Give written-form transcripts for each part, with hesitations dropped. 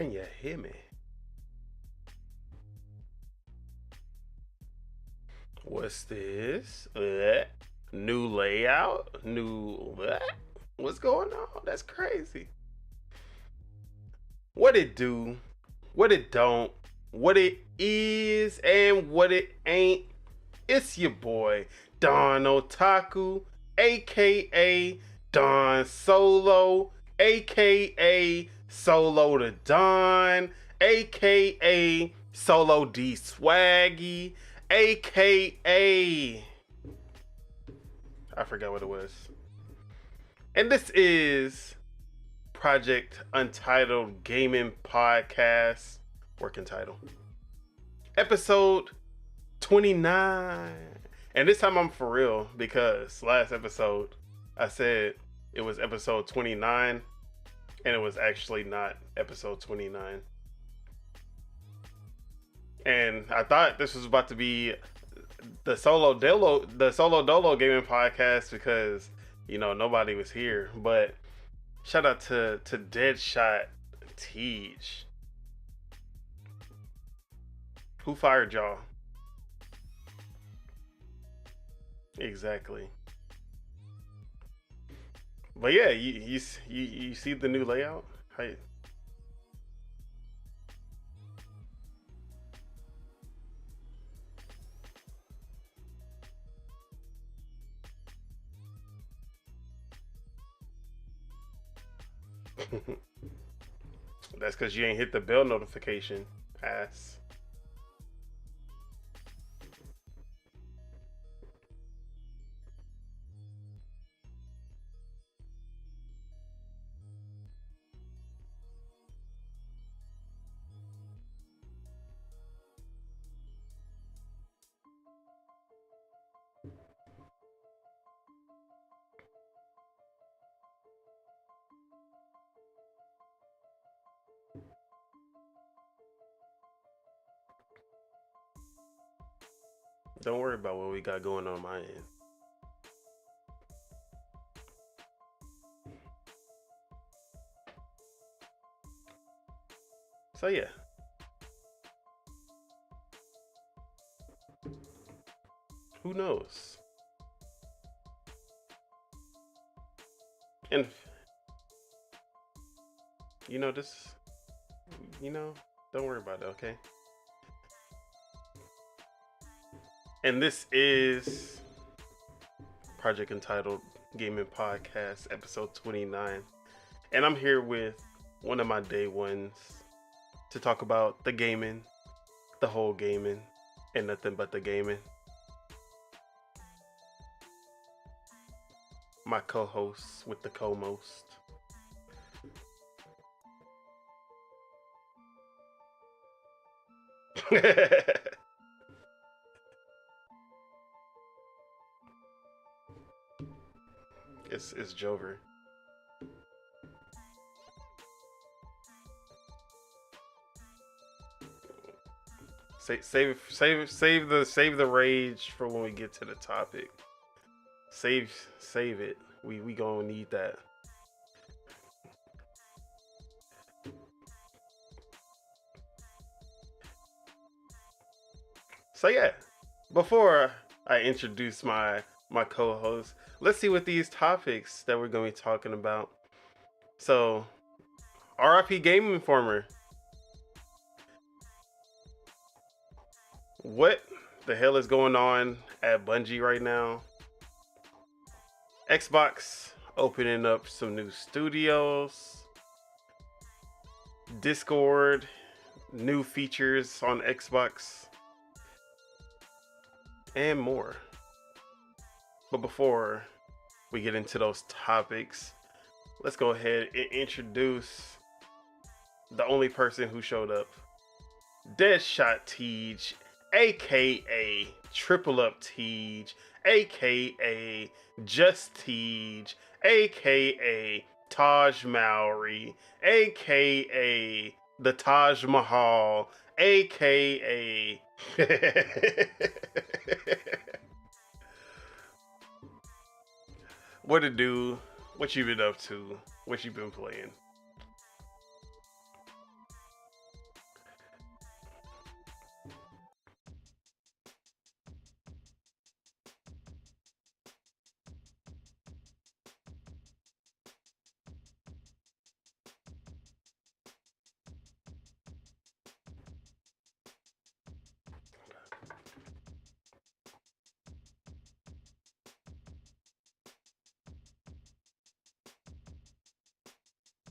Can you hear me? What's this? New layout? New what? What's going on? That's crazy. What it do? What it don't? What it is and what it ain't? It's your boy Don Otaku, aka Don Solo, aka Solo the Don, aka Solo D Swaggy, aka I forgot what it was. And this is Project Untitled Gaming Podcast, working title, episode 29. And this time I'm for real, because last episode I said it was episode 29 and it was actually not episode 29. And I thought this was about to be the Solo Dolo Gaming Podcast because, you know, nobody was here. But shout out to Deadshot Tej. Who fired y'all? Exactly. But yeah, you see the new layout? How you... That's because you ain't hit the bell notification, ass. Don't worry about what we got going on my end. So yeah. Who knows? And you know this, don't worry about it, okay? And this is Project Entitled Gaming Podcast, episode 29. And I'm here with one of my day ones to talk about the gaming, the whole gaming, and nothing but the gaming. My co-host with the co-most. It's Jover. Save the rage for when we get to the topic. Save it. We gonna need that. So yeah, before I introduce my co-host, let's see what these topics that we're going to be talking about. So, RIP GameInformer. What the hell is going on at Bungie right now? Xbox opening up some new studios. Discord, new features on Xbox, and more. But before we get into those topics, let's go ahead and introduce the only person who showed up. Deadshot Tej, aka Triple Up Tej, aka Just Tej, aka Taj Mowry, aka the Taj Mahal, aka what it do? What you been up to? What you been playing?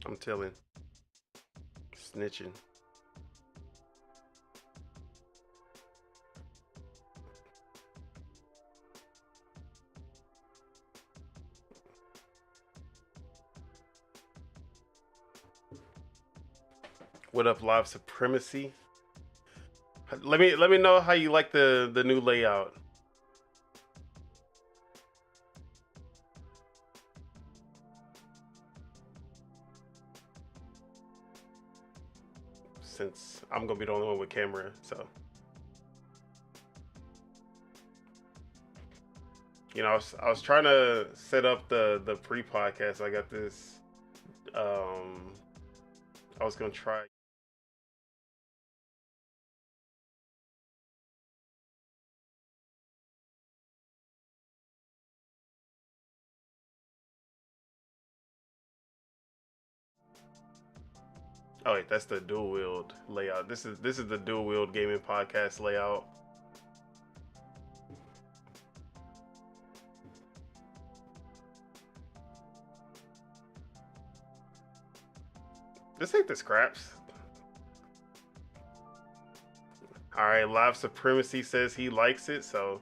I'm telling. Snitching. What up, Live Supremacy? Let me know how you like the new layout. Since I'm gonna be the only one with camera, so you know, I was trying to set up the pre-podcast. I got this. I was gonna try. Oh wait, that's the dual wield layout. This is the dual wield gaming podcast layout. This ain't the scraps. All right, Live Supremacy says he likes it, so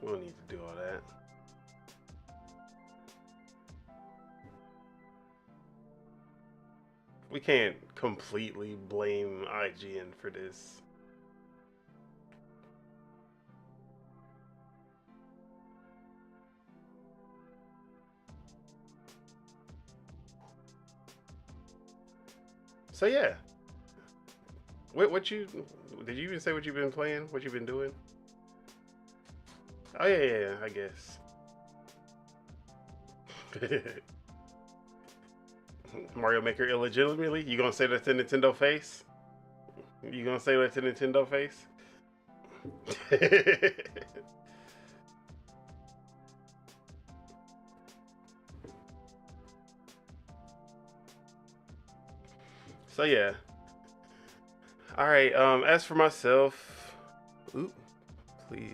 we don't need to do all that. We can't completely blame IGN for this. So yeah, what you did you even say what you've been playing? What you've been doing? Oh yeah, I guess. Mario Maker illegitimately? You gonna say that to Nintendo face? You gonna say that to Nintendo face? So yeah. All right. As for myself, ooh, please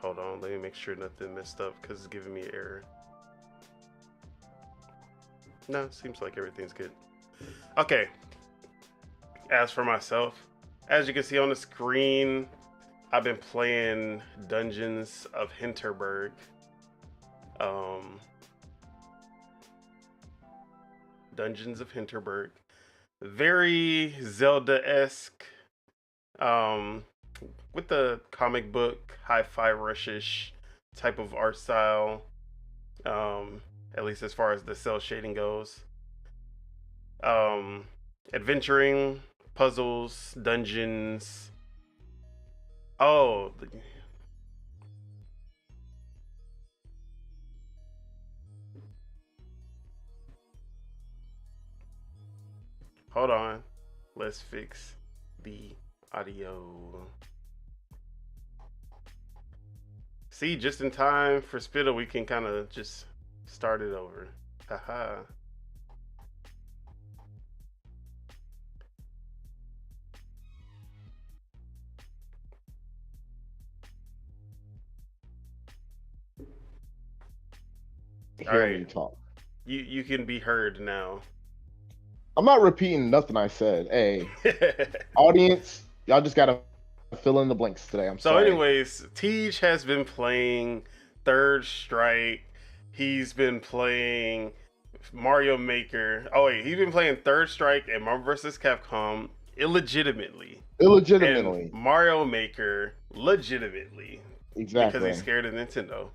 hold on. Let me make sure nothing messed up because it's giving me an error. No, seems like everything's good. Okay. As for myself, as you can see on the screen, I've been playing Dungeons of Hinterberg. Dungeons of Hinterberg. Very Zelda-esque. With the comic book, hi-fi rush-ish type of art style. At least as far as the cell shading goes. Adventuring, puzzles, dungeons. Oh, hold on. Let's fix the audio. See, just in time for Spittle, we can kind of just start it over. Haha. Hear me talk. You can be heard now. I'm not repeating nothing I said. Hey, audience, y'all just gotta fill in the blanks today. I'm sorry. So, anyways, Tej has been playing Third Strike. He's been playing Mario Maker. Oh wait, he's been playing Third Strike and Marvel vs. Capcom illegitimately. And Mario Maker legitimately. Exactly. Because he's scared of Nintendo.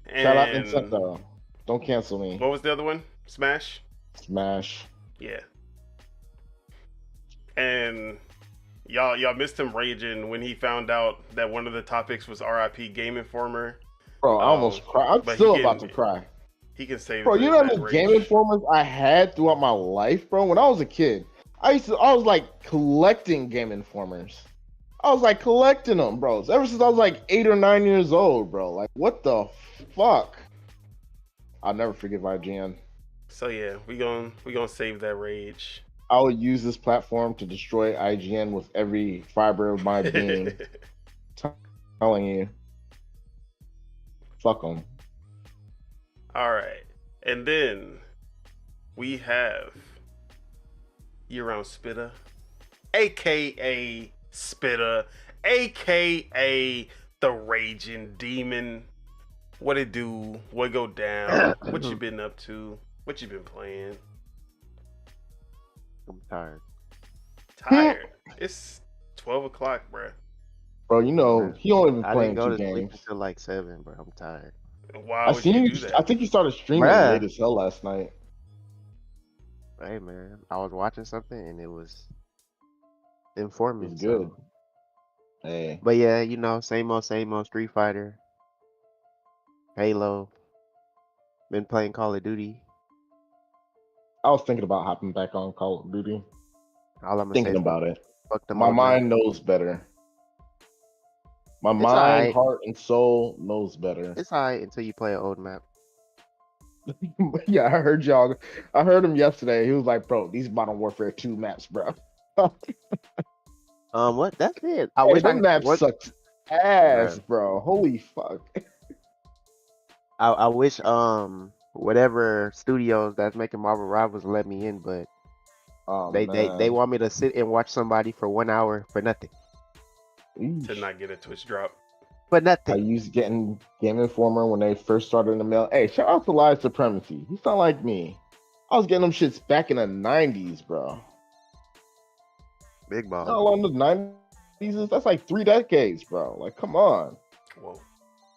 And shout out Nintendo. Don't cancel me. What was the other one? Smash? Smash. Yeah. And y'all missed him raging when he found out that one of the topics was RIP GameInformer. Bro, I almost cried. I'm still about to cry. He can save. Bro, you know how many GameInformers I had throughout my life, bro? When I was a kid, I was like collecting GameInformers. I was like collecting them, bro. Ever since I was like 8 or 9 years old, bro. Like, what the fuck? I'll never forgive IGN. So yeah, we gonna save that rage. I will use this platform to destroy IGN with every fiber of my being. Telling you, fuck them. All right, and then we have year-round Spitter, aka Spitter, aka the Raging Demon. What it do? What go down? What you been up to? What you been playing? I'm tired. Tired. It's 12 o'clock, bruh. Bro, you know, he only been I playing didn't go 2 to sleep games. until like 7, bro. I'm tired. Why I would seen you you. do I that? think you started streaming Bruh. late as hell last night. Hey, man. I was watching something and it was It informative. was good. So. Hey, But yeah, you know, same old Street Fighter, Halo. Been playing Call of Duty. I was thinking about hopping back on Call of Duty. All I'm gonna say Thinking is about it. fuck them My old mind numbers. knows better. My It's mind, alright. heart, and soul knows better. It's alright until you play an old map. Yeah, I heard y'all. I heard him yesterday. He was like, "Bro, these Modern Warfare 2 maps, bro. What? That's it. I Hey, wish I them maps what, sucked ass, bruh. bro. Holy fuck." I wish whatever studios that's making Marvel Rivals let me in, but Oh they man. want me to sit and watch somebody for 1 hour for nothing. To Eesh. not get a Twitch drop. For I nothing. used getting Game Informer when they first started in the mail. Hey, shout out to Live Supremacy. He's not like me. I was getting them shits back in the 90s, bro. Big How ball. long the 90s is? That's like 3 decades, bro. Like, come on. Whoa.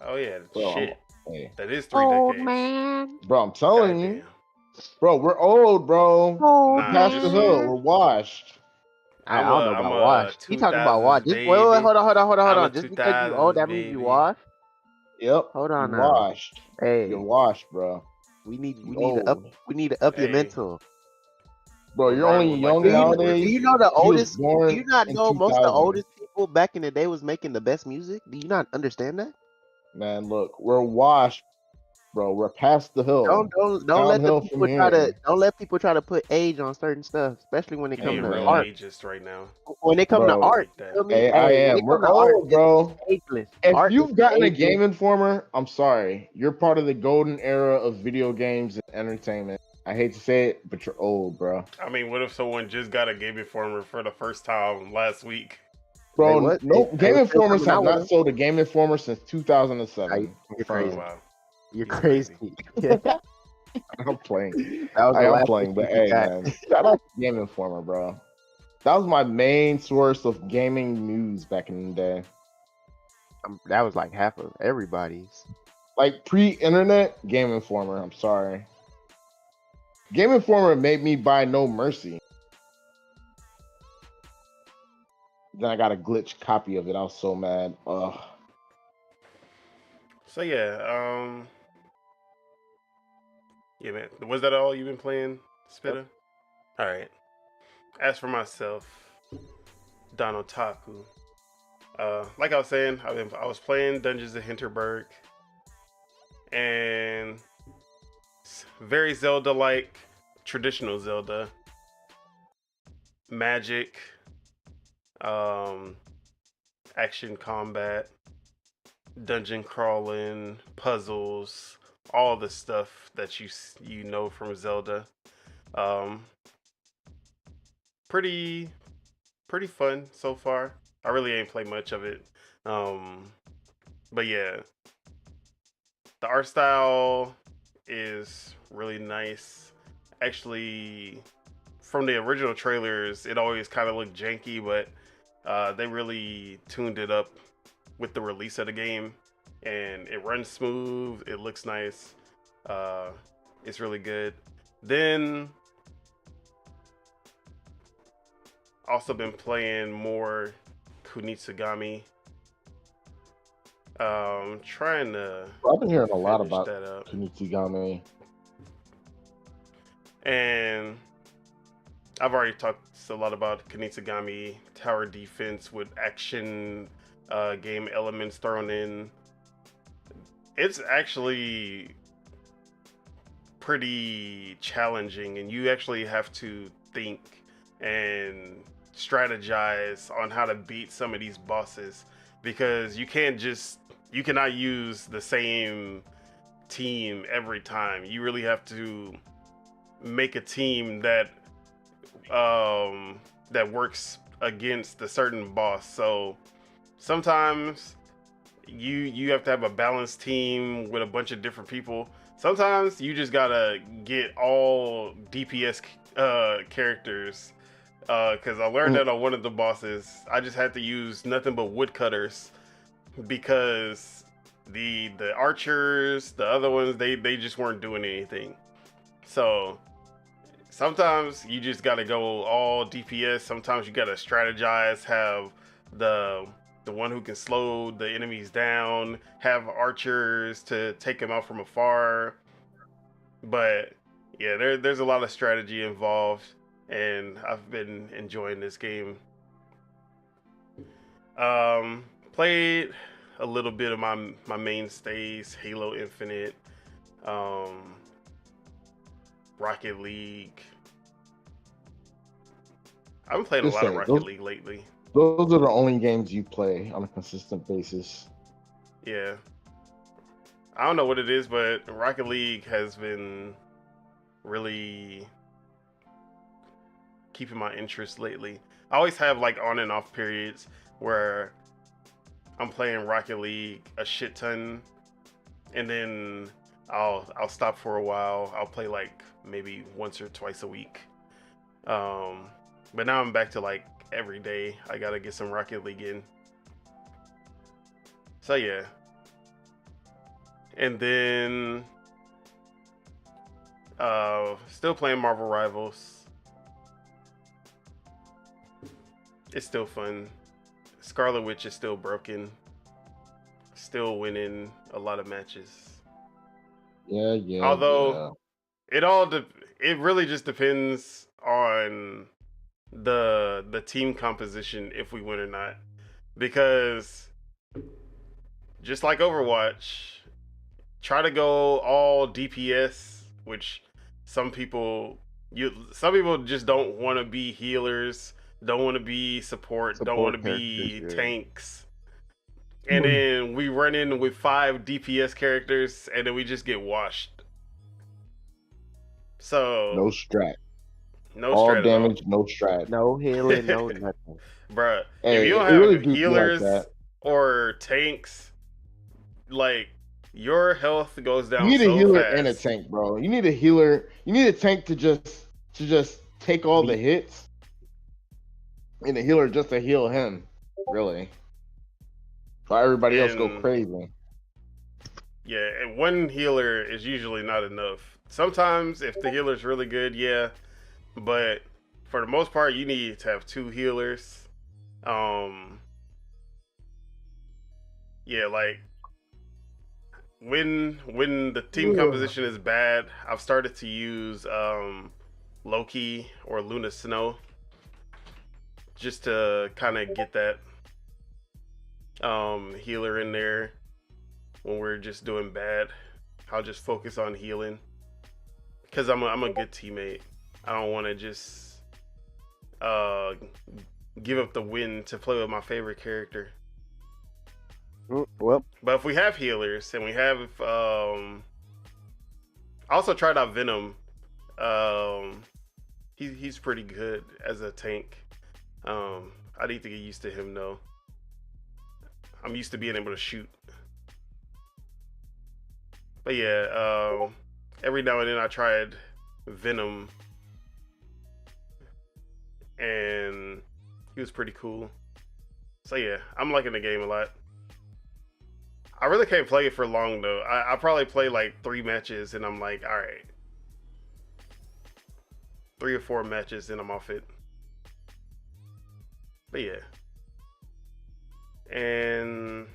Oh yeah, Bro, shit. hey. That is 3 Old decades. man. Bro, I'm telling you. Goddamn. Bro, we're old, bro. Old We're Nah, past just the hill. man. We're washed. I I'm don't know a I'm about a wash. He talking about 2000s wash. Just wait, baby. hold I'm a on. Just because you old, 2000s that means you baby. wash. Yep. Hold You on now. washed. Hey, You're washed, bro. we need You to old. up your Hey, mental. Bro, you're LeBron only would like young to Do you agree nowadays. do with you you. know the You was oldest? Do born you not in know most of the 2000. oldest people back in the day was making the best music? Do you not understand that? Man, look, we're washed, bro. We're past the hill. Don't let the Downhill from people try to here. put age on certain stuff, especially when it You Hey, come being to real man. art. ageist right now. When it come to Bro, art, Like that. you feel me? hey, I Hey, when am. it come We're to art, old, bro. it's ageless. If Art is you've gotten a ageless. Game Informer, I'm sorry. You're part of the golden era of video games and entertainment. I hate to say it, but you're old, bro. I mean, what if someone just got a Game Informer for the first time last week? They Bro, what? no, They Game was still Informers coming have out with not them. sold a Game Informer since Nah, 2007. you're Oh crazy. Confirmed. wow, You're he's crazy. crazy. I'm playing. That was I the am last playing, but picture you hey, got. man, shout out to Game Informer, bro. That was my main source of gaming news back in the day. That was like half of everybody's. Like pre-internet, Game Informer. I'm sorry. Game Informer made me buy No Mercy. Then I got a glitch copy of it. I was so mad. Ugh. So yeah, man. Was that all you've been playing, Spitter? All right. As for myself, Don Otaku. Like I was saying, I was playing Dungeons of Hinterberg, and it's very Zelda-like, traditional Zelda, magic, action combat, dungeon crawling, puzzles, all the stuff that you know from Zelda. Um, pretty fun so far. I really ain't played much of it. But yeah, the art style is really nice. Actually, from the original trailers, it always kind of looked janky, but they really tuned it up with the release of the game, and it runs smooth. It looks nice. It's really good. Then also been playing more Kunitsugami. Trying to I've been hearing a lot finish about that up. Kunitsugami. And I've already talked a lot about Kunitsugami tower defense with action game elements thrown in. It's actually pretty challenging, and you actually have to think and strategize on how to beat some of these bosses, because you cannot use the same team every time. You really have to make a team that works against a certain boss. So sometimes you have to have a balanced team with a bunch of different people. Sometimes you just gotta get all DPS characters, because I learned that on one of the bosses. I just had to use nothing but woodcutters, because the archers, the other ones, they just weren't doing anything. So sometimes you just gotta go all DPS. Sometimes you gotta strategize, have the one who can slow the enemies down, have archers to take them out from afar. But yeah, there's a lot of strategy involved, and I've been enjoying this game. Played a little bit of my mainstays: Halo Infinite, Rocket League. I've been playing a lot of Rocket League lately. Those are the only games you play on a consistent basis. Yeah. I don't know what it is, but Rocket League has been really keeping my interest lately. I always have like on and off periods where I'm playing Rocket League a shit ton, and then I'll stop for a while. I'll play like maybe once or twice a week. But now I'm back to like every day. I gotta get some Rocket League in. So yeah. And then still playing Marvel Rivals. It's still fun. Scarlet Witch is still broken. Still winning a lot of matches. Yeah. Although it really just depends on the team composition, if we win or not. Because just like Overwatch, try to go all DPS, which some people just don't want to be healers, don't want to be support, don't want to be tanks. And then we run in with 5 DPS characters, and then we just get washed. So no strat. No all strat damage, no strat. No healing, no nothing. Bruh, Hey, if you don't it really have do feel like healers that. or tanks, like, your health goes down You need so a healer fast. and a tank, bro. You need a healer. You need a tank to just take all the hits, and a healer just to heal him. Really. While everybody else go crazy. Yeah, and one healer is usually not enough. Sometimes if the healer's really good, yeah. But for the most part, you need to have 2 healers. Yeah, like when the team composition is bad, I've started to use Loki or Luna Snow, just to kind of get that healer in there when we're just doing bad. I'll just focus on healing, because I'm a good teammate. I don't want to just give up the win to play with my favorite character. Well, but if we have healers and we have I also tried out Venom. He's pretty good as a tank. I need to get used to him though. I'm used to being able to shoot. But yeah, every now and then I tried Venom, and he was pretty cool. So yeah, I'm liking the game a lot. I really can't play it for long though. I probably play like 3 matches and I'm like, all right. 3 or 4 matches and I'm off it. But yeah. And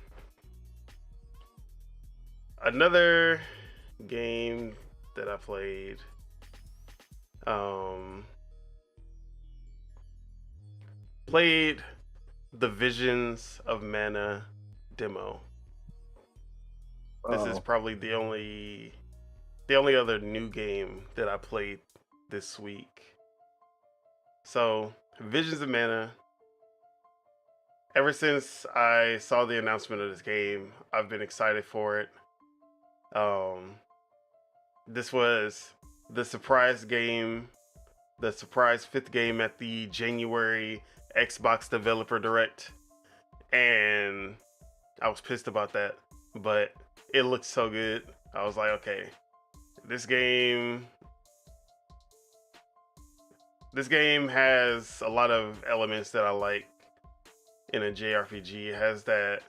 another game that I played, played the Visions of Mana demo. This is probably the only the only other new game that I played this week. So, Visions of Mana. Ever since I saw the announcement of this game, I've been excited for it. This was the surprise game, the surprise fifth game at the January Xbox Developer Direct, and I was pissed about that, but it looked so good. I was like, okay, this game has a lot of elements that I like in a JRPG. It has that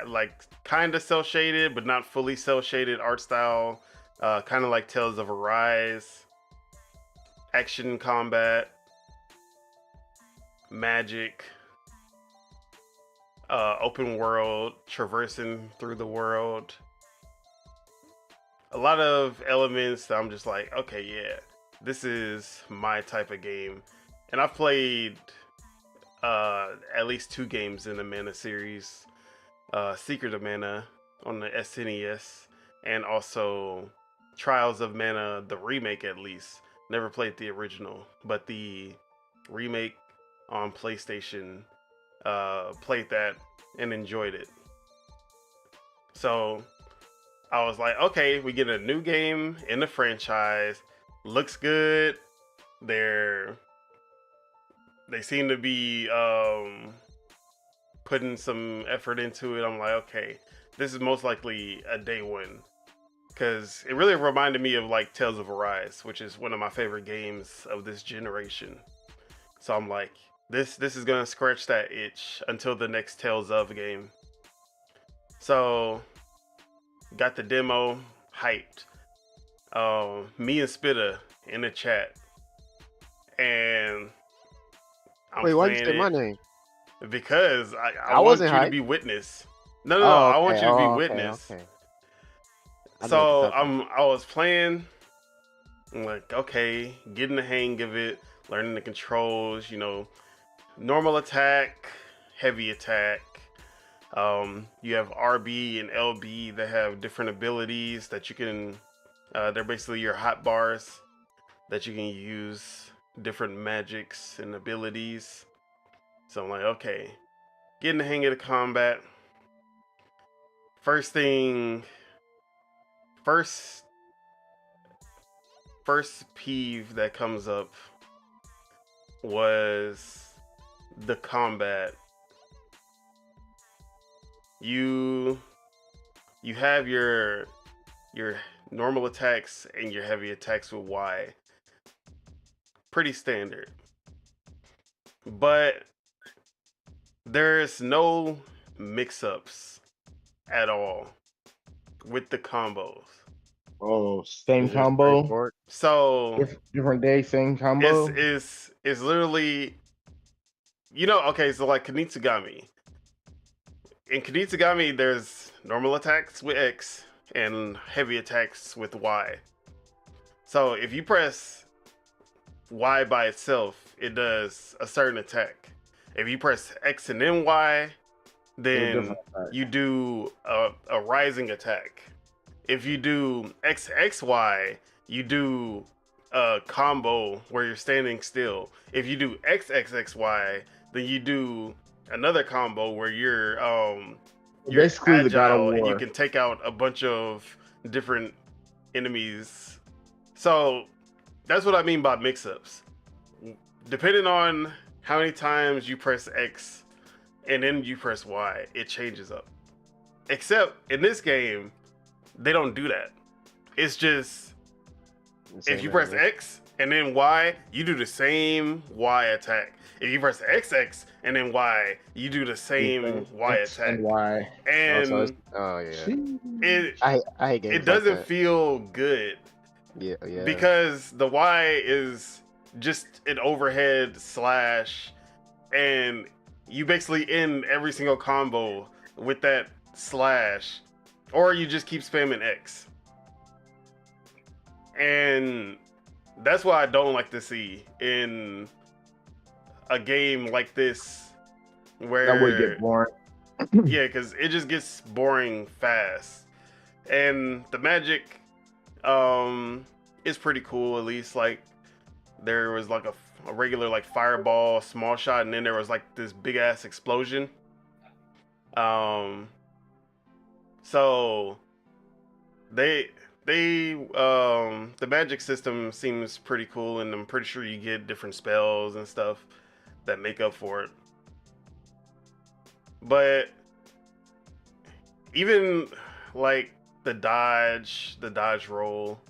like kind of cel shaded but not fully cel shaded art style, kind of like Tales of Arise, action combat, magic, open world, traversing through the world. A lot of elements that I'm just like, okay, yeah, this is my type of game. And I've played at least 2 games in the Mana series. Secret of Mana on the SNES, and also Trials of Mana, the remake at least. Never played the original, but the remake on PlayStation, played that and enjoyed it. So I was like, okay, we get a new game in the franchise. Looks good. They seem to be putting some effort into it. I'm like, okay, this is most likely a day one, because it really reminded me of like Tales of Arise, which is one of my favorite games of this generation. So I'm like, this is gonna scratch that itch until the next Tales of game. So got the demo, hyped. Me and Spitta in the chat, and I'm Wait, why you playing say it my name? because I I want wasn't you to hyped. be witness. No, Oh, I want okay. you to be Oh, okay. witness. Okay. I know what So you're talking I was playing. I'm like, okay, getting the hang of it, learning the controls. Normal attack, heavy attack. You have RB and LB that have different abilities that you can. They're basically your hot bars that you can use different magics and abilities. So I'm like, okay, getting the hang of the combat. First peeve that comes up was the combat. You have your normal attacks and your heavy attacks with Y. Pretty standard. But there's no mix-ups at all with the combos. Oh, same It's just combo, straightforward. So different day, same combo. it's literally, okay, so like Kunitsugami. In Kunitsugami, there's normal attacks with X and heavy attacks with Y. So if you press Y by itself, it does a certain attack. If you press X and then Y, then you do a rising attack. If you do XXY, you do a combo where you're standing still. If you do XXXY, then you do another combo where you're Basically agile the God of and you War. can take out a bunch of different enemies. So that's what I mean by mix-ups. Depending on how many times you press X and then you press Y, it changes up. Except in this game, they don't do that. It's just if you press X and then Y, you do the same Y attack. If you press XX and then Y, you do the same Y X attack. and Y. And Oh yeah. it I hate games it doesn't like that. feel good Yeah. because the Y is just an overhead slash, and you basically end every single combo with that slash, or you just keep spamming X. And that's what I don't like to see in a game like this, where That would get boring. yeah, because it just gets boring fast. And the magic is pretty cool. At least like there was like a regular like fireball, small shot, and then there was like this big ass explosion. So the magic system seems pretty cool, and I'm pretty sure you get different spells and stuff that make up for it. But even like the dodge roll,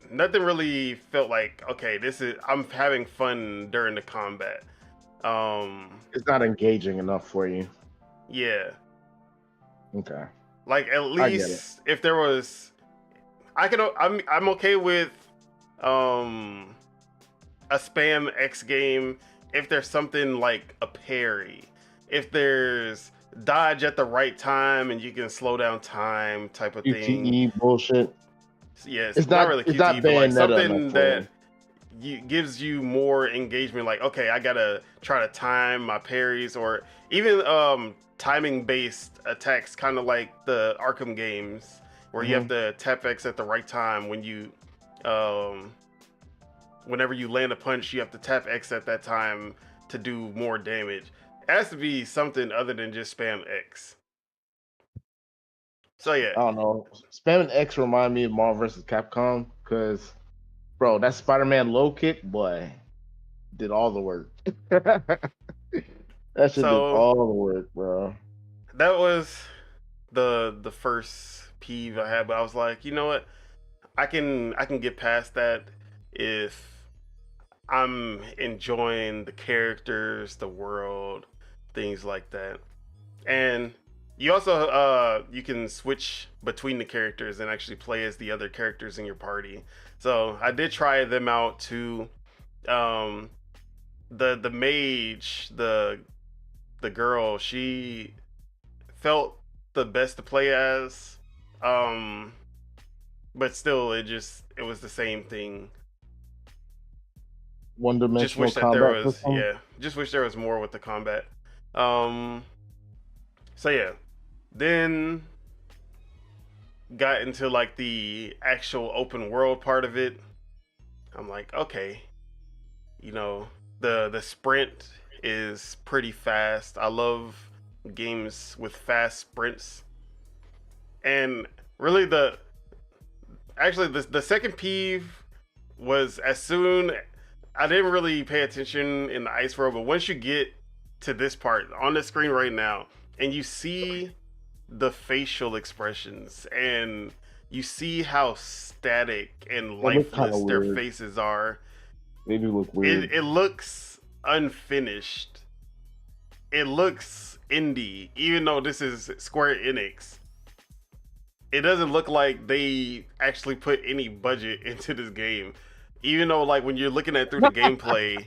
nothing really felt like, okay, I'm having fun during the combat. It's not engaging enough for you. Yeah. Okay. Like at least if there was, I'm okay with a spam X game if there's something like a parry, if there's dodge at the right time and you can slow down time type of thing. QTE bullshit. Yes, It's not really it's QTE, not but like something enough that gives you more engagement. Like, okay, I gotta try to time my parries, or even timing based attacks, kind of like the Arkham games, where you have to tap X at the right time when you whenever you land a punch, you have to tap X at that time to do more damage. It has to be something other than just spam X. So yeah, I don't know. Spamming X remind me of Marvel vs. Capcom because, bro, that Spider-Man low kick, boy, did all the work. That shit did all the work, bro. That was the first peeve I had, but I was like, you know what? I can get past that if I'm enjoying the characters, the world, things like that. And you also you can switch between the characters and actually play as the other characters in your party. So I did try them out too. The mage, the girl, she felt the best to play as. But still, it was the same thing. One-dimensional combat system. Just wish there was more with the combat. So yeah, then got into like the actual open world part of it. I'm like, okay, the sprint is pretty fast. I love games with fast sprints. And really the second peeve was as soon I didn't really pay attention in the ice road, but once you get to this part on the screen right now and you see the facial expressions and you see how static and lifeless their faces are, they do look weird. It looks unfinished. It looks indie, even though this is Square Enix. It doesn't look like they actually put any budget into this game. Even though, like, when you're looking at through the gameplay,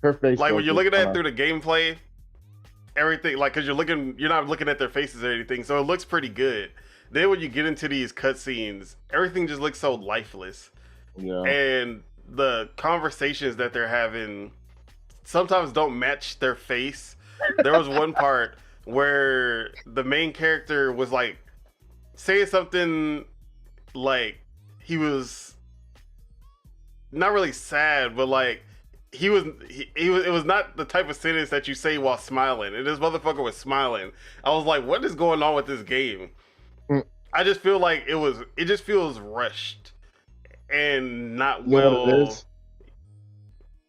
her face, like when you're looking at through the gameplay, everything, like, because you're not looking at their faces or anything, so it looks pretty good. Then when you get into these cutscenes, everything just looks so lifeless. Yeah. And the conversations that they're having sometimes don't match their face. There was one part where the main character was like saying something like he was not really sad, but like it was not the type of sentence that you say while smiling, and this motherfucker was smiling. I was like, what is going on with this game? I just feel like it just feels rushed and not well.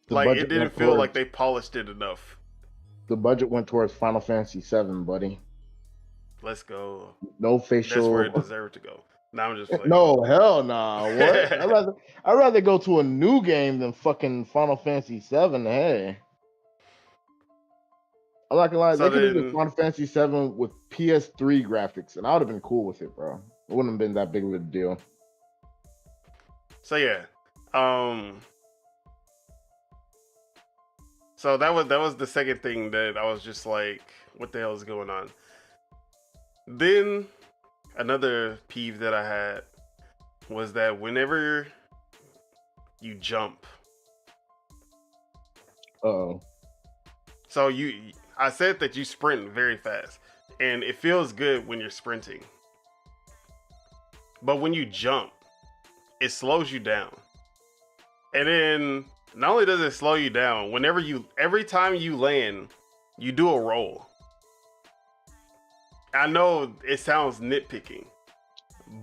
Like it didn't feel like they polished it enough. The budget went towards Final Fantasy VII, buddy. Let's go. No facial. That's where it deserved to go. Now I'm just playing. No, hell no. What? I'd rather go to a new game than fucking Final Fantasy VII. Hey, I'm not gonna lie. They could have done Final Fantasy VII with PS3 graphics, and I would have been cool with it, bro. It wouldn't have been that big of a deal. So yeah, so that was the second thing that I was just like, what the hell is going on? Then another peeve that I had was that whenever you jump, so I said that you sprint very fast, and it feels good when you're sprinting. but when you jump, it slows you down. And then not only does it slow you down, every time you land, you do a roll. I know it sounds nitpicking,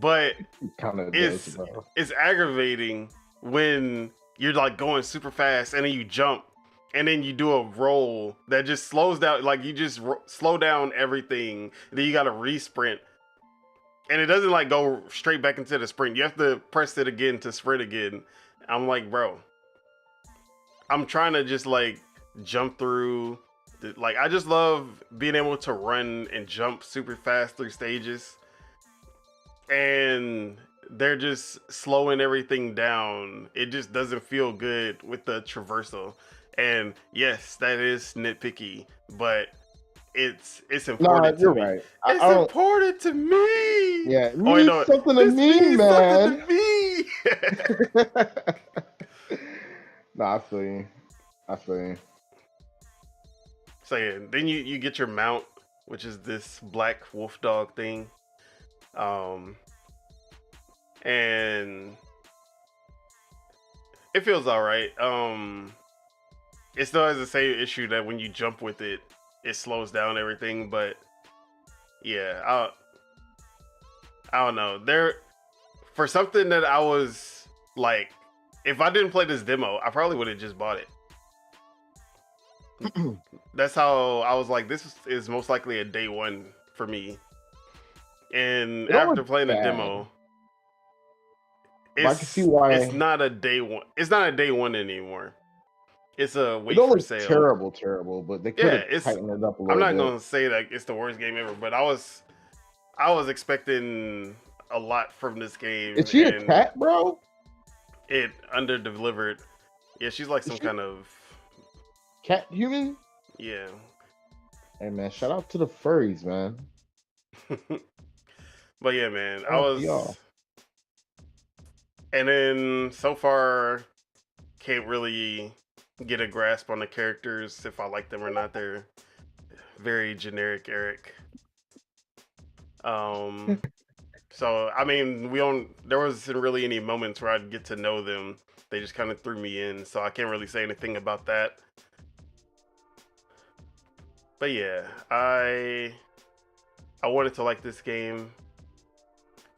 but it's aggravating when you're like going super fast and then you jump and then you do a roll that just slows down. Like you just slow down everything. Then you got to re-sprint. And it doesn't like go straight back into the sprint. You have to press it again to sprint again. I'm like, bro, I'm trying to just like jump through. Like, I just love being able to run and jump super fast through stages. And they're just slowing everything down. It just doesn't feel good with the traversal. And yes, that is nitpicky, but it's important to me. Right. It's important to me. Yeah, it means something to me, man. No, I feel you. So yeah, then you get your mount, which is this black wolf dog thing. And it feels all right. It still has the same issue that when you jump with it, it slows down everything. But yeah, I don't know. For something that I was like, if I didn't play this demo, I probably would have just bought it. That's how I was like, this is most likely a day one for me. And after playing the demo, I can see why it's not a day one. It's not a day one anymore. It's a wait for sale. Terrible, but they could have tightened it up a little bit. I'm not gonna say that it's the worst game ever, but I was expecting a lot from this game. Is she a cat, bro? It under-delivered. Yeah, she's like some kind of cat human. Yeah. Hey man, shout out to the furries, man. But yeah, man, and then so far can't really get a grasp on the characters if I like them or not. They're very generic, Eric. So I mean, there wasn't really any moments where I'd get to know them. They just kind of threw me in, so I can't really say anything about that. But yeah, I wanted to like this game.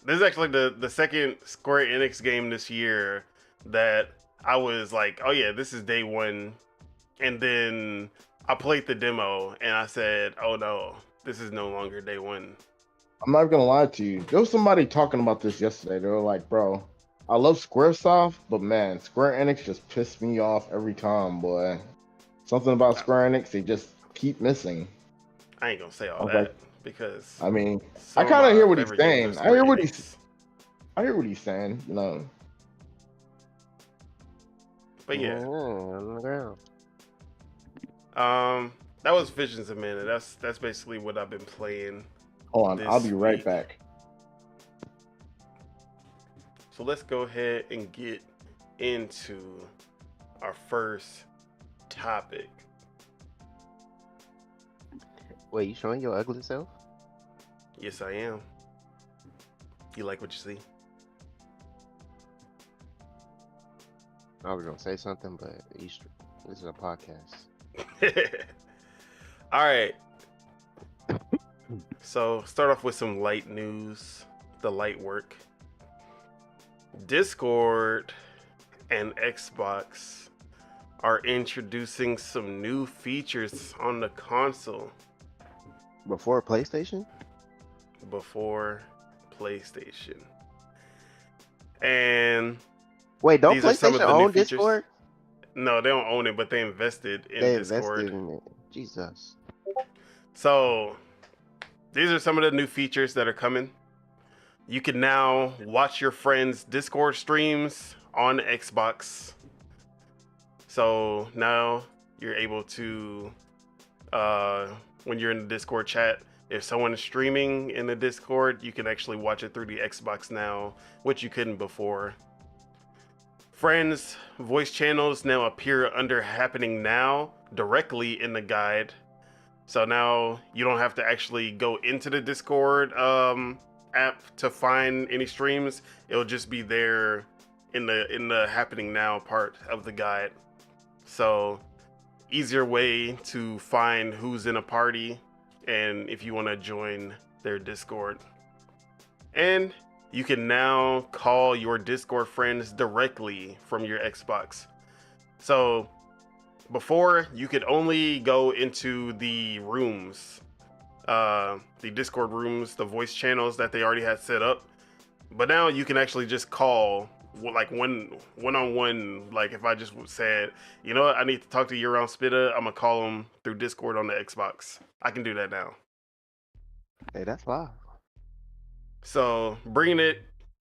This is actually the second Square Enix game this year that I was like, oh yeah, this is day one. And then I played the demo and I said, oh no, this is no longer day one. I'm not gonna lie to you. There was somebody talking about this yesterday. They were like, bro, I love Squaresoft, but man, Square Enix just pissed me off every time, boy. Something about Square Enix, they just keep missing. I ain't gonna say all that because I mean, I kind of hear what he's saying. I hear what he's saying, you know. But yeah, that was Visions of Mana. That's basically what I've been playing. Hold on, I'll be right back. So let's go ahead and get into our first topic. Wait, you showing your ugly self? Yes, I am. You like what you see? I was gonna say something, but this is a podcast. All right. So start off with some light news. The light work. Discord and Xbox are introducing some new features on the console. Before PlayStation? Before PlayStation. And wait, don't PlayStation own Discord? No, they don't own it, but they invested in Discord. Invested in it. Jesus. So these are some of the new features that are coming. You can now watch your friends' Discord streams on Xbox. So now you're able to, when you're in the Discord chat, if someone is streaming in the Discord, you can actually watch it through the Xbox now, which you couldn't before. Friends' voice channels now appear under Happening Now directly in the guide. So now you don't have to actually go into the Discord app to find any streams. It'll just be there in the happening now part of the guide. So easier way to find who's in a party and if you want to join their Discord. And you can now call your Discord friends directly from your Xbox. So before, you could only go into the rooms, the Discord rooms, the voice channels that they already had set up. But now you can actually just call, like one-on-one. Like if I just said, you know what, I need to talk to Year-Round Spitta, I'm gonna call him through Discord on the Xbox. I can do that now. Hey, that's live. So bringing it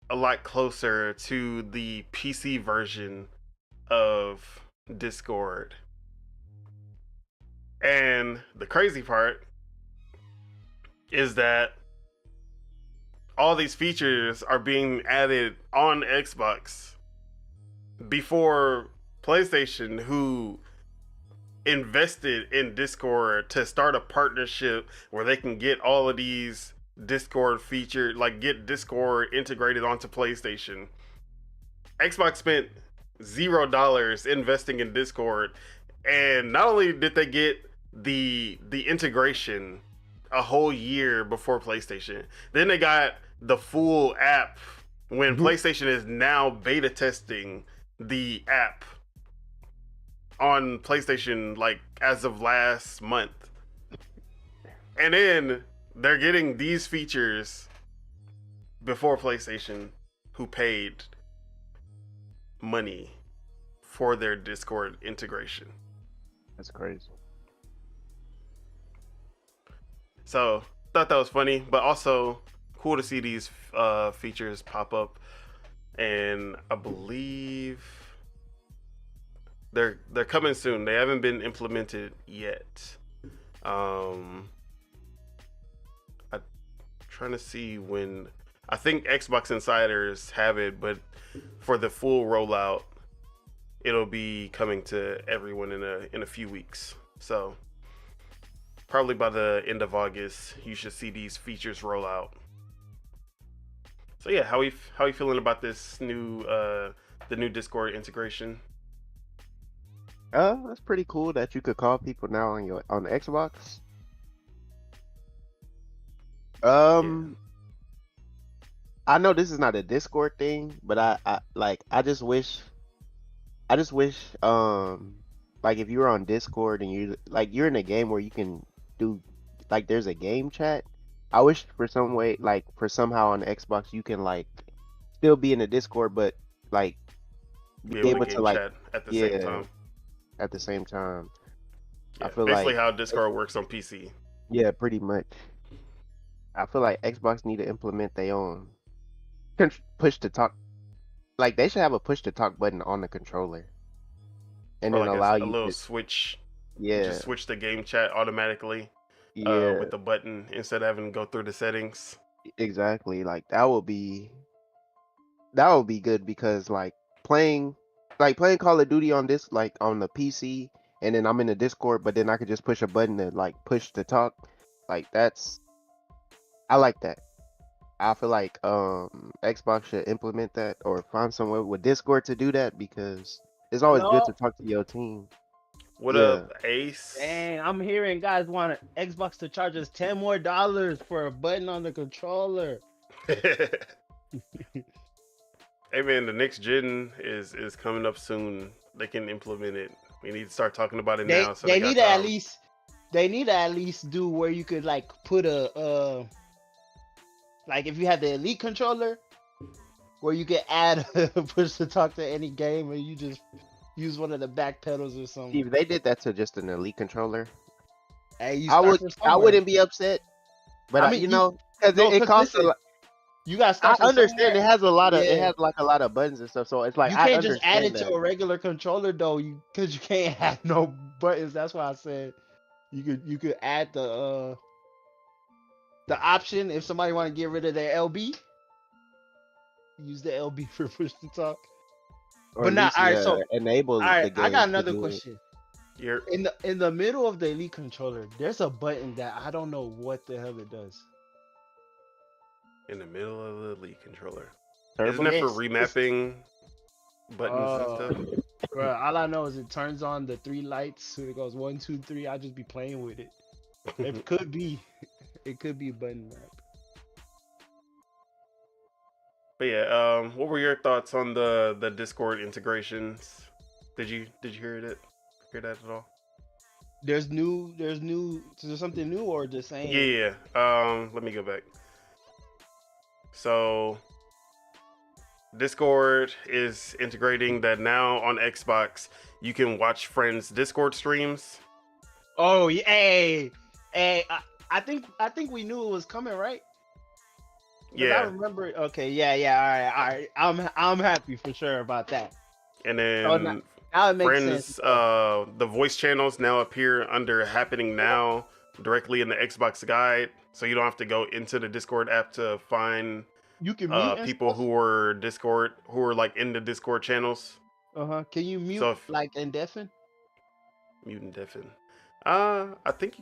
a lot closer to the PC version of Discord. And the crazy part is that all these features are being added on Xbox before PlayStation, who invested in Discord to start a partnership where they can get all of these Discord features, like get Discord integrated onto PlayStation. Xbox spent $0 investing in Discord, and not only did they get the integration a whole year before PlayStation, then they got the full app when PlayStation is now beta testing the app on PlayStation, like as of last month. And then they're getting these features before PlayStation, who paid money for their Discord integration. That's crazy. So thought that was funny, but also cool to see these features pop up. And I believe they're coming soon. They haven't been implemented yet. I'm trying to see when. I think Xbox Insiders have it, but for the full rollout, it'll be coming to everyone in a few weeks. So probably by the end of August, you should see these features roll out. So yeah, how you feeling about this new the new Discord integration? That's pretty cool that you could call people now on the Xbox. I know this is not a Discord thing, but I just wish like if you were on Discord and you're in a game where you can do, like, there's a game chat. I wish for some way, like, for somehow on the Xbox you can like still be in the Discord, but like be able to like chat at the same time. At the same time. Yeah, I feel basically like how Discord works on PC. Yeah, pretty much. I feel like Xbox need to implement their own push to talk. Like, they should have a push to talk button on the controller, and then like allow a you little to switch. Yeah, Just switch the game chat automatically. yeah, With the button instead of having to go through the settings. exactly. Like that would be good, because like playing Call of Duty on this, like on the PC, and then I'm in the Discord, but then I could just push a button to like push to talk. Like I like that. I feel like Xbox should implement that or find somewhere with Discord to do that, because it's always good to talk to your team. What up, Ace? Dang, I'm hearing guys want Xbox to charge us $10 more for a button on the controller. Hey man, the next gen is coming up soon. They can implement it. We need to start talking about it now. So they need to at least do where you could like put a like if you have the Elite controller, where you can add a push to talk to any game, and you just use one of the back pedals or something. If they did that to just an Elite controller, hey, I wouldn't be upset. But I mean, because it costs a lot. You got. I understand it has a lot of it has like a lot of buttons and stuff. So it's like you can't just add it to a regular controller though, because you can't add no buttons. That's why I said you could add the option if somebody want to get rid of their LB. Use the LB for push to talk. Or but not all right. So enable. All right, I got another question. You're in the middle of the Elite controller, there's a button that I don't know what the hell it does. In the middle of the Elite controller. Isn't Turbo. that for Yes. remapping buttons and stuff? Bro, all I know is it turns on the 3 lights, so it goes 1, 2, 3. I just be playing with it. It could be a button map. But yeah, what were your thoughts on the Discord integrations? Did you hear that at all? There's something new or just saying? Yeah. Let me go back. So Discord is integrating that now on Xbox. You can watch friends' Discord streams. Oh, yeah, hey, I think we knew it was coming, right? 'Cause I Yeah, remember. Okay, yeah, all right. I'm happy for sure about that. and Oh, then now it makes friends, sense. the voice channels now appear under Happening Now directly in the Xbox guide, so you don't have to go into the Discord app to find You can mute and people stuff. who are like in the Discord channels. Can you mute So if like and deafen? mutant deafen, I think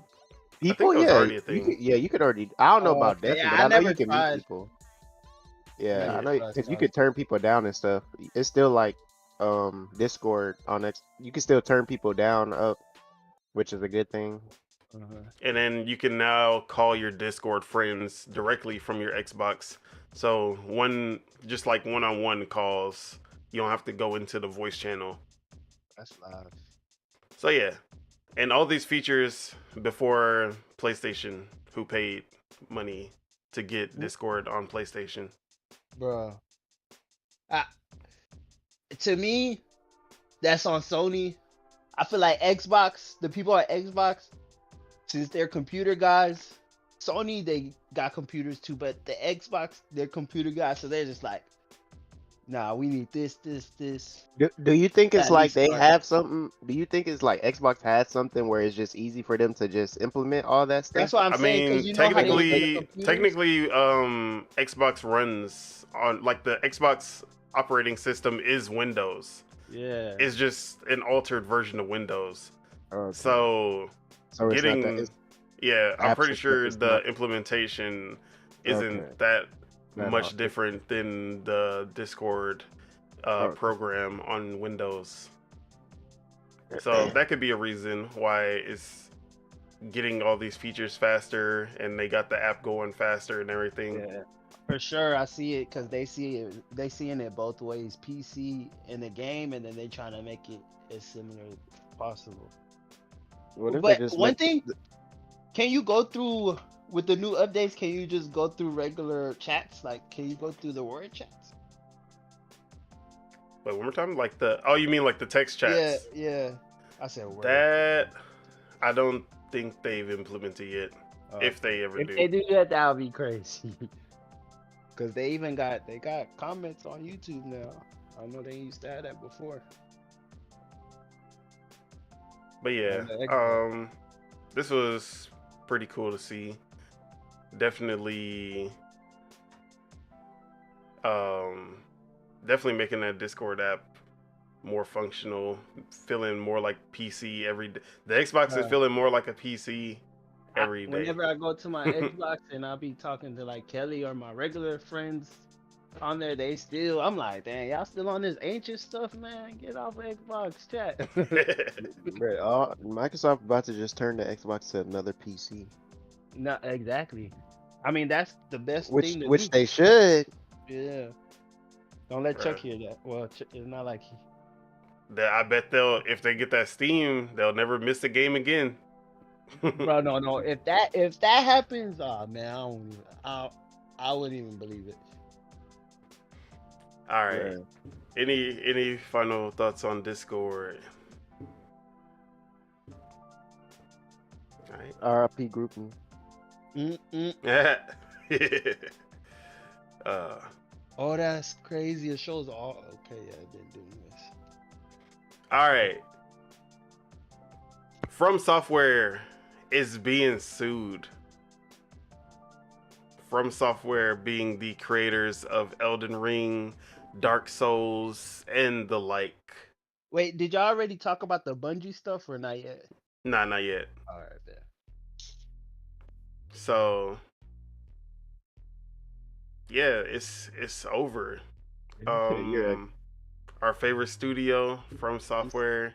People, that was yeah, already a you thing. could, yeah, you could already. I don't know Oh, about okay. deafening, Yeah, but I I know never you can mute tried. people. Yeah, Yeah. I know Trust, because you trust. could turn people down and stuff. It's still like Discord on X. You can still turn people down up, which is a good thing. And then you can now call your Discord friends directly from your Xbox. So just like one-on-one calls, you don't have to go into the voice channel. That's live. So yeah, and all these features before PlayStation, who paid money to get Discord on PlayStation. Bro. To me, that's on Sony. I feel like Xbox, the people at Xbox, since they're computer guys, Sony they got computers too, but the Xbox they're computer guys, so they're just like, nah, we need this. Do you think it's At like least they start. have something? Do you think it's like Xbox has something where it's just easy for them to just implement all that That's stuff? what I'm I saying, because mean, you know how they do the computers. technically, Xbox runs on like the Xbox operating system is Windows. Yeah. It's just an altered version of Windows. Okay. So So it's not that. getting, It's yeah, I'm pretty apps and stuff sure is the not implementation isn't okay. that That much hard. different than the Discord Okay. program on Windows. So that could be a reason why it's getting all these features faster and they got the app going faster and everything. Yeah, for sure. I see it because they seeing it both ways, PC in the game, and then they trying to make it as similar as possible. What if they But just one make thing, can you go through with the new updates? Can you just go through regular chats? Like, can you go through the word chats? But one more time, like you mean like the text chats? Yeah. I said word. That I don't think they've implemented yet. Oh, If they ever if do. they do that would be crazy. Cause they got comments on YouTube now. I know they used to have that before. But yeah, this was pretty cool to see. Definitely making that Discord app more functional, feeling more like PC every day. The Xbox is feeling more like a PC every day. Whenever I go to my Xbox and I'll be talking to like Kelly or my regular friends on there, I'm like, dang, y'all still on this ancient stuff, man? Get off of Xbox chat. Bro, Microsoft about to just turn the Xbox to another PC. No, exactly. I mean, that's the best thing to Which do. they should. Yeah. Don't let Chuck hear that. Well, it's not like he. I bet if they get that Steam, they'll never miss a game again. Bro, no. If that happens, oh man, I wouldn't even believe it. All right. Any final thoughts on Discord? All right. RIP grouping. Oh, that's crazy. It shows all. Okay, yeah, I didn't do this. All right. FromSoftware is being sued. FromSoftware being the creators of Elden Ring, Dark Souls, and the like. Wait, did y'all already talk about the Bungie stuff or not yet? Nah, not yet. All right, there. So yeah, it's over. You're Our favorite studio, FromSoftware,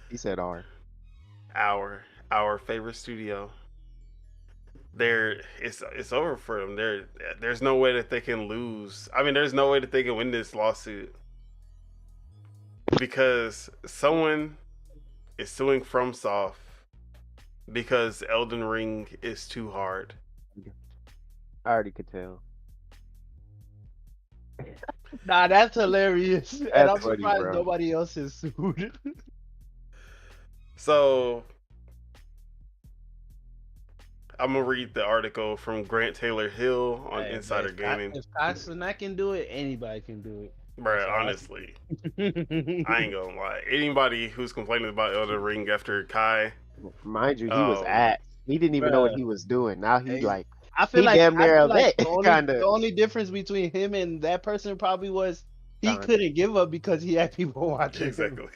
he said R. our favorite studio. It's over for them. There's no way that they can lose. I mean, there's no way that they can win this lawsuit because someone is suing FromSoft because Elden Ring is too hard. I already could tell. Nah, that's hilarious. And That's I'm funny, surprised bro. nobody else is sued. So I'm gonna read the article from Grant Taylor Hill on Hey, Insider if Gaming. If Coxsone can do it, anybody can do it. Bruh, honestly, I ain't gonna lie. Anybody who's complaining about Elden Ring after Kai, Mind you, he was um, at. He didn't even know what Bruh. he was doing. Now he Hey, like I feel he like damn near a vet, the kinda. only difference between him and that person probably was he Done. couldn't give up because he had people watching him. exactly.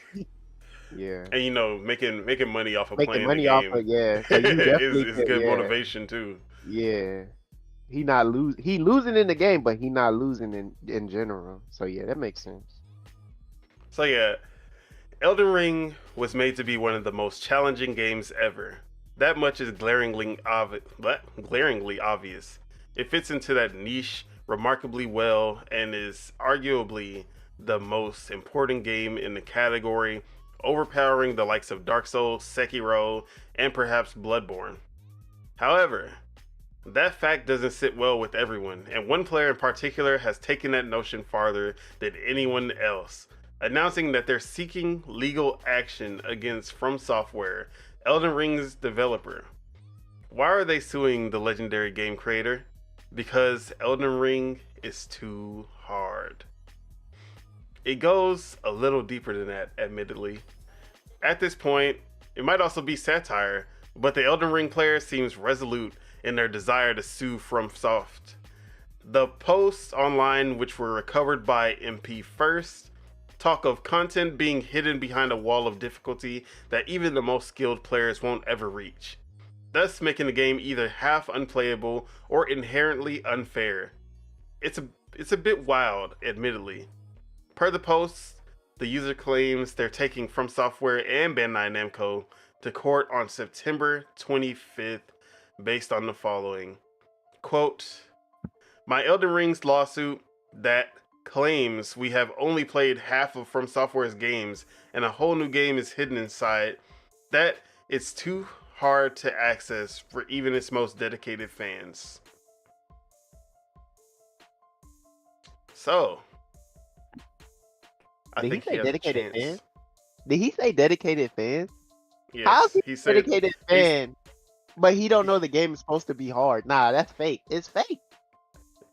Yeah. And you know, making money off of Making playing money the off game of so you definitely is could, good yeah. motivation too. Yeah. He not lose. He losing in the game, but he not losing in general. So yeah, that makes sense. So yeah, Elden Ring was made to be one of the most challenging games ever. That much is glaringly obvious. It fits into that niche remarkably well and is arguably the most important game in the category, overpowering the likes of Dark Souls, Sekiro, and perhaps Bloodborne. However, that fact doesn't sit well with everyone, and one player in particular has taken that notion farther than anyone else, announcing that they're seeking legal action against FromSoftware, Elden Ring's developer. Why are they suing the legendary game creator? Because Elden Ring is too hard. It goes a little deeper than that, admittedly. At this point, it might also be satire, but the Elden Ring player seems resolute in their desire to sue FromSoft. The posts online, which were recovered by MP First, talk of content being hidden behind a wall of difficulty that even the most skilled players won't ever reach, thus making the game either half unplayable or inherently unfair. It's a bit wild, admittedly. Per the posts, the user claims they're taking FromSoftware and Bandai Namco to court on September 25th based on the following. Quote, "My Elden Ring's lawsuit that claims we have only played half of FromSoftware's games and a whole new game is hidden inside, that it's too hard to access for even its most dedicated fans." So, I Did think he he say has a dedicated chance. fans? Did he say dedicated fans? Yes, How's he he said dedicated fan? But he don't know the game is supposed to be hard. Nah, that's fake. It's fake.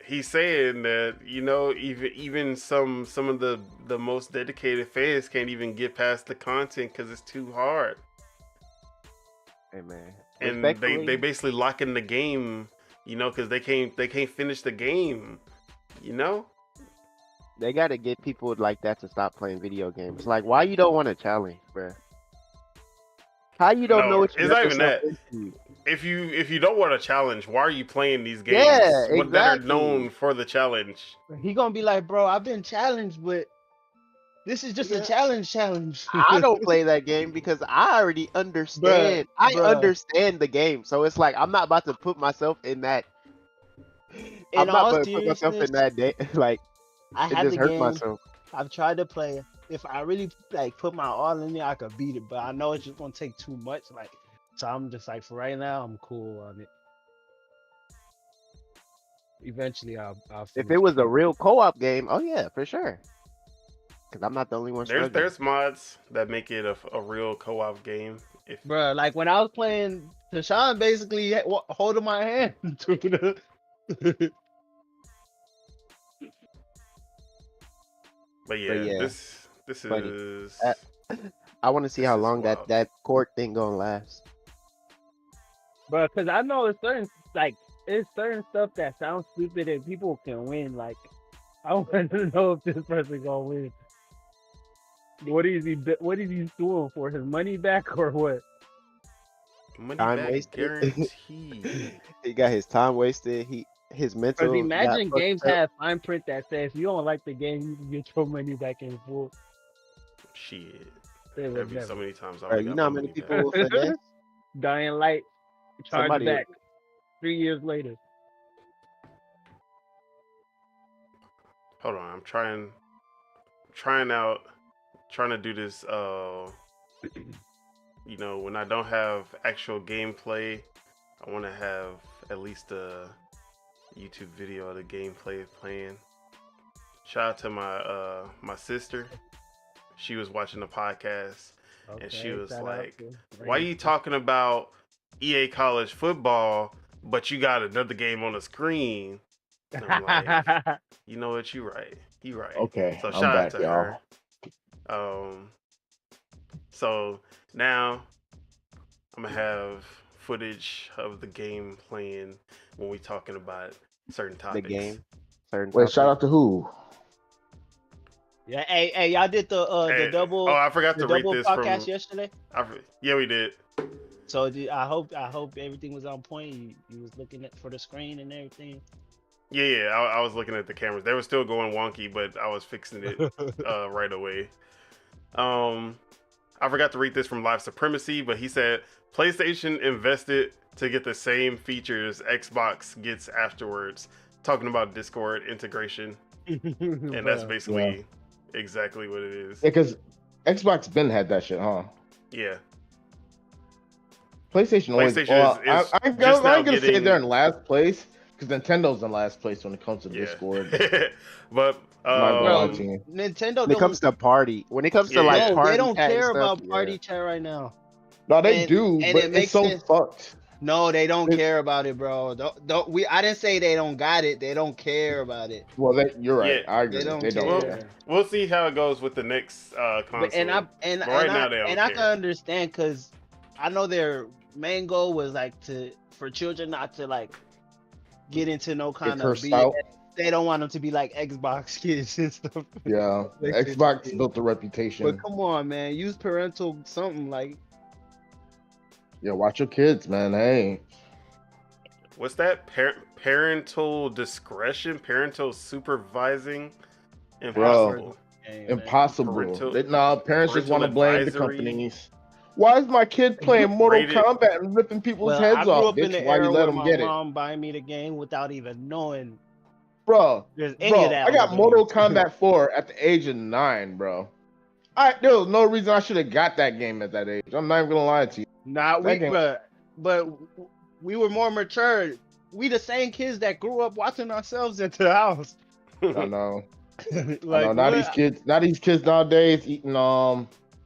he's saying that, you know, even some of the most dedicated fans can't even get past the content because it's too hard, Hey man. and Respectfully, they basically lock in the game, you know, because they can't finish the game, you know. they gotta get people like that to stop playing video games. Like, why you don't want to challenge, bruh? How you don't know No, what you it's got not even yourself that. into? If you don't want to challenge, why are you playing these games Yeah, that are exactly. known for the challenge? He gonna be like, bro, I've been challenged, but this is just Yeah. a challenge. I don't play that game because I already understand. I bruh. understand the game, so it's like I'm not about to put myself in that. I'm In not all about to put myself in seriousness, that day. Like I it had just the hurts game. myself. I've tried to play it. If I really like put my all in it, I could beat it. But I know it's just gonna take too much. Like, so I'm just like, for right now, I'm cool on it. Eventually, I'll If finish it was it. a real co-op game, oh yeah, for sure. Because I'm not the only one struggling. There's mods that make it a real co-op game. If Bruh, like when I was playing, Tashawn basically holding my hand through the. but yeah, yeah, this funny. is I want to see This how is long wild. that court thing gonna last. Bruh, because I know it's certain stuff that sounds stupid and people can win. Like, I want to know if this person gonna win. What is he doing for his money back or what? money Time back wasted. guarantee. He got his time wasted. his mental. Because got imagine fucked games up. have fine print that says you don't like the game, you can get your money back in full. Shit. They would That'd be never. so many times I Bro, would you got know how my many money people back. will finesse? Dying Light, charge Somebody- back 3 years later. Hold on, I'm trying to do this. You know, when I don't have actual gameplay, I want to have at least a YouTube video of the gameplay playing. Shout out to my sister. She was watching the podcast and she was shout out like, to "Why are you talking about EA College Football, but you got another game on the screen?" And I'm like, you know what? You right. Okay, So I'm shout out back, to y'all. her. So now I'm gonna have footage of the game playing when we talking about certain The topics. game. Certain Wait, shout topic. out to who? Yeah, hey, y'all did the Hey, double. Oh, I forgot the to read double this podcast from. yesterday. Yeah, we did. So I hope everything was on point. You was looking at for the screen and everything. Yeah. I was looking at the cameras. They were still going wonky, but I was fixing it right away. I forgot to read this from Live Supremacy, but he said PlayStation invested to get the same features Xbox gets afterwards. Talking about Discord integration, and that's basically exactly what it is. Because Xbox been had that shit, huh? Yeah. PlayStation always. PlayStation Well, is I'm just now not gonna say getting- they're in last place because Nintendo's in last place when it comes to Yeah. Discord. But I'm not gonna lie Bro, to you. Nintendo When it comes to party, when it comes to Yeah. like no, party they don't chat and care stuff, about yeah. party chat right now. No, they And- do, and but it it's makes so sense. fucked. No, they don't It- care about it, bro. I didn't say they don't got it. They don't care about it. Well, you're right. Yeah. I agree. They don't They care. don't care. we'll see how it goes with the next console. But and I But right now they don't and I care. can understand because I know their main goal was like for children not to like get into no kind of cursed BS. out. They don't want them to be like Xbox kids and stuff. Yeah, PlayStation Xbox kids. built a reputation. But come on, man, use parental something like. Yeah, watch your kids, man. Hey, What's that? Parental discretion, parental supervising, impossible. Hey, man. impossible. Parental- Parents just parental want to blame the advisory. companies. Why is my kid playing Mortal Rated- Kombat and ripping people's Well, I heads grew off? up in Bitch, the why you era let where them my get it, mom buying me the game without even knowing bro? there's any of that. I got on the Mortal game. Kombat 4 at the age of 9, bro. There was no reason I should have got that game at that age. I'm not even gonna lie to you. Nah, That game- but we were more mature. We the same kids that grew up watching ourselves at the house. I know. Like, I know. Now what? these kids nowadays eating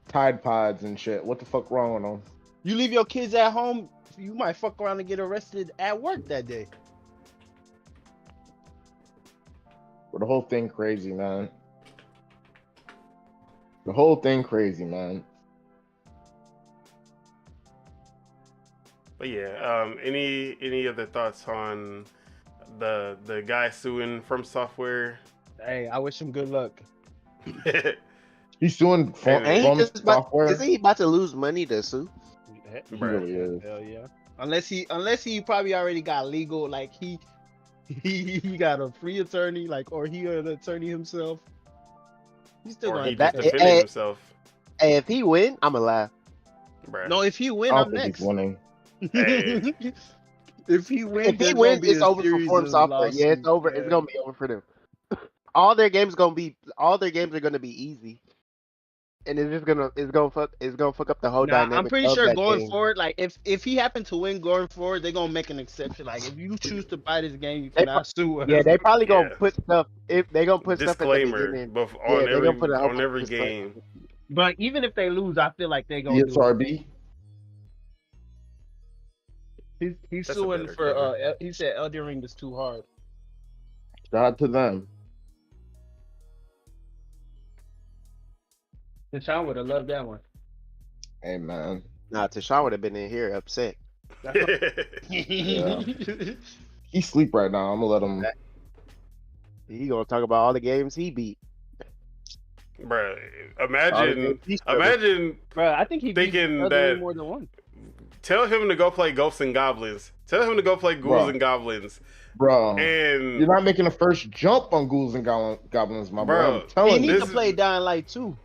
Tide Pods and shit. What the fuck wrong with them? You leave your kids at home, you might fuck around and get arrested at work that day. But the whole thing crazy, man. The whole thing crazy, man. But yeah, any other thoughts on the guy suing FromSoftware? Hey, I wish him good luck. He's suing from Ain't Ain't he just about, software. isn't he about to lose money to sue? He really is. Hell yeah. Unless he probably already got legal, like he got a free attorney, like, or he an attorney himself. He's still Or gonna he get just that. defended himself, Hey, if he win, I'ma laugh. bruh. No, if he win, I I'm don't think next. he's winning. Hey. If he wins, If he wins, it's over for Form Software. Yeah, it's over. Yeah. It's gonna be over for them. All their games are gonna be easy, and it's gonna fuck up the whole Nah, dynamic. I'm pretty of sure that going game. forward, like if he happened to win going forward, they're gonna make an exception. Like if you choose to buy this game, you They cannot sue us. Yeah, they probably gonna Yeah. put stuff. If they gonna put stuff at the Disclaimer, beginning. but Yeah, on they gonna every put a whole on every bunch of stuff. game. But even if they lose, I feel like they're gonna do it. ESRB. He's That's a suing better for cover. he said Elden Ring is too hard. Shout out to them. Deshaun would have loved that one. Hey, man. Nah, Tashawn would have been in here upset. Yeah. He sleep right now. I'm gonna let him. He gonna talk about all the games he beat. Bruh, All the games he struggled. imagine. Bro, I think he beat Thinking Elden that- Ring more than one. Tell him to go play Ghosts and Goblins. Tell him to go play Ghouls Bruh. and Goblins. Bro, And you're not making a first jump on Ghouls and Goblins, my boy. Bro, I'm telling You need you. to play Dying Light 2.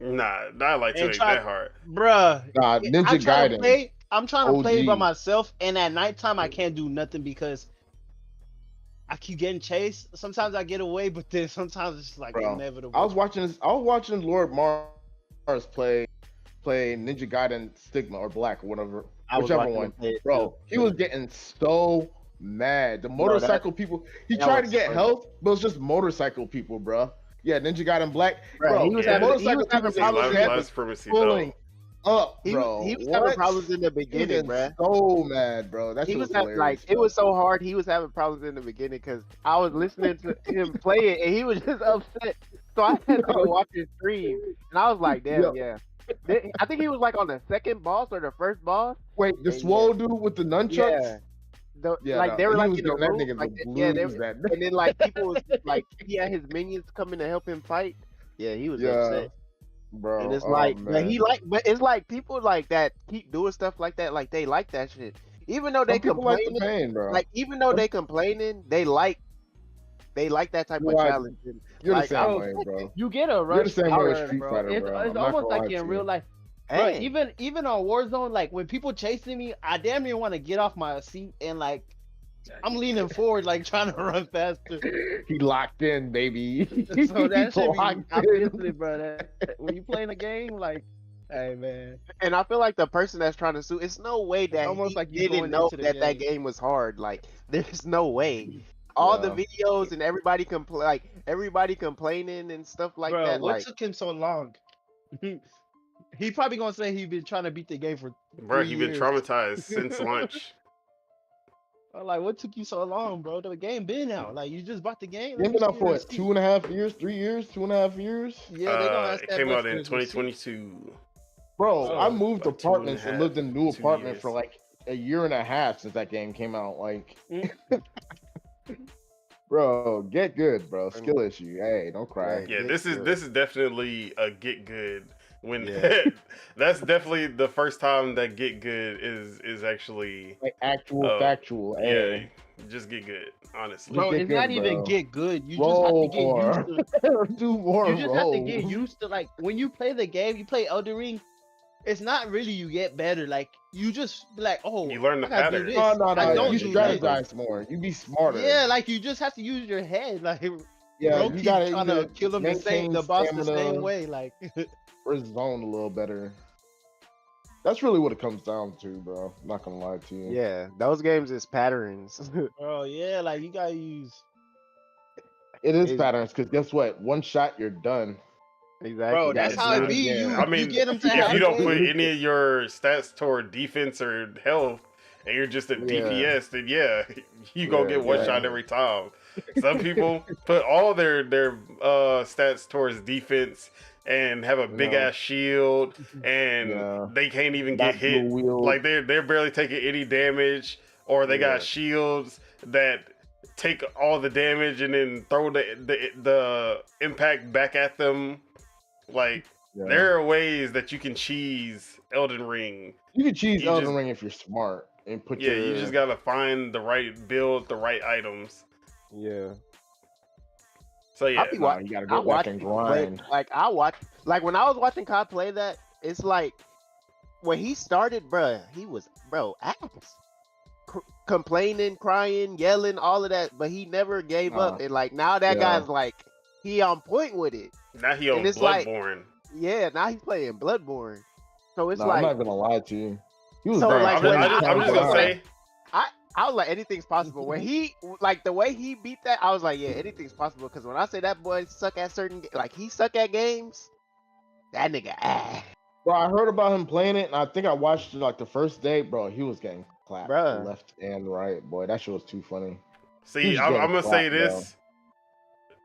nah, not like 2 And ain't try- that hard. Bruh. Nah, Ninja Gaiden. I'm trying to play by OG. myself, and at nighttime I can't do nothing because I keep getting chased. Sometimes I get away, but then sometimes it's like Bro, inevitable. I was watching Lord Mars play Ninja Gaiden Stigma or Black or whatever, whichever one. Bro, he was getting so mad. The motorcycle people. He tried to get health, but it was just motorcycle people, bro. Yeah, Ninja Gaiden Black. Bro, he was having having problems Last Supremacy, pulling up, He bro. was having problems in the He was beginning, getting bro. so mad, bro. That He shit was was having, hilarious. it was so hard. He was having problems in the beginning because I was listening to him play it and he was just upset. So I had to go watch his stream, and I was like, "Damn, yeah." I think he was like on the second boss or the first boss. Wait, the swole dude with the nunchucks? Yeah, they were he like was in the doing that room, nigga like, the yeah, blues that and then like people was like he had his minions coming to help him fight. Yeah, he was upset. Bro, And it's oh, like, man. but it's like people like that keep doing stuff like that, like they like that shit. Even though they Some people like complaining, the pain, bro. like even though they complaining, they like that type of Like, challenge. And, You're like, the same way, bro. You get a You're rush the same way power, with Street bro. Fighter, It's, bro. it's I'm not almost gonna like lie in to real you. life. Bro, Dang. even on Warzone, like when people chasing me, I damn near want to get off my seat and like I'm leaning forward, like trying to run faster. He locked in, baby. So that shit be, locked I'm in. feeling it, bro. When you playing a game, like, hey man, And I feel like the person that's trying to sue, it's no way that almost he like you didn't going know into the that that game. game was hard. Like, there's no way. All the videos and everybody everybody complaining and stuff like bro, that. what Like, took him so long? He probably gonna say he been trying to beat the game for Bro, 3 he been years. traumatized since launch. I'm like, what took you so long, bro? The game been out. Like, you just bought the game. It's been out for what, 2.5 years, 3 years, 2.5 years? Yeah, they gonna ask It that came much out in for the receipt. 2022. Bro, I Oh, moved like apartments and 2.5, lived in a new 2 apartment years. for like a year and a half since that game came out. Like, bro, get good, bro. Skill issue. Hey, don't cry. Right. Yeah, Get this is good. definitely a get good. When Yeah. that's definitely the first time that get good is actually Like actual factual. yeah, Hey, just get good. Honestly, Bro, get it's not good, even bro. get good. You just roll have to get more. used to. Do more. You just have to roll. get used to, like, when you play the game, you play Elden Ring. It's not really you get better. Like, you just be like, oh, You learn the I gotta do pattern. this. No, I no. don't You do this. strategize more. You be smarter. Yeah, like you just have to use your head. Like, yeah. bro, You keep gotta trying either to kill him the maintain boss the stamina same way. Like, or zone a little better. That's really what it comes down to, bro. I'm not gonna lie to you. Yeah, those games is patterns. bro, yeah, like you gotta use. It is It's- patterns because guess what? One shot, you're done. Exactly. Bro, that's It's how it not- be. You, yeah. I mean, you get them to if have you don't game. put any of your stats toward defense or health, and you're just a DPS, then yeah, you gonna get one shot every time. Some people put all their stats towards defense and have a big ass shield, and they can't even get hit. Like they're barely taking any damage, or they got shields that take all the damage and then throw the impact back at them. Like there are ways that you can cheese Elden Ring. You can cheese You Elden just- Ring if you're smart and put Yeah, your. you just gotta find the right build, the right items. Yeah. So yeah, I be Nah, you gotta go back and grind. Like when I was watching Kai play that, it's like when he started, bruh, he was ass. Complaining, crying, yelling, all of that, but he never gave up. And like now that guy's like he on point with it. now he on and it's like- Bloodborne. Yeah, now he's playing Bloodborne. So it's I'm like not gonna lie to you. He was So, very like, I'm just gonna say, I was like, anything's possible. When he, like, the way he beat that, I was like, yeah, anything's possible. Because when I say that boy suck at he suck at games, that nigga, Bro, I heard about him playing it, and I think I watched it like the first day. Bro, he was getting clapped Bruh. left and right. Boy, that shit was too funny. see, He's I'm getting gonna say clapped, this: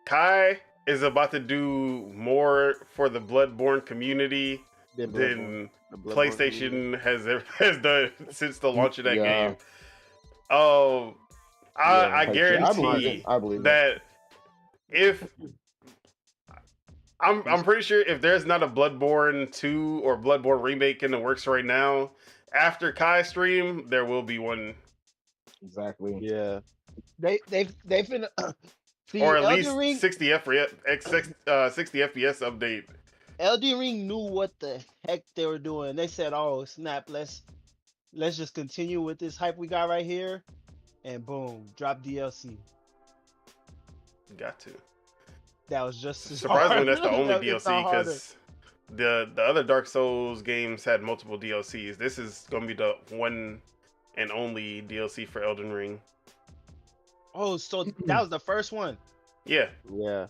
Kai is about to do more for the Bloodborne community than PlayStation has done since the launch of that game. Oh, I guarantee I believe it. that if I'm pretty sure if there's not a Bloodborne 2 or Bloodborne remake in the works right now, after Kai stream, there will be one. Exactly. Yeah. They finna see or at Elden least Ring. 60 FPS update. Elden Ring knew what the heck they were doing. They said, "Oh snap, let's just continue with this hype we got right here," and boom, drop DLC. Got to. That was just as Surprisingly, hard. that's the only It's not DLC harder. because the other Dark Souls games had multiple DLCs. This is gonna be the one and only DLC for Elden Ring. Oh, so that was the first one. Yeah, Yeah.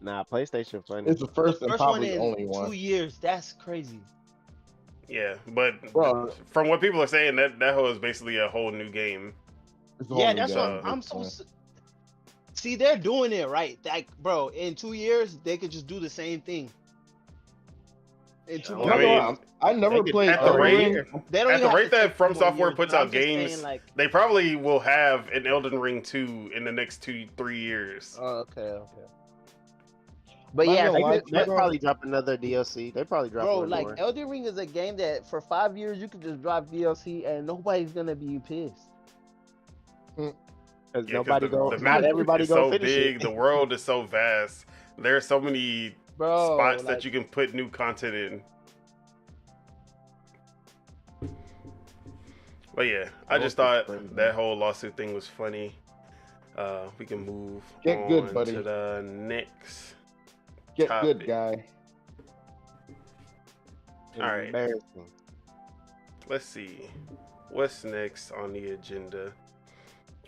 Nah, PlayStation funny. It's the first and First one probably in only 2 one. years. That's crazy. yeah, but Bro. from what people are saying, that whole is basically a whole new game. It's a Yeah, whole new that's game what at I'm this so. point. See, they're doing it right. Like, bro, in 2 years they could just do the same thing. In 2 I more I I'm not mean, gonna lie, I never they could- played at the Elden rate- Ring. They don't At even the have rate to that take 2 more FromSoftware years, puts but I'm out just games, saying, like, they probably will have an Elden Ring 2 in the next 2-3 years. oh, okay. But Not yeah, gonna lie, they bro. probably drop another DLC. They probably drop Bro, one like more. Elden Ring is a game that for 5 years you could just drop DLC and nobody's gonna be pissed. Because Yeah, 'cause nobody the not map everybody is gonna so finish big, it. the world is so vast. There are so many Bro, spots like, that you can put new content in. But yeah, I just thought that whole lawsuit thing was funny. We can move Get on good, buddy. to the next. Get topic. good, guy. All right. Embarrassing. Let's see. What's next on the agenda?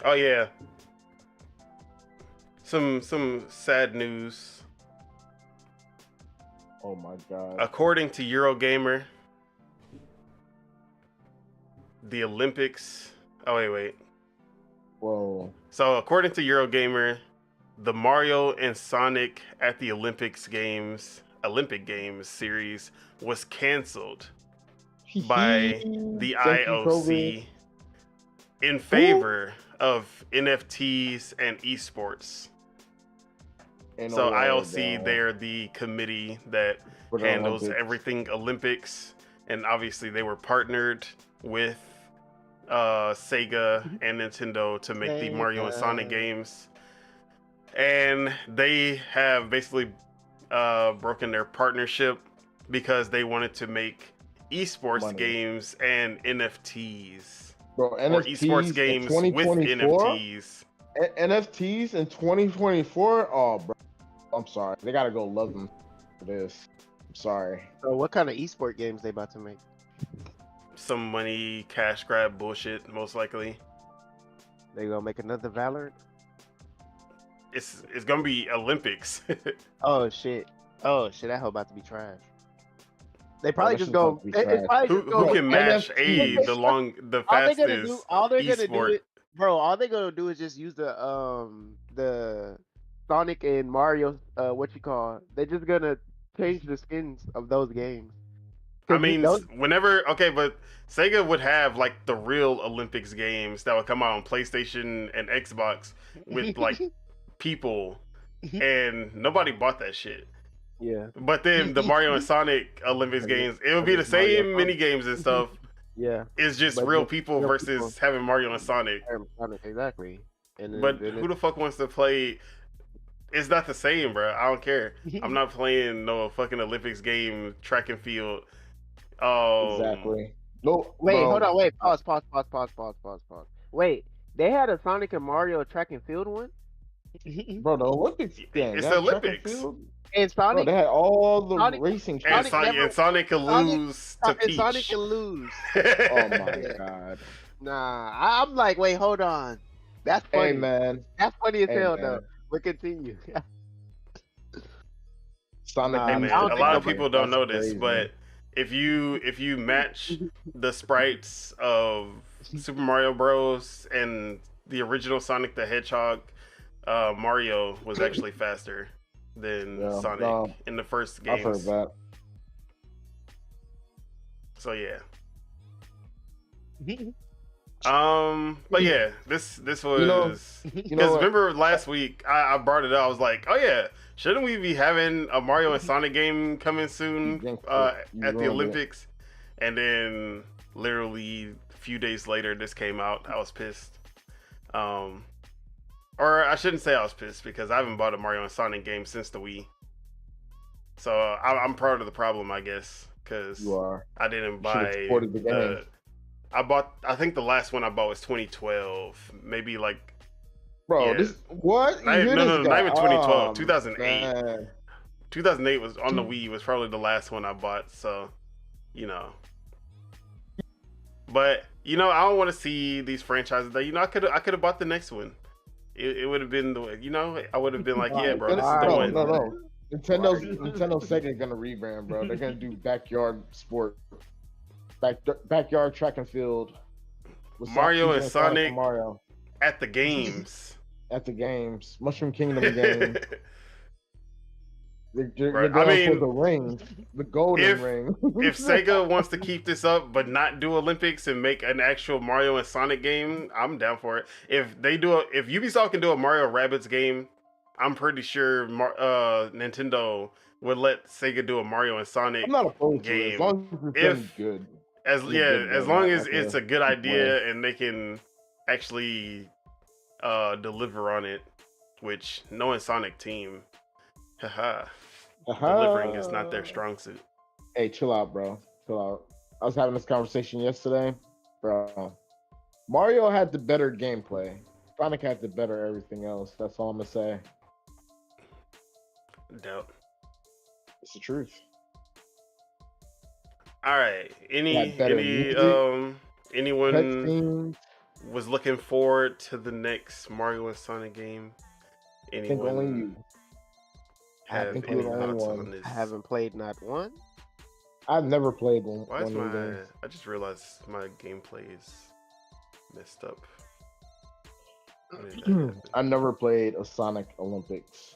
Oh yeah. Some sad news. Oh my god. According to Eurogamer, the Olympics. Oh wait. Whoa. So according to Eurogamer, the Mario and Sonic at the Olympic Games series was canceled by the Thank you, IOC in favor of NFTs and esports. Ain't no So way, IOC, bro. they're the committee that For the handles Olympics. everything Olympics, and obviously they were partnered with Sega and Nintendo to make the Mario and Sonic games, and they have basically broken their partnership because they wanted to make esports Money. games and NFTs, Bro, or NFTs esports in games with 2024? NFTs. NFTs in 2024? Oh, bro. I'm sorry. They gotta go love them for this. I'm sorry. So what kind of esport games they about to make? Some money cash grab bullshit, most likely. They gonna make another Valorant? It's gonna be Olympics. Oh shit! That hoe about to be trash. They probably that just shit's go. about to be It's trash. probably who just go. can match NFT. the All they're fastest gonna do. All they're gonna do esport? it, bro. All they're gonna do is just use the Sonic and Mario. What you call? They're just gonna change the skins of those games. I 'Cause mean, those- whenever but Sega would have like the real Olympics games that would come out on PlayStation and Xbox with like people, and nobody bought that shit. yeah, But then the Mario and Sonic Olympics games, it would be the Mario same and mini games and stuff. yeah. It's just But real just people real versus people. having Mario and Sonic. Sonic, exactly. And then, But who the fuck wants to play? It's not the same, bro. I don't care. I'm not playing no fucking Olympics game, track and field. Oh, Exactly. No, Wait, bro. hold on, wait, pause. Wait, they had a Sonic and Mario track and field one? Bro, the Olympics game. It's that the track and Olympics. field? And Bro, Sonic they had all the Sonic- racing And, tracks. Sonic can Sonic- lose to and Peach. Sonic can lose. Oh my god. Nah, I'm like, wait, hold on. That's funny. Hey man, That's funny as Hey, hell man. though. But continue. Sonic. Nah, Hey can man, I don't a think lot of nobody- people don't know that's this, crazy. but if you match the sprites of Super Mario Bros. And the original Sonic the Hedgehog, Mario was actually faster than Yeah, Sonic no, in the first I've heard games. that. So yeah. But yeah, this was You know because what? remember last week I brought it up. I was like, oh yeah, shouldn't we be having a Mario and Sonic game coming soon GameFreak, you at the ruined it. Olympics? And then literally few days later this came out. I was pissed. Or I shouldn't say I was pissed because I haven't bought a Mario and Sonic game since the Wii. So I'm part of the problem, I guess, because You are. I didn't You buy should've supported the game. I think the last one I bought was 2012. Maybe like Bro, yeah. this what? You not, hear no, this no, guy? not even 2012. Oh, 2008. man. 2008 was on the Wii. Was probably the last one I bought. So, you know. But you know, I don't want to see these franchises that I could have bought the next one. It would have been the I would have been like, yeah, bro, this is the one. No. Nintendo Sega is gonna rebrand, bro. They're gonna do backyard sport, backyard track and field. with Mario and Sonic Sonic Mario at the games. at the games, Mushroom Kingdom game. They're Right. going for the ring, the golden ring. If Sega wants to keep this up but not do Olympics and make an actual Mario and Sonic game, I'm down for it. If Ubisoft can do a Mario Rabbids game, I'm pretty sure Nintendo would let Sega do a Mario and Sonic I'm not opposed to it game. as long as it's done good. As good long game, as like it's a a good good idea and they can actually deliver on it, which knowing Sonic Team, delivering is not their strong suit. Hey, chill out, bro. Chill out. I was having this conversation yesterday, bro. Mario had the better gameplay. Sonic had the better everything else. That's all I'm gonna say. Doubt. It's the truth. All right. Had better music, Anyone cutscenes. was looking forward to the next Mario and Sonic game? I think only you. I have think any you're the only thoughts one. on this? I haven't played not one. I've never played one. Why is one of these. I just realized my gameplay is messed up. How did that happen? I never played a Sonic Olympics.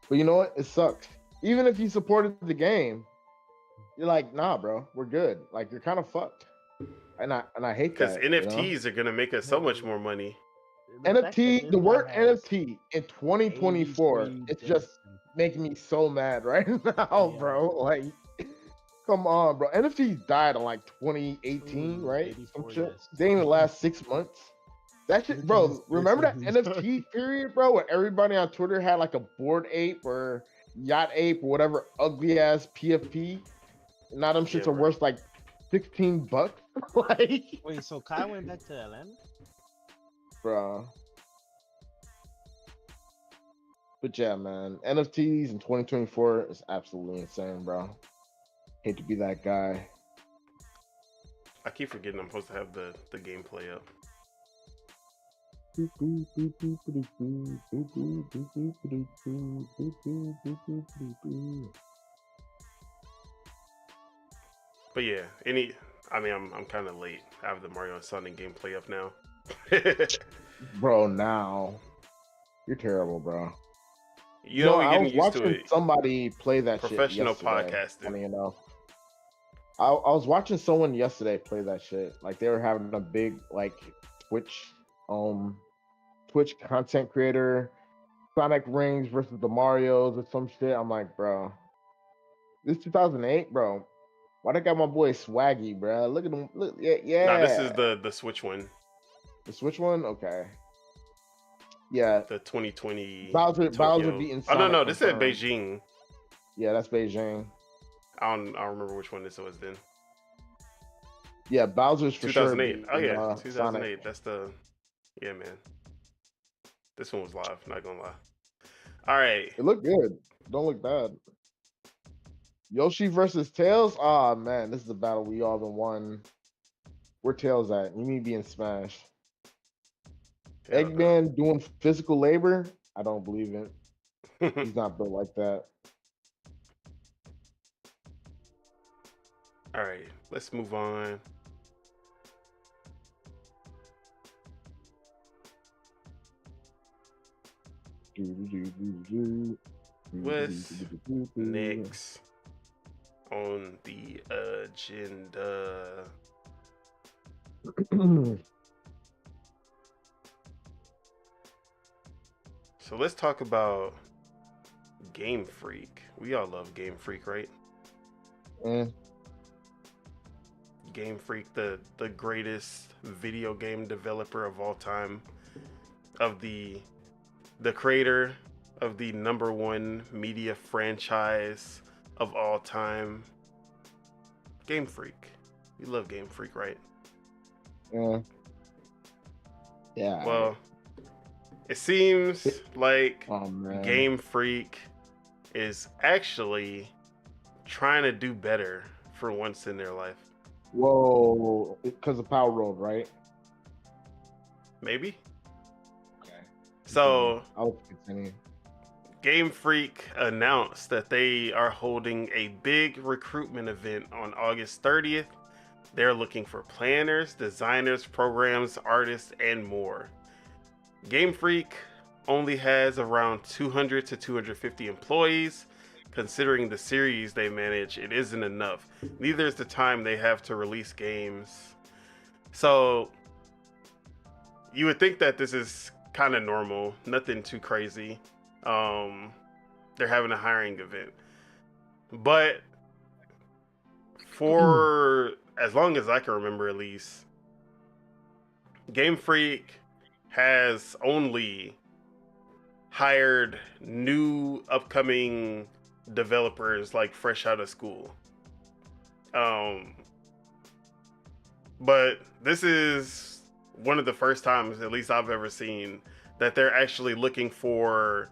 But you know what? It sucks. Even if you supported the game, you're like, nah, bro, we're good. Like you're kind of fucked. And I hate Because that. NFTs are gonna make us so much more money. NFT, the word NFT in 2024, it's just making me so mad right now, bro. Like, come on, bro. NFTs died in like 2018, right? Some shit. They didn't even last 6 months. That shit, bro. Remember that NFT period, bro, where everybody on Twitter had like a Bored Ape or Yacht Ape or whatever ugly ass PFP. Now them shits are bro. worth like $16. Like, Wait, so Kai went back to Atlanta? bro. But yeah, man, NFTs in 2024 is absolutely insane, bro. Hate to be that guy. I keep forgetting I'm supposed to have the gameplay up. But yeah, I'm kind of late. I have the Mario and Sonic gameplay up now. Bro, now you're terrible, bro. You know, I we're was getting used to watching it. somebody play that Professional shit yesterday, podcasting. funny enough. I was watching someone yesterday play that shit. Like they were having a big like Twitch content creator, Sonic Rings versus the Marios or some shit. I'm like, bro, this 2008, bro. Why they got my boy Swaggy, bro? Look at him. Look, yeah. Nah, this is the Switch one. The Switch one, okay. Yeah, The 2020 Bowser Tokyo. beating Oh no, Sonic this said confirmed. Beijing. Yeah, that's Beijing. I don't remember which one this was then. Yeah, Bowser's for 2008. sure. Oh yeah, beating, 2008. Sonic. That's the man. This one was live. Not gonna lie. All right. It looked good. Don't look bad. Yoshi versus Tails. Ah man, this is a battle we all been won. Where Tails at? You need to be in Smash. Hell no. Eggman doing physical labor? I don't believe it. He's not built like that. All right, let's move on. What's next on the agenda? So let's talk about GameFreak. We all love GameFreak, right? Eh, GameFreak, the greatest video game developer of all time, of the creator of the #1 media franchise of all time, GameFreak. You love GameFreak, right? Yeah. Yeah. Well, it seems like man. GameFreak is actually trying to do better for once in their life. Whoa, because of Power Road, right? Maybe. Okay. So, I'll continue. GameFreak announced that they are holding a big recruitment event on August 30th. They're looking for planners, designers, programs, artists, and more. GameFreak only has around 200 to 250 employees. Considering the series they manage, it isn't enough. Neither is the time they have to release games. So, you would think that this is kind of normal, nothing too crazy. They're having a hiring event. But for as long as I can remember, at least, GameFreak has only hired new upcoming developers like fresh out of school. But this is one of the first times, at least I've ever seen, that they're actually looking for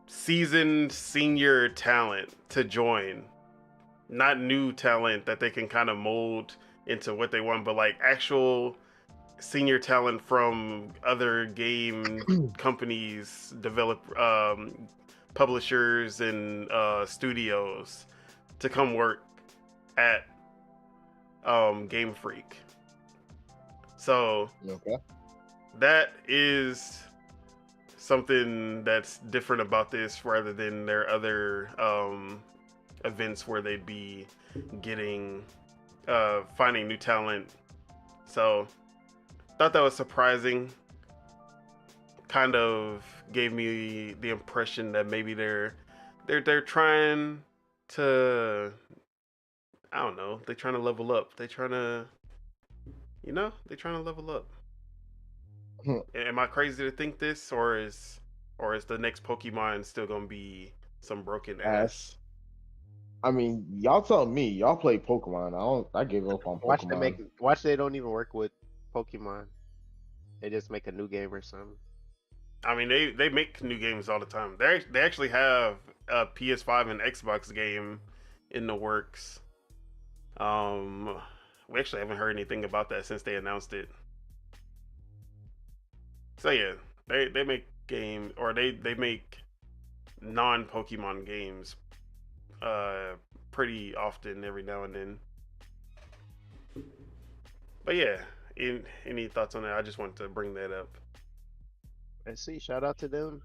seasoned senior talent to join. Not new talent that they can kind of mold into what they want, but like actual senior talent from other game companies, publishers, and studios to come work at GameFreak. So that is something that's different about this rather than their other events where they'd be getting finding new talent. So thought that was surprising. Kind of gave me the impression that maybe they're trying to, I don't know, they're trying to level up. They're trying to level up. Am I crazy to think this, or is the next Pokemon still gonna be some broken ass? I mean, y'all tell me. Y'all play Pokemon. I gave up on Pokemon. Watch they don't even work with Pokemon. They just make a new game or something. I mean, they make new games all the time. They actually have a PS5 and Xbox game in the works. We actually haven't heard anything about that since they announced it. So yeah, they make game, or they make non-Pokemon games pretty often, every now and then. But yeah, any thoughts on that? I just wanted to bring that up. Let's see, shout out to them.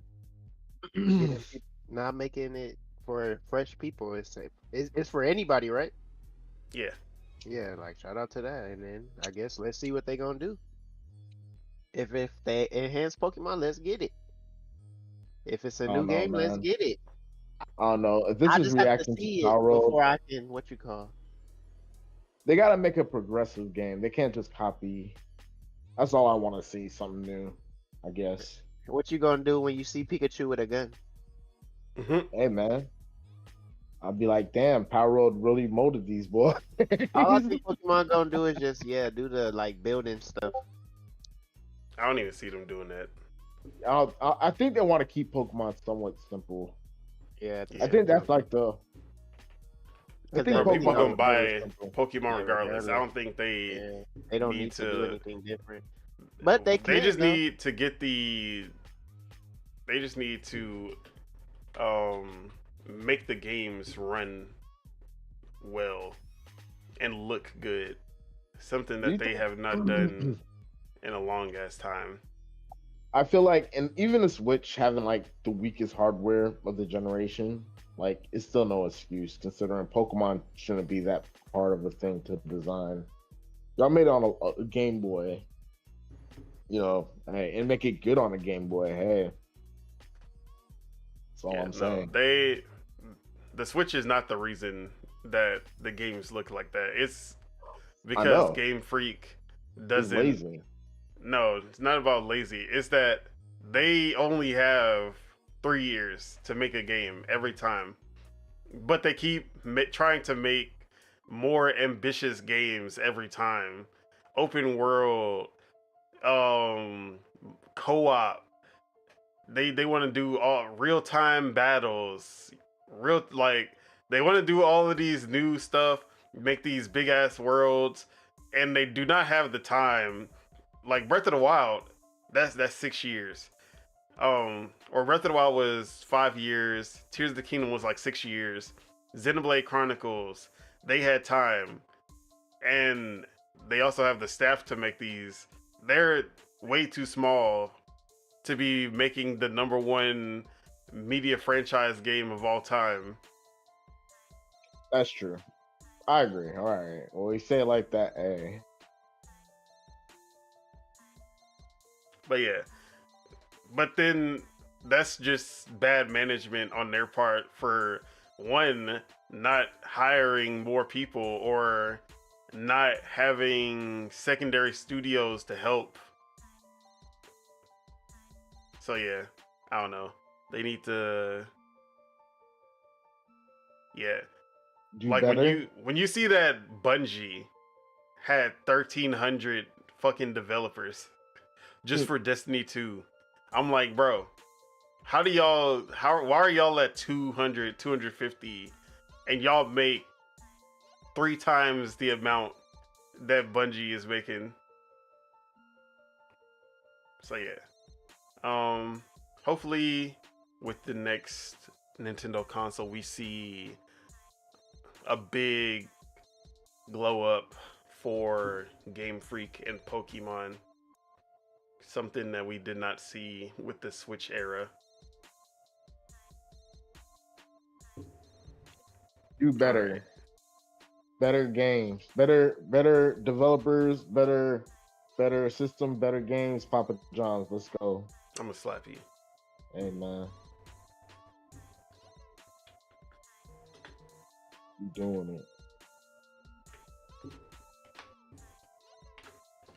Not making it for fresh people. It's for anybody, right? Yeah. Yeah, like shout out to that. And then I guess let's see what they gonna do. If they enhance Pokemon, let's get it. If it's a new game, let's get it. I don't know. If this is reacting to Power Road, before I can they gotta make a progressive game. They can't just copy. That's all I want to see. Something new, I guess. What you gonna do when you see Pikachu with a gun? Hey man, I'll be like, damn, Power Road really molded these boys. All I think Pokemon gonna do is just do the like building stuff. I don't even see them doing that. I think they want to keep Pokemon somewhat simple. Yeah, I think that's like the. I think people gonna buy Pokemon regardless. I don't think they don't need to do anything different. But they just need to get the. They just need to make the games run well and look good. Something that they have not done in a long ass time. I feel like, and even the Switch having like the weakest hardware of the generation, like it's still no excuse considering Pokemon shouldn't be that hard of a thing to design. Y'all made it on a Game Boy, hey, and make it good on a Game Boy. Hey, that's all I'm saying. The Switch is not the reason that the games look like that. It's I because know. Game Freak He's doesn't. lazy. No, it's not about lazy. It's that they only have 3 years to make a game every time, but they keep trying to make more ambitious games every time. Open world, co-op. They want to do all real time battles, real like they want to do all of these new stuff, make these big ass worlds, and they do not have the time. Like Breath of the Wild, that's 6 years. Or Breath of the Wild was 5 years. Tears of the Kingdom was like 6 years. Xenoblade Chronicles, they had time, and they also have the staff to make these. They're way too small to be making the #1 media franchise game of all time. That's true. I agree. All right. Well, we say it like that. Hey. But yeah. But then that's just bad management on their part for one, not hiring more people or not having secondary studios to help. So yeah, I don't know. They need to, yeah. Do Like better. when you see that Bungie had 1,300 fucking developers just for Destiny 2, I'm like, bro, why are y'all at 200, 250 and y'all make 3 times the amount that Bungie is making? So yeah. Hopefully with the next Nintendo console we see a big glow up for Game Freak and Pokemon. Something that we did not see with the Switch era. Do better. Right. Better games. Better developers. Better system. Better games. Papa John's. Let's go. I'm gonna slap you. Hey man. You doing it.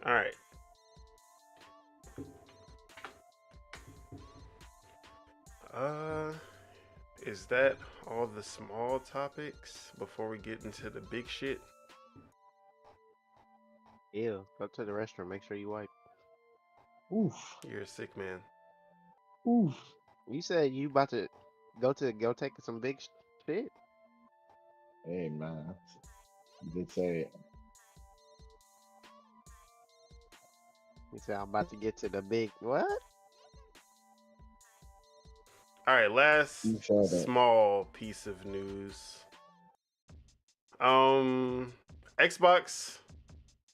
All right. Is that all the small topics before we get into the big shit? Ew, go to the restroom. Make sure you wipe. Oof. You're a sick man. Oof. You said you about to go take some big shit. Hey man. You did say it. You said I'm about to get to the big what? All right, last You said that. small piece of news. Xbox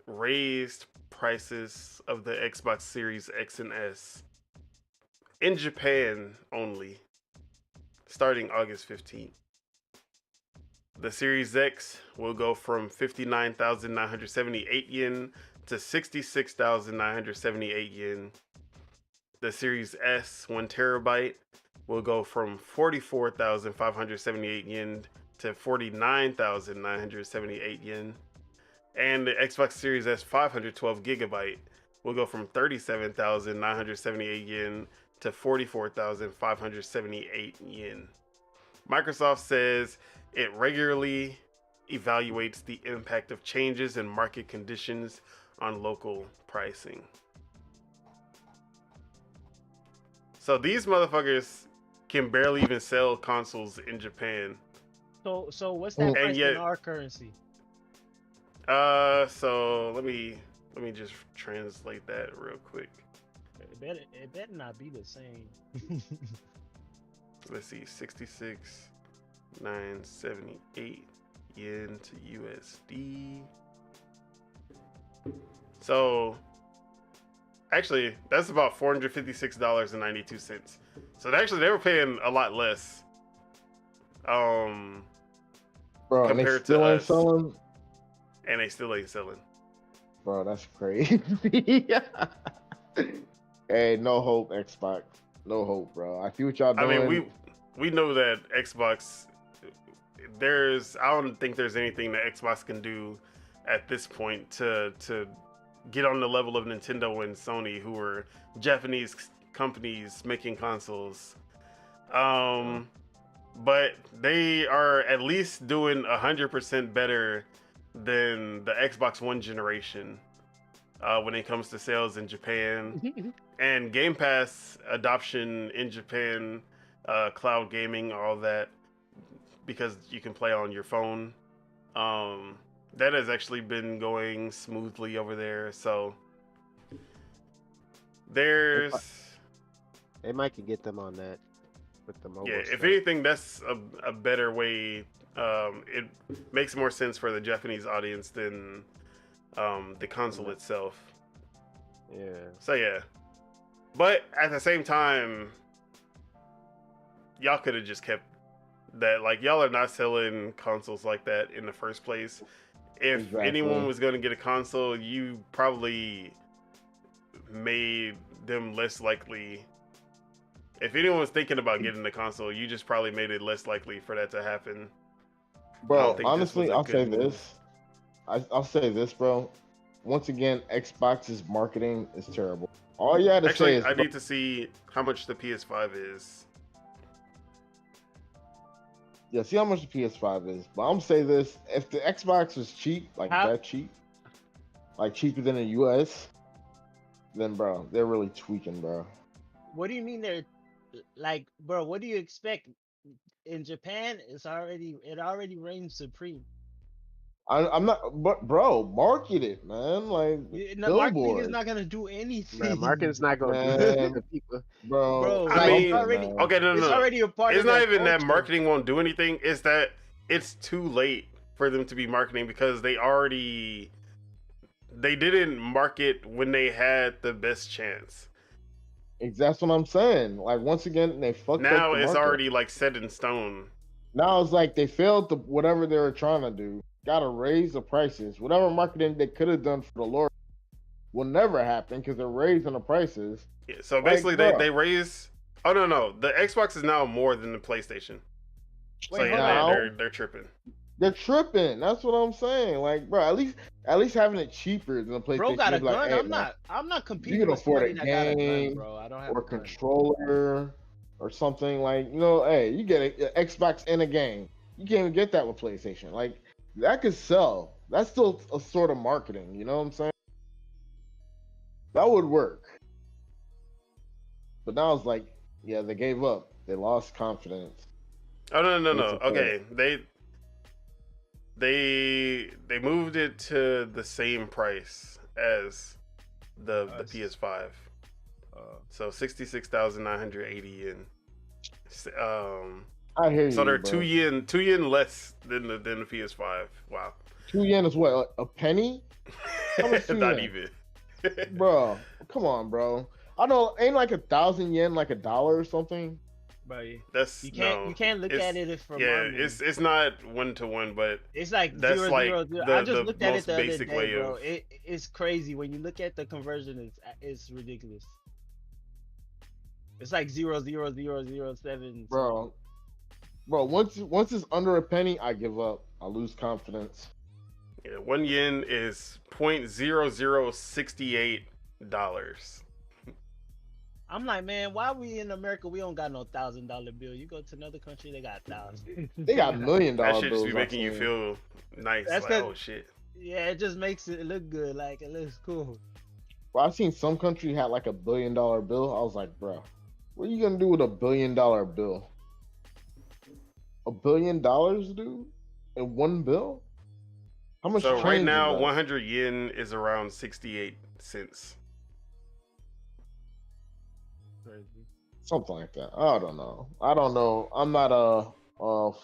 raised prices of the Xbox Series X and S in Japan only, starting August 15th. The Series X will go from 59,978 yen to 66,978 yen. The Series S 1 terabyte will go from 44,578 yen to 49,978 yen. And the Xbox Series S 512 gigabyte will go from 37,978 yen to 44,578 yen. Microsoft says it regularly evaluates the impact of changes in market conditions on local pricing. So these motherfuckers can barely even sell consoles in Japan. So what's that price yet- in our currency? So let me just translate that real quick. It better not be the same. Let's see, 66,978 yen to USD. So actually, that's about $456.92. So they were paying a lot less. Bro, and they Compared to still ain't us. selling. And they still ain't selling. Bro, that's crazy. Hey, no hope, Xbox. No hope, bro. I see what y'all doing. I mean, we know that Xbox I don't think there's anything that Xbox can do at this point to get on the level of Nintendo and Sony, who are Japanese companies making consoles. But they are at least doing 100% better than the Xbox One generation when it comes to sales in Japan and Game Pass adoption in Japan, cloud gaming, all that, because you can play on your phone. That has actually been going smoothly over there. So there's They might could get them on that with the mobile. yeah. stuff. If anything, that's a better way. It makes more sense for the Japanese audience than the console itself. Yeah. So yeah, but at the same time, y'all could have just kept that. Like, y'all are not selling consoles like that in the first place. If Exactly. anyone was going to get a console, you probably made them less likely. If anyone was thinking about getting the console, you just probably made it less likely for that to happen. I Bro, don't think honestly, this was a I'll good say move. this. I'll say this, bro. Once again, Xbox's marketing is terrible. All you had to say Actually, is, I need to see how much the PS5 is. yeah, see how much the PS5 is. But I'm gonna say this: if the Xbox was cheap, like How- that cheap, like cheaper than the US, then bro, they're really tweaking, bro. What do you mean they're like, bro? What do you expect? In Japan, it already reigns supreme. I'm not, but bro, market it, man. Like The marketing is billboard, not gonna do anything. Man, marketing's not gonna do Man. that to people. bro. Bro, I like, mean, it's already man. Okay, no. it's already a part It's of not their even that culture. marketing won't do anything. It's that it's too late for them to be marketing because they didn't market when they had the best chance. That's what I'm saying. Like once again, they fucked up. Now the it's market. already like set in stone. Now it's like they failed to whatever they were trying to do. Got to raise the prices. Whatever marketing they could have done for the Lord will never happen because they're raising the prices. Yeah, so basically, bro. they raise. Oh no, the Xbox is now more than the PlayStation. So Wait, hold yeah, on. they're tripping. They're tripping. That's what I'm saying. Like, bro, at least having it cheaper than the PlayStation. Bro got a you'd be like, gun. hey, I'm man, not competing you can with afford somebody a that got a gun, game bro. I don't have or a gun. controller or something. Like, hey, you get an Xbox in a game. You can't even get that with PlayStation. Like, that could sell. That's still a sort of marketing. You know what I'm saying? That would work. But now it's like, yeah, they gave up. They lost confidence. Oh no. It's a Okay, they moved it to the same price as the PS5. So 66,980 yen. I hear you. So they're bro. 2 yen less than the PS5. Wow. 2 yen is what, a penny? How much 2 Not yen? even. Bro, come on, bro. I know, ain't like 1,000 yen like $1 or something. Bro, That's you can't look it's- at it from yeah. marketing. It's not 1-to-1, but It's like that's 0, like 0, 0. the- I just the looked at it most the other basic day, way bro. of- It's crazy when you look at the conversion. It's ridiculous. It's like 0.0007. Bro, once it's under a penny, I give up. I lose confidence. yeah, 1 yen is $0.0068. I'm like, man, why we in America? We don't got no $1,000 bill. You go to another country, they got $1,000. They got $1 million That bills. should just be I've making you seen. feel nice. That's like, 'cause- oh shit. Yeah, it just makes it look good. Like, it looks cool. Well, I've seen some country had like $1 billion bill. I was like, bro, what are you gonna do with $1 billion bill? $1 billion, dude, in one bill? How much? So change right is now, that? 100 yen is around 68 cents. Something like that. I don't know. I'm not a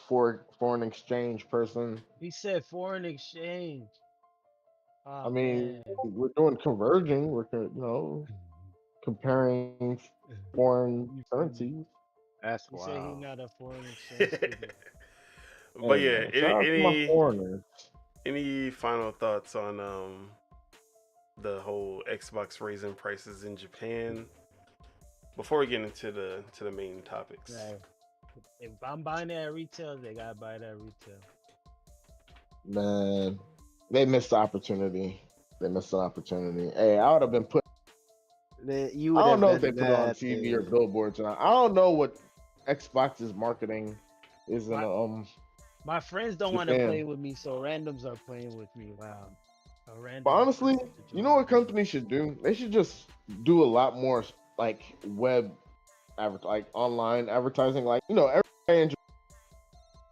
foreign exchange person. He said foreign exchange. Oh, I mean, man. we're doing converging. We're comparing foreign currencies. That's He said he wild. not a foreign exchange student. But Hey, yeah, man, shout out to my foreigners. any final thoughts on the whole Xbox raising prices in Japan before we get into the main topics? Right. If I'm buying it at retail, they gotta buy it at retail. Man, they missed the opportunity. They missed an opportunity. Hey, I would have been put. You I would don't have know done if they put it on that. TV or billboards or not. I don't know what Xbox's marketing is in My friends don't want to Japan. play with me, so randoms are playing with me. Wow. A random But honestly, person to you join know what the game. companies should do? They should just do a lot more like web like online advertising. Like, you know, everybody enjoys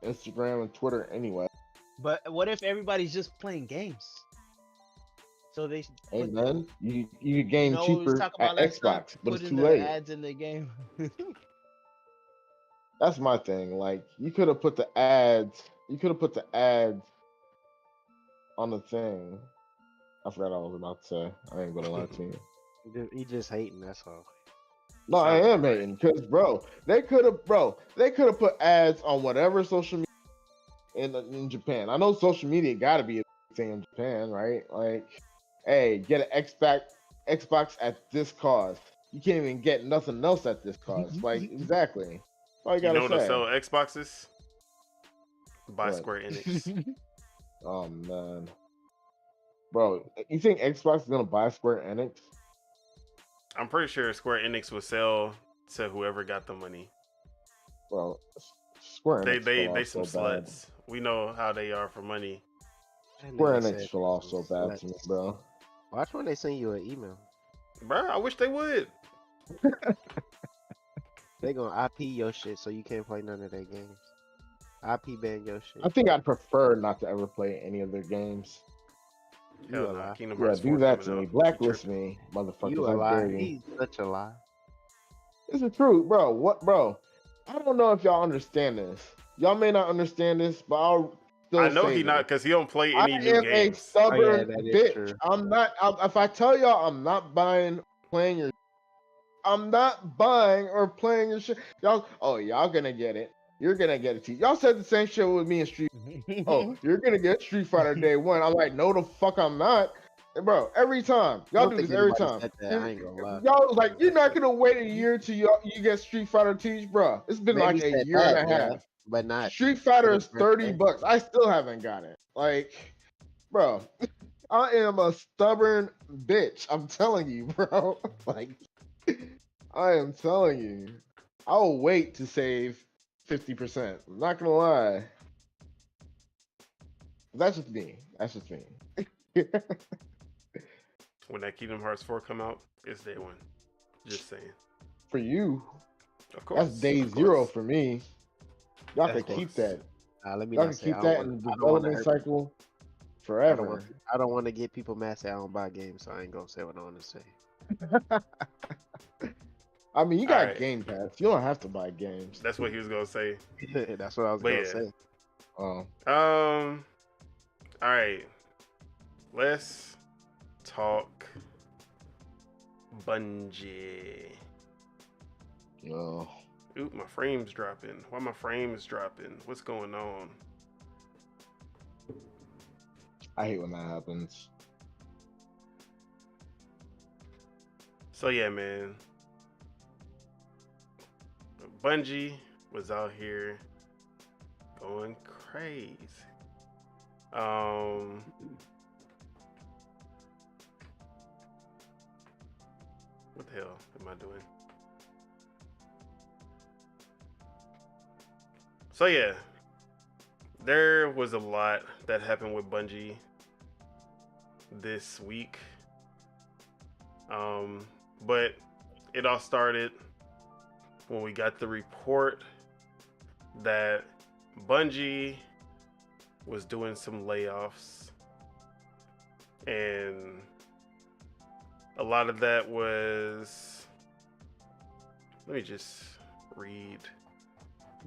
Instagram and Twitter anyway. But what if everybody's just playing games? So they should Hey put man, you you game know what we was cheaper talking at about last time? Xbox, but it's Putting too the late. ads in the game. That's my thing. Like, you could have put the ads. You could have put the ads on the thing. I forgot what I was about to say. I ain't gonna lie to you. You just hating. That's all. No, I Sounds am right. hating because, they could have put ads on whatever social media in Japan. I know social media got to be a thing in Japan, right? Like, hey, get an Xbox at this cost. You can't even get nothing else at this cost. Like, exactly. That's all you You gotta know to say. sell Xboxes? Buy What? Square Enix. Oh man, bro, you think Xbox is gonna buy Square Enix? I'm pretty sure Square Enix will sell to whoever got the money. Bro, Square They Enix they fell they off some so bad. sluts. We know how they are for money. That Square nigga Enix said fell off some so bad to me, sluts. bro. Watch when they send you an email. Bruh, I wish they would. They gonna IP your shit so you can't play none of their games. IP ban your shit. I think I'd prefer not to ever play any of their games. You Hell a nah. lie. Kingdom Yeah, Hearts do 4 that coming to me. out. Blacklist You me, You motherfuckers. a I lie. dare you. He's such a lie. It's the truth, bro. What, bro? I don't know if y'all understand this. Y'all may not understand this, but I'll still I know say he this. not because he don't play I any new am a games. stubborn that is bitch. true. I'm not. If I tell y'all I'm not playing your, I'm not buying or playing your shit. Y'all gonna get it. You're gonna get it. Y'all said the same shit with me in Street. Oh, you're gonna get Street Fighter day one. I'm like, no, the fuck, I'm not. And bro, every time I y'all don't do think this every anybody time. said that. I ain't gonna lie. Y'all was like, you're not gonna wait a year till you get Street Fighter Teach, bro. It's been Maybe like a said year that, and a yeah, half. but not Street Fighter for is the birthday. $30. I still haven't got it. Like, bro, I am a stubborn bitch. I'm telling you, bro. Like, I am telling you. I'll wait to save 50%. I'm not gonna lie. That's just me. That's just me. When that Kingdom Hearts 4 come out, it's day one. Just saying. For you, Of course. that's day of zero course. for me. Y'all Of can keep course. that. Let me Y'all not can say. keep I don't that want. in the I don't want to development hurt. cycle I forever. don't want to get people mad. Say I don't buy games, so I ain't gonna say what I want to say. I mean, you All got right. Game Pass. You don't have to buy games. That's what he was gonna say. That's what I was But gonna yeah. say. Oh, All right. Let's talk Bungie. no. Oop, my frame's dropping. Why my frame's dropping? What's going on? I hate when that happens. So yeah, man. Bungie was out here going crazy. What the hell am I doing? So yeah, there was a lot that happened with Bungie this week. But it all started when we got the report that Bungie was doing some layoffs, and a lot of that was, let me just read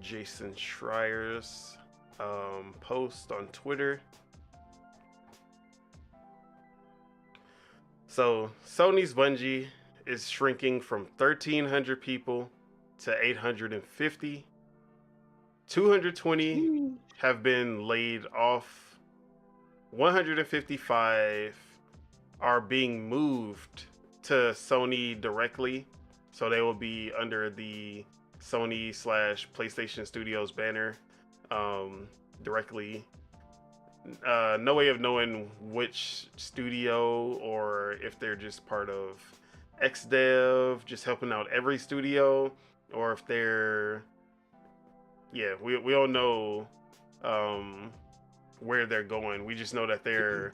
Jason Schreier's post on Twitter. So Sony's Bungie is shrinking from 1,300 people to 850. 220 have been laid off. 155 are being moved to Sony directly. So they will be under the Sony / PlayStation Studios banner directly. No way of knowing which studio or if they're just part of XDev, just helping out every studio, or if they're, yeah, we don't know where they're going. We just know that they're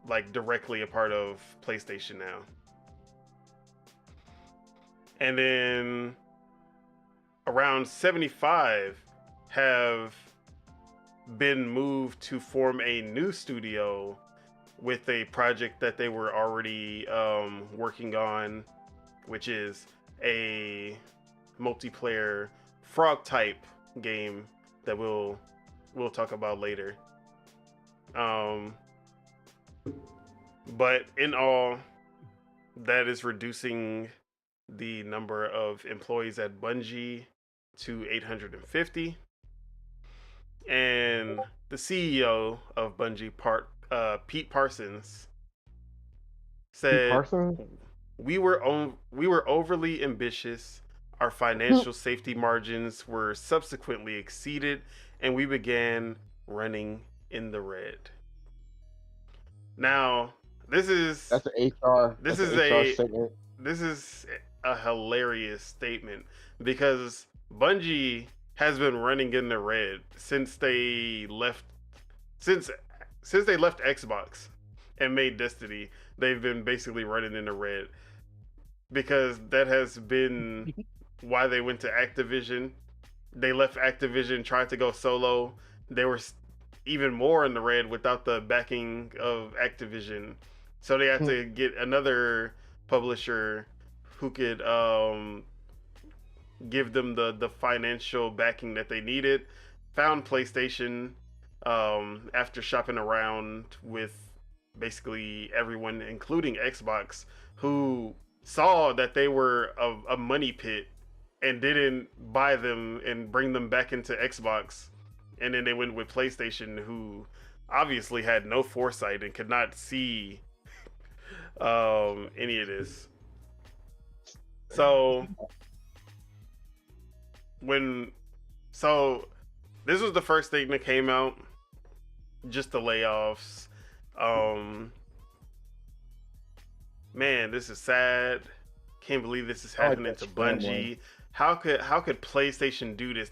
like directly a part of PlayStation now. And then around 75 have been moved to form a new studio with a project that they were already working on, which is a multiplayer frog type game that we'll talk about later. But in all, that is reducing the number of employees at Bungie to 850. And the CEO of Bungie, Pete Parsons, said, Parsons? we were overly ambitious. Our financial safety margins were subsequently exceeded, and we began running in the red. Now, this is That's an HR. This that's is an HR a statement. this is a hilarious statement, because Bungie has been running in the red since they left Xbox and made Destiny. They've been basically running in the red, because that has been why they went to Activision. They left Activision, tried to go solo. They were even more in the red without the backing of Activision, so they had to get another publisher who could give them the financial backing that they needed. Found PlayStation after shopping around with basically everyone, including Xbox, who saw that they were a money pit and didn't buy them and bring them back into Xbox. And then they went with PlayStation, who obviously had no foresight and could not see any of this. So this was the first thing that came out, just the layoffs. Man, this is sad. Can't believe this is happening to Bungie. How could PlayStation do this?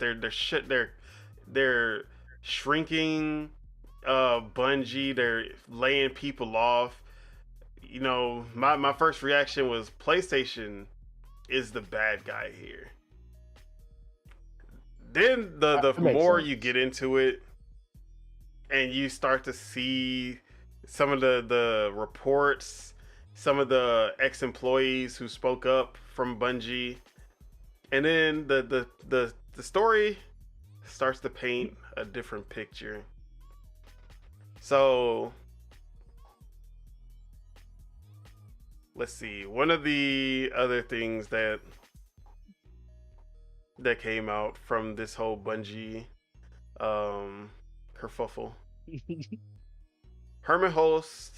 They're shrinking Bungie. They're laying people off. You know, my first reaction was PlayStation is the bad guy here. Then the more you get into it and you start to see some of the reports, some of the ex-employees who spoke up from Bungie, and then the story starts to paint a different picture. So let's see. One of the other things that came out from this whole Bungie kerfuffle. Herman Holst.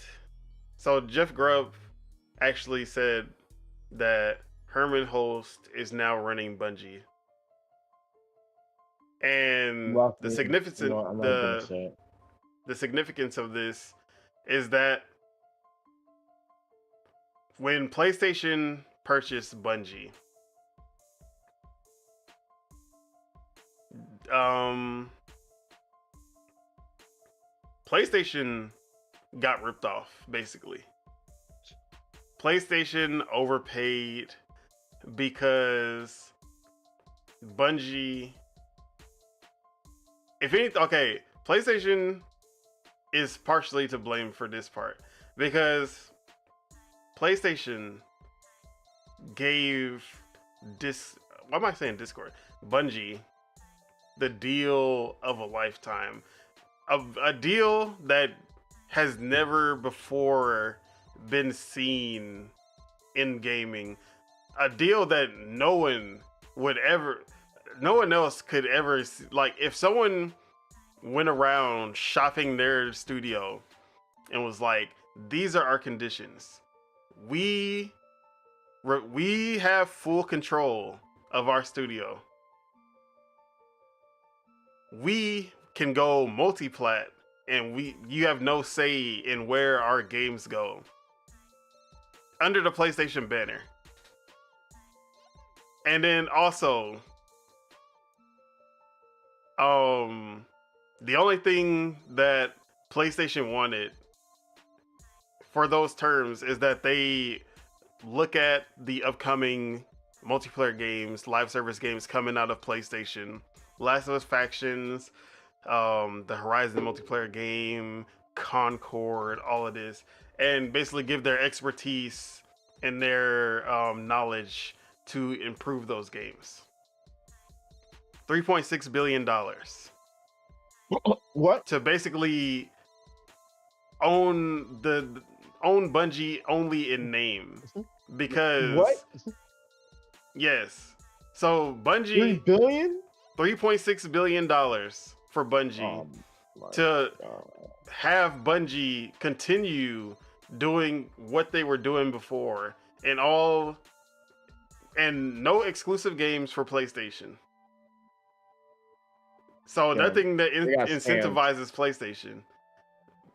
So Jeff Grubb actually said that Herman Holst is now running Bungie. And the significance the significance of this is that when PlayStation purchased Bungie, PlayStation got ripped off, basically. PlayStation overpaid because Bungie, PlayStation is partially to blame for this part, because PlayStation gave Bungie the deal of a lifetime, a deal that has never before been seen in gaming, a deal that no one else could ever see. Like, if someone went around shopping their studio and was like, these are our conditions, we have full control of our studio, we can go multi-plat, and you have no say in where our games go under the PlayStation banner. And then also, the only thing that PlayStation wanted for those terms is that they look at the upcoming multiplayer games, live service games coming out of PlayStation, Last of Us Factions, the Horizon multiplayer game, Concord, all of this, and basically give their expertise and their knowledge to improve those games. $3.6 billion. What? To basically own Bungie only in name. Because What? Yes. So Bungie, $3 billion? $3.6 billion for Bungie to have Bungie continue doing what they were doing before, and no exclusive games for PlayStation. So nothing that incentivizes PlayStation.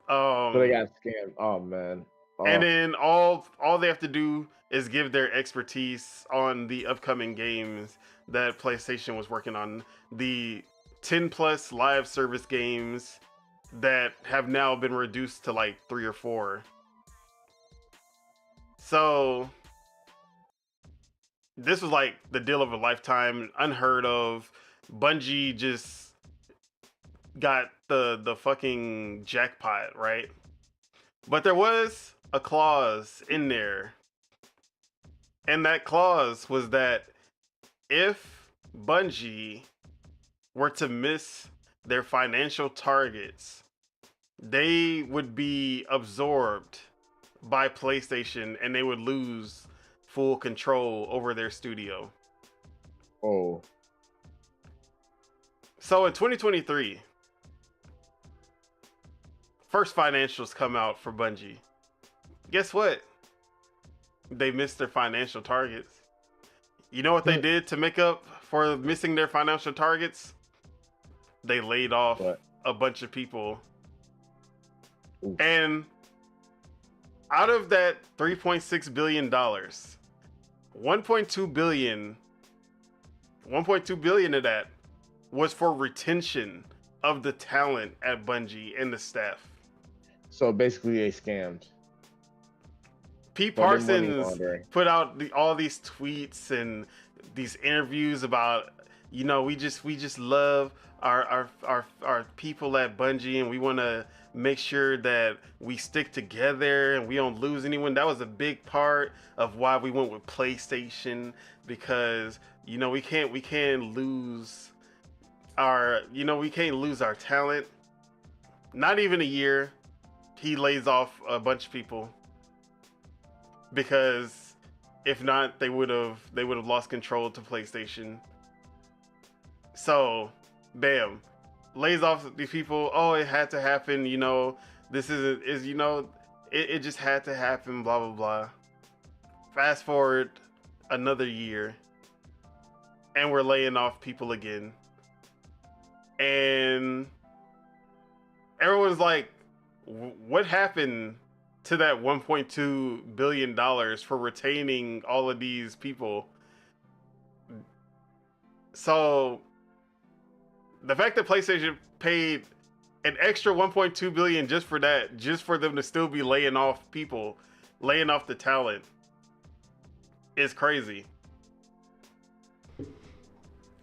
So they got scammed. Oh man. Oh. And then all they have to do is give their expertise on the upcoming games that PlayStation was working on. The 10 plus live service games that have now been reduced to like 3 or 4. So this was like the deal of a lifetime, unheard of. Bungie just got the fucking jackpot, right? But there was a clause in there. And that clause was that if Bungie were to miss their financial targets, they would be absorbed by PlayStation and they would lose full control over their studio. Oh. So in 2023, first financials come out for Bungie. Guess what? They missed their financial targets. You know what they did to make up for missing their financial targets? They laid off a bunch of people. Ooh. And out of that $3.6 billion, 1.2 billion of that was for retention of the talent at Bungie and the staff. So basically they scammed. Pete Parsons put out all these tweets and these interviews about, you know, we just love our people at Bungie, and we want to make sure that we stick together and we don't lose anyone. That was a big part of why we went with PlayStation, because, you know, we can't lose our talent. Not even a year, he lays off a bunch of people, because if not, they would have lost control to PlayStation. So, bam, lays off these people. Oh, it had to happen. You know, this it just had to happen. Blah blah blah. Fast forward another year, and we're laying off people again, and everyone's like, "What happened to that $1.2 billion for retaining all of these people?" So the fact that PlayStation paid an extra $1.2 billion just for that, just for them to still be laying off people, laying off the talent, is crazy.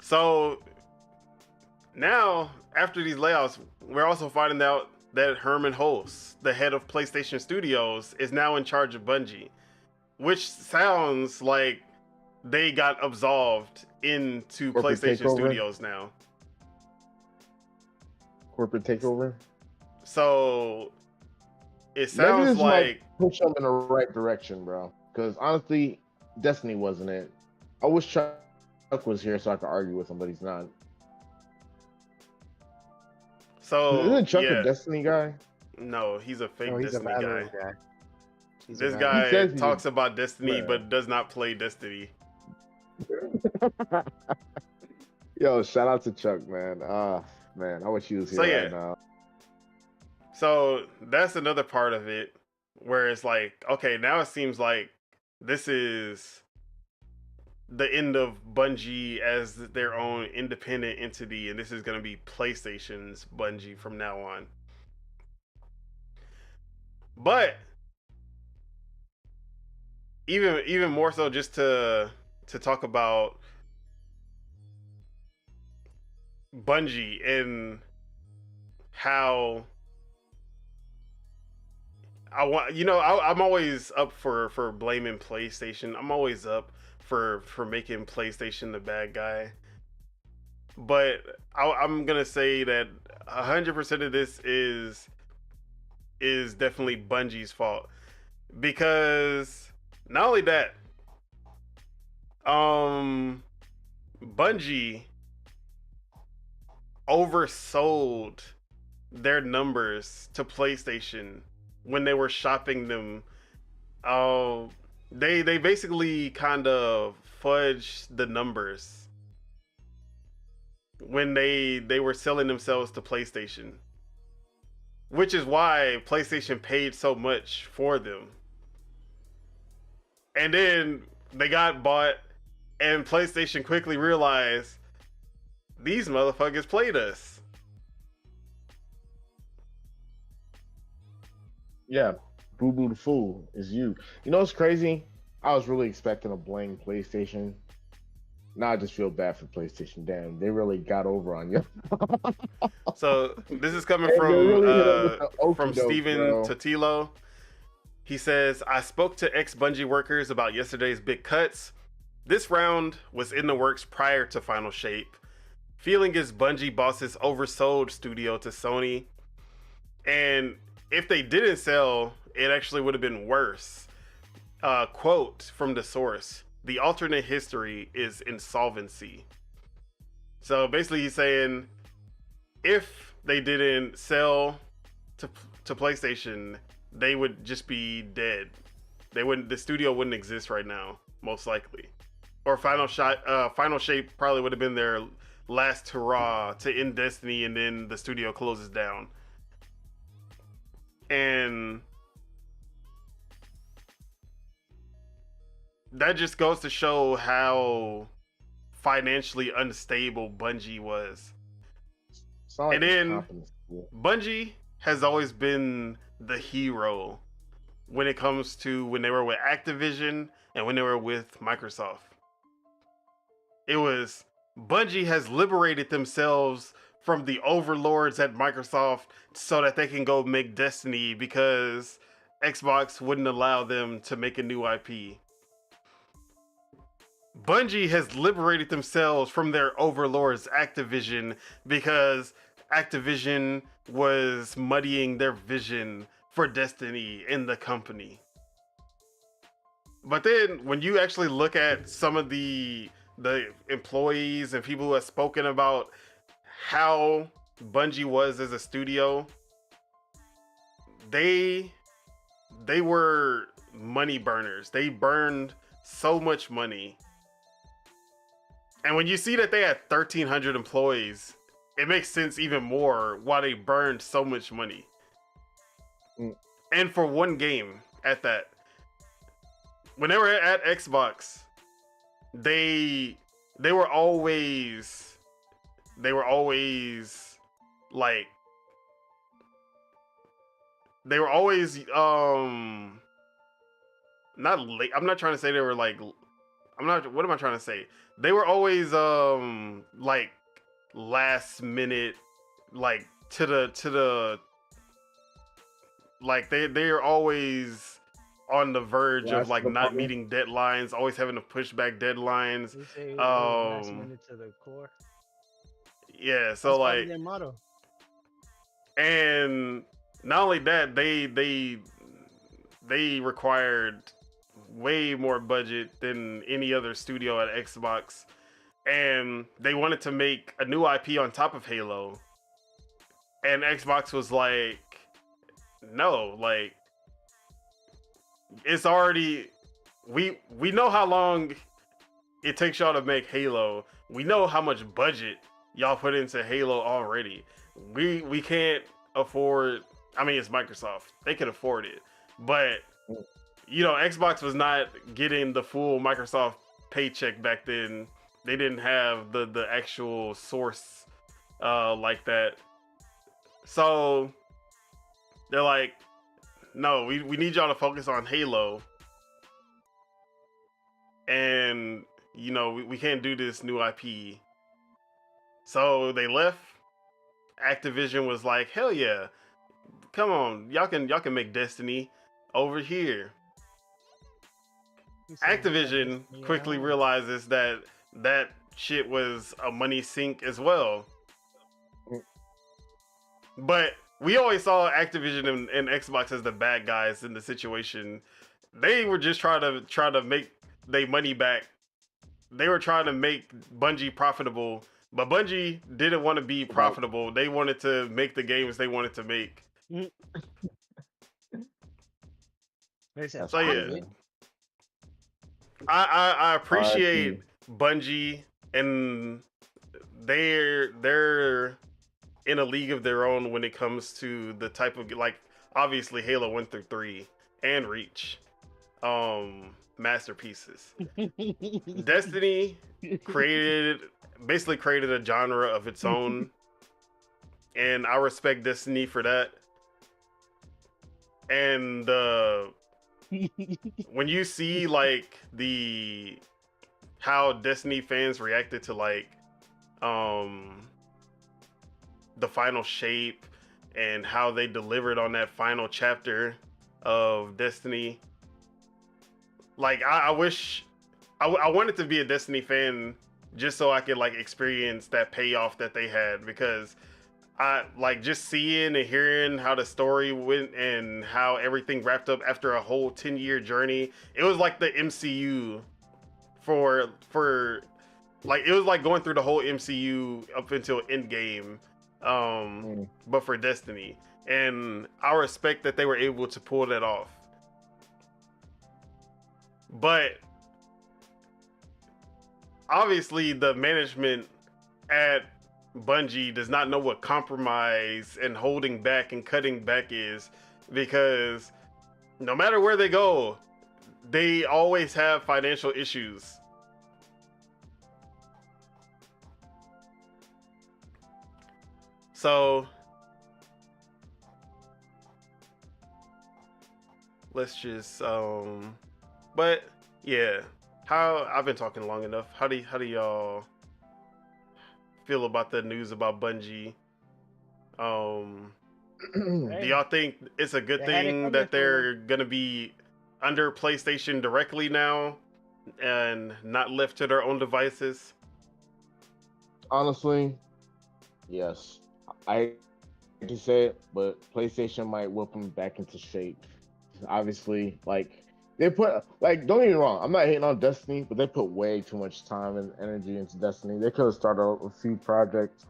So now, after these layoffs, we're also finding out that Herman Hulse, the head of PlayStation Studios, is now in charge of Bungie, which sounds like they got absolved into Corporate PlayStation takeover? Studios now. Corporate takeover? So it Maybe sounds this like might push them in the right direction, bro. Because honestly, Destiny wasn't it. I wish Chuck was here so I could argue with him, but he's not. so. Isn't Chuck Yeah, a Destiny guy? no, he's a fake No, he's a Destiny guy. Valorant guy. He's a This Valorant. guy He says he's talks about Destiny Yeah. but does not play Destiny. Yo, shout out to Chuck, man. Man, I wish he was here right now. So that's another part of it where it's like, okay, now it seems like this is the end of Bungie as their own independent entity, and this is going to be PlayStation's Bungie from now on. But even more so, just to talk about Bungie and how I'm always up for blaming PlayStation. I'm always up for making PlayStation the bad guy. But I'm gonna say that 100% of this is definitely Bungie's fault, because not only that, Bungie oversold their numbers to PlayStation when they were shopping them. They basically kind of fudged the numbers when they were selling themselves to PlayStation, which is why PlayStation paid so much for them. And then they got bought, and PlayStation quickly realized these motherfuckers played us. Yeah, Boo Boo the Fool is you. You know what's crazy? I was really expecting to blame PlayStation. Now I just feel bad for PlayStation. Damn, they really got over on you. So this is coming from Steven Totilo. He says, I spoke to ex-Bungie workers about yesterday's big cuts. This round was in the works prior to Final Shape. Feeling is Bungie bosses oversold studio to Sony. And if they didn't sell, it actually would have been worse. Quote from the source, the alternate history is insolvency. So basically he's saying, if they didn't sell to PlayStation, they would just be dead. The studio wouldn't exist right now, most likely. Or Final Shape probably would have been their last hurrah to end Destiny, and then the studio closes down. And that just goes to show how financially unstable Bungie was. And then Bungie has always been the hero when it comes to when they were with Activision and when they were with Microsoft. It was Bungie has liberated themselves from the overlords at Microsoft so that they can go make Destiny, because Xbox wouldn't allow them to make a new IP. Bungie has liberated themselves from their overlords, Activision, because Activision was muddying their vision for Destiny in the company. But then when you actually look at some of the employees and people who have spoken about how Bungie was as a studio, they were money burners. They burned so much money. And when you see that they had 1,300 employees, it makes sense even more why they burned so much money. And for one game at that. When they were at Xbox, they were always like, they were always not late. I'm not trying to say they were like, what am I trying to say? They were always like last minute, like to the like they're always on the verge of like not meeting deadlines, always having to push back deadlines. Last minute to the core. Yeah, so that's like their motto. And not only that, they required way more budget than any other studio at Xbox, and they wanted to make a new IP on top of Halo, and Xbox was like, no, like, it's already, we know how long it takes y'all to make Halo. We know how much budget y'all put into Halo already. We can't afford. I mean, it's Microsoft. They could afford it, but you know, Xbox was not getting the full Microsoft paycheck back then. They didn't have the actual source like that. So they're like, no, we need y'all to focus on Halo. And, you know, we can't do this new IP. So they left. Activision was like, hell yeah. Come on, y'all can make Destiny over here. Activision quickly realizes that shit was a money sink as well. But we always saw Activision and Xbox as the bad guys in the situation. They were just trying to make their money back. They were trying to make Bungie profitable, but Bungie didn't want to be profitable. They wanted to make the games they wanted to make. So yeah, I appreciate Bungie, and they're in a league of their own when it comes to the type of, like, obviously Halo 1 through 3 and Reach, masterpieces. Destiny basically created a genre of its own, and I respect Destiny for that. And when you see like how Destiny fans reacted to like the final shape and how they delivered on that final chapter of Destiny, like I wish I wanted to be a Destiny fan just so I could like experience that payoff that they had, because I like just seeing and hearing how the story went and how everything wrapped up after a whole 10-year journey. It was like the MCU for like, it was like going through the whole MCU up until Endgame, but for Destiny. And I respect that they were able to pull that off. But obviously the management at Bungie does not know what compromise and holding back and cutting back is, because no matter where they go, they always have financial issues. So let's just but yeah, how I've been talking long enough. How do y'all feel about the news about Bungie? Do y'all think it's a good thing that they're gonna be under PlayStation directly now and not left to their own devices? Honestly, yes. I hate to say it, but PlayStation might whip them back into shape. Obviously, like, they put, like, don't get me wrong, I'm not hating on Destiny, but they put way too much time and energy into Destiny. They could have started a few projects,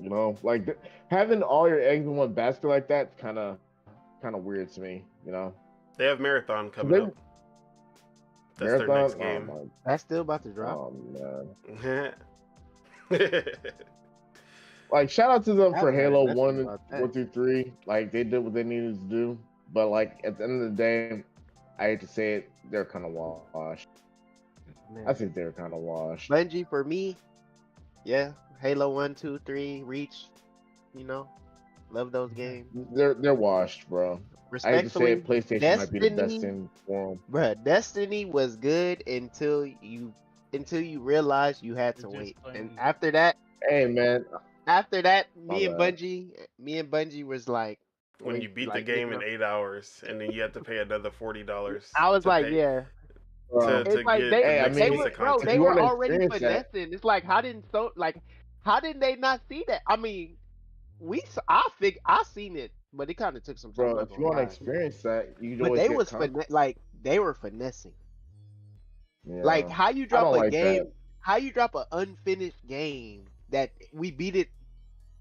you know, like having all your eggs in one basket like that, kind of weird to me, you know. They have Marathon coming up. That's Marathon? Their next game. That's still about to drop. Oh man. Like, shout out to them for Halo 1 through 3. Like, they did what they needed to do. But, like, at the end of the day, I hate to say it, they're kind of washed. Man. I think they're kind of washed. Bungie, for me, yeah. Halo 1, 2, 3, Reach, you know. Love those games. They're washed, bro. I hate to say it, PlayStation Destiny might be the best thing for them. Bruh, Destiny was good until you realized you had to wait. And after that... Hey, man... After that, me and Bungie was like, when you beat the game in 8 hours, and then you have to pay another $40. I was like, yeah. To like get they were already finessing. It's like, how didn't they not see that? I mean, I seen it, but it kind of took some time. Bro, if you want to experience that, you but they was they were finessing. Yeah. Like, how you drop a game? How you drop an unfinished game that we beat it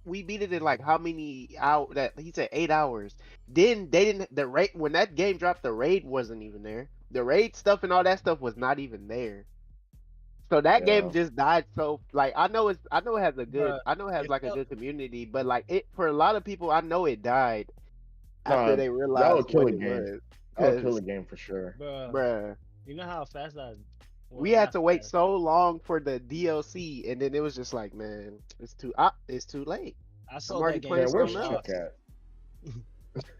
in like how many hours? That he said 8 hours. Then they didn't, the raid, when that game dropped, the raid wasn't even there. The raid stuff and all that stuff was not even there. So that Yeah. game just died. So like I know it has a good Bruh, I know it has it like a felt- good community, but like it for a lot of people I know it died after Nah, they that would realized kill what a it game. was. That would kill Cause a game for sure. bruh, you know how fast I. we had to wait so long for the DLC, and then it was just like, man, it's too late. I I'm sold already that game. playing Man, where's something else. Chuck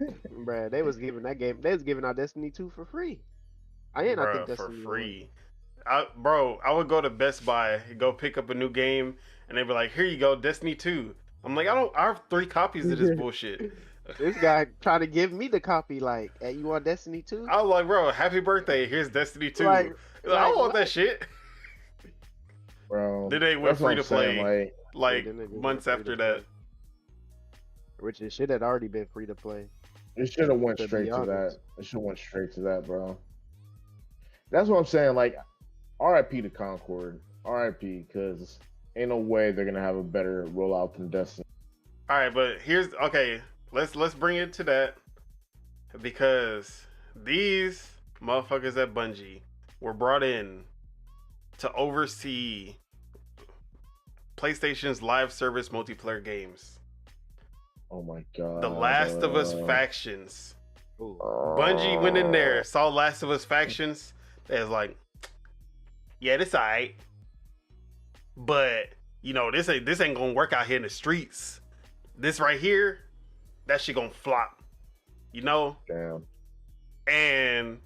at? Bruh, they was giving out Destiny 2 for free. I think Bruh, for Destiny 1. free. I would go to Best Buy, go pick up a new game, and they'd be like, "Here you go, Destiny 2." I'm like, I have 3 copies of this bullshit. This guy trying to give me the copy, like, hey, you want Destiny 2? I was like, bro, happy birthday. Here's Destiny 2. Like, I don't want what? that shit. Bro, Then they went that's what free I'm to play saying, like then they just months went free after to that. play. Which it should have already been free to play. it should have went To be straight to that. honest. It should have went straight to that, bro. That's what I'm saying. Like, RIP to Concord. RIP, because ain't no way they're gonna have a better rollout than Destiny. All right, but let's bring it to that, because these motherfuckers at Bungie were brought in to oversee PlayStation's live service multiplayer games. Oh my god. The Last of Us factions. Ooh. Bungie went in there, saw Last of Us factions. They was like, yeah, this alright, but you know, this ain't gonna work out here in the streets. This right here, that shit gonna flop, you know. Damn. And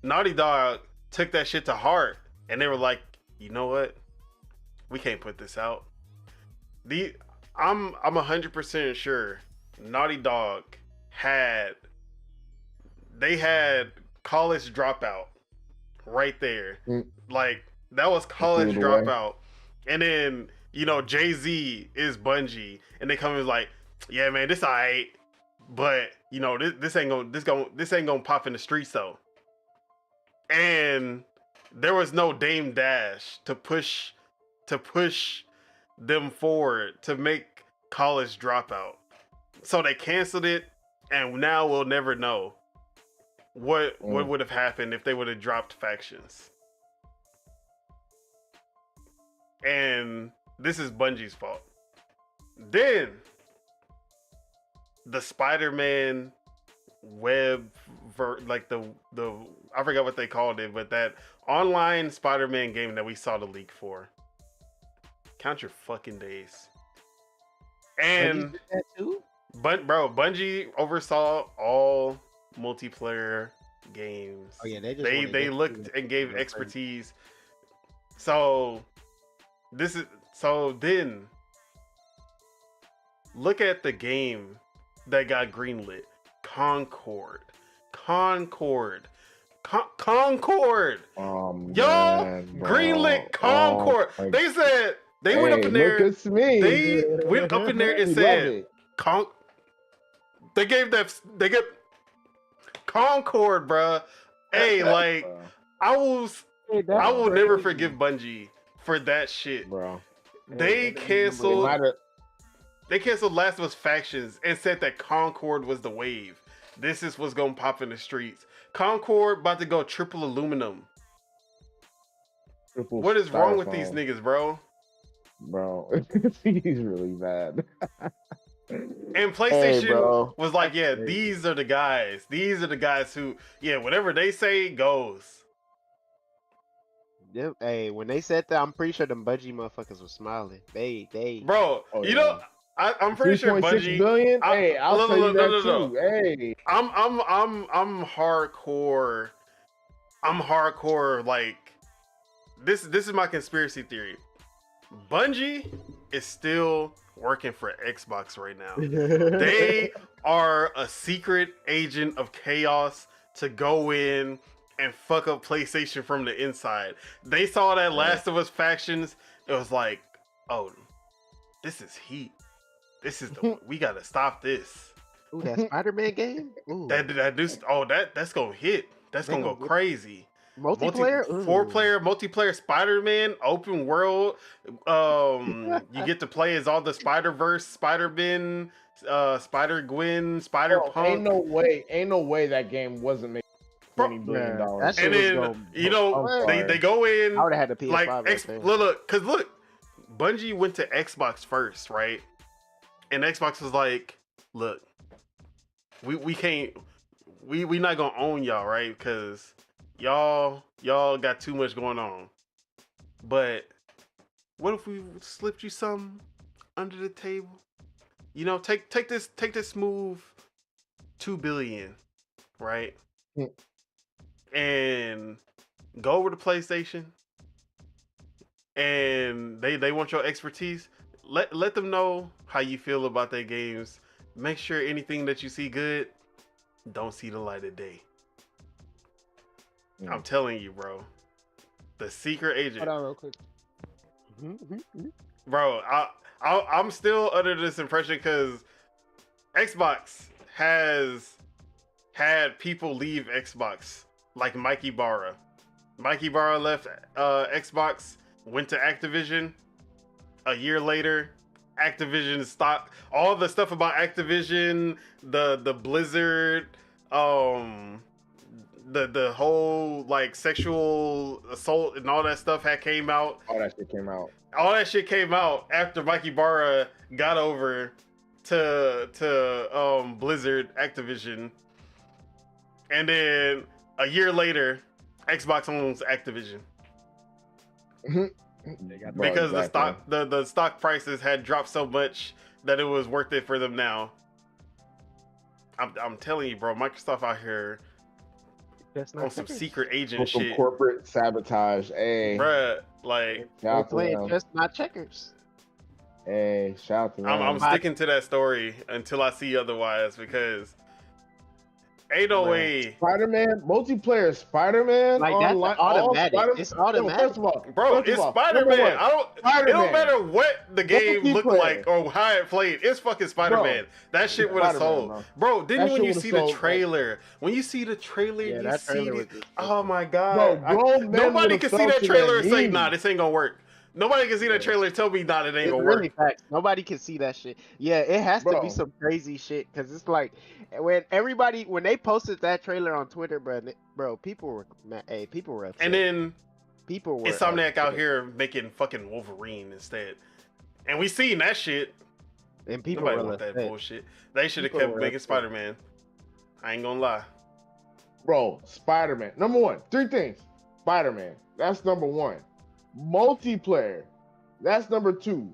Naughty Dog took that shit to heart, and they were like, you know what, we can't put this out. I'm 100% sure Naughty Dog had College Dropout right there. Like, that was College Threw it away. Dropout. And then, you know, Jay-Z is Bungie, and they come in like, yeah, man, this alright, but you know, this ain't gonna pop in the streets though. And there was no Dame Dash to push them forward to make College Dropout. So they canceled it, and now we'll never know what would have happened if they would have dropped factions. And this is Bungie's fault. Then the Spider-Man web like the I forgot what they called it, but that online Spider-Man game that we saw the leak for. Count your fucking days. And Bungie did that too? but bro, Bungie oversaw all multiplayer games. Oh yeah, they They looked and gave expertise. So then look at the game that got greenlit. Concord. Y'all Man, bro. greenlit Concord. Oh, They said they went up in there. Look at me. They went up in there and We said love it. they get Concord, bruh. Hey, like Bro. I will never forgive Bungie for that shit. Bro. They They canceled might've- Last of Us factions and said that Concord was the wave. This is what's gonna pop in the streets. Concord about to go triple aluminum. triple What is wrong with these styrofoam. niggas, bro? Bro, he's really bad. And PlayStation bro. was like, yeah, Hey. these are the guys. These are the guys who, yeah, whatever they say goes. Hey, when they said that, I'm pretty sure them Bungie motherfuckers were smiling. They Bro, Oh, you yeah. know, I'm pretty sure 3.6 Bungie. billion? I- Hey, I'll no, tell no, you no, that no, too. Hey. I'm hardcore. I'm hardcore. Like this is my conspiracy theory. Bungie is still working for Xbox right now. They are a secret agent of chaos to go in and fuck up PlayStation from the inside. They saw that Last of Us factions. It was like, oh, this is heat. This is we gotta stop this. Ooh, that Spider-Man game? Ooh. That's gonna hit. That's They gonna go gonna get- crazy. Multiplayer? Ooh. 4-player multiplayer Spider-Man open world. You get to play as all the Spider-Verse, Spider-Man, Spider-Gwen, Bro, Spider-Punk. ain't no way that game wasn't made $20 billion. Yeah, that shit And was then going. you know I'm they sorry. go in I would have had the PS5 like right there. look, cause look, Bungie went to Xbox first, right? And Xbox was like, look, we can't, we not gonna own y'all, right? Cause y'all got too much going on. But what if we slipped you something under the table? You know, take this move, $2 billion, right? Hmm. And go over to PlayStation, and they want your expertise. Let them know how you feel about their games. Make sure anything that you see good don't see the light of day. Hmm. I'm telling you, bro. The secret agent, Hold on, real quick. bro. I'm still under this impression because Xbox has had people leave Xbox, like Mikey Barra. Mikey Barra left Xbox, went to Activision. A year later, Activision stopped all the stuff about Activision, the Blizzard, the whole like sexual assault and all that stuff came out. All that shit came out. All that shit came out after Mikey Barra got over to Blizzard Activision, and then a year later, Xbox owns Activision because the stock prices had dropped so much that it was worth it for them now. I'm telling you, bro, Microsoft out here That's on not some checkers. secret agent For some shit, corporate sabotage. Hey, bruh. Like shout We're out to playing them. just not checkers. Hey, shout out to them. I'm sticking to that story until I see otherwise because ain't no Bruh. way, Spider-Man multiplayer. Spider-Man Like, that's online. automatic. Spider- It's No, automatic. first of all, bro. first of It's all, Spider-Man. number one, I don't. It Spider-Man. don't matter what the game looked Multiplayer. like or how it played. It's fucking Spider-Man. That shit would have Spider-Man, sold, bro. bro. Then That when shit you would've see the sold, trailer, when you see the trailer, Yeah, you that see trailer these. was just Oh my god, Bro, grown men nobody would've can see fell that to trailer their and say, knees. "Nah, this ain't gonna work." Nobody can see that trailer and tell me, "Nah, it ain't It's gonna really work." facts. Nobody can see that shit. Yeah, it has to Bro. be some crazy shit because it's like when they posted that trailer on Twitter, bro, people were people were upset. And then People were Insomniac out upset. here making fucking Wolverine instead, and we seen that shit. And people Nobody were want that upset. bullshit. They should have People kept were making upset. Spider-Man. I ain't gonna lie. Bro, Spider-Man. Number one, three things. Spider-Man. That's number one. Multiplayer. That's number two.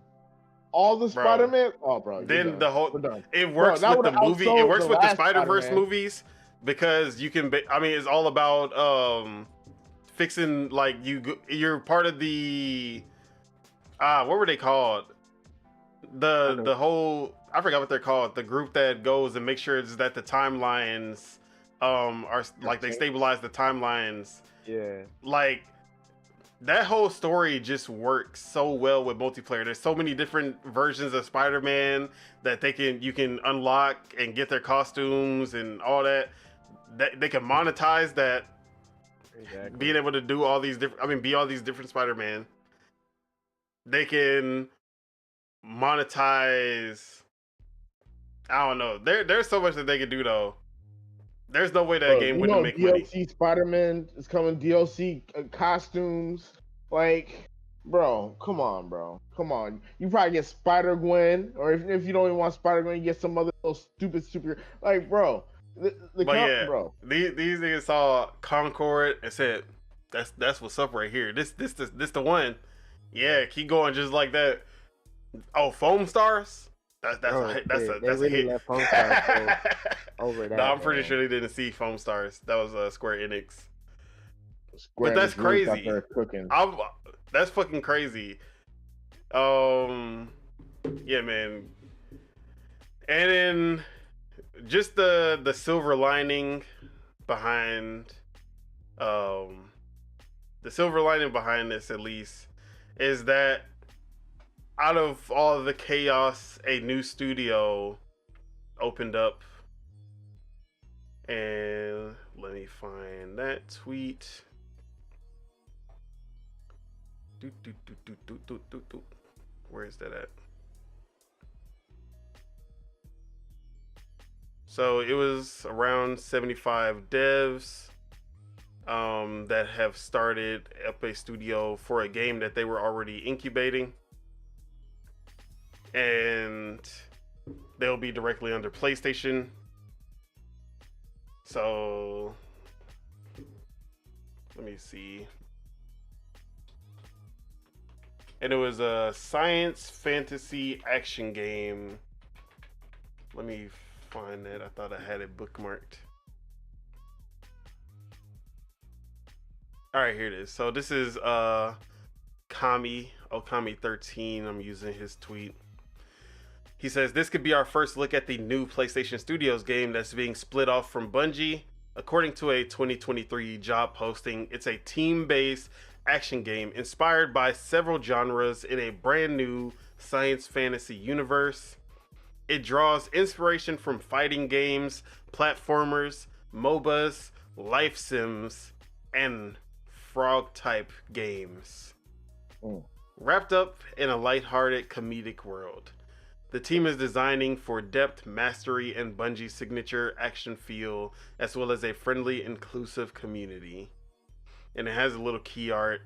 All the Bro. Spider-Man. Oh, bro. you're Then done. the whole We're done. it works that with the would've movie. It outsold works the with the last Spider-Verse Spider-Man. movies because you can. I mean, it's all about fixing like you're part of the what were they called? The whole I forgot what they're called. The group that goes and makes sure that the timelines are like they stabilize the timelines. Yeah. Like that whole story just works so well with multiplayer. There's so many different versions of Spider-Man that you can unlock and get their costumes and all that. That they can monetize that. Exactly. Being able to do all these different, be all these different Spider-Man. They can monetize. I don't know. There's so much that they can do though. There's no way that game wouldn't make money. DLC Spider-Man is coming. DLC costumes. Like, bro, come on, bro. Come on. You probably get Spider-Gwen, or if you don't even want Spider-Gwen, you get some other little stupid super. Like, bro. Bro. These niggas saw Concord and said, "That's what's up right here. This the one." Yeah, keep going just like that. Oh, Foam Stars. That's a hit. Let Foam Stars go over that. No, I'm pretty sure they didn't see Foam Stars. That was Square Enix. Square But that's Enix really got crazy. their cooking. That's fucking crazy. Yeah, man. And then just the silver lining behind this at least is that out of all the chaos, a new studio opened up. And let me find that tweet. Where is that at? So it was around 75 devs that have started up a studio for a game that they were already incubating, and they'll be directly under PlayStation. So let me see. And it was a science fantasy action game. Let me find it. I thought I had it bookmarked. All right, here it is. So this is Okami13. I'm using his tweet. He says, this could be our first look at the new PlayStation Studios game that's being split off from Bungie. According to a 2023 job posting, it's a team-based action game inspired by several genres in a brand new science fantasy universe. It draws inspiration from fighting games, platformers, MOBAs, life sims, and frog-type games. Wrapped up in a lighthearted comedic world. The team is designing for depth, mastery, and Bungie's signature action feel, as well as a friendly, inclusive community. And it has a little key art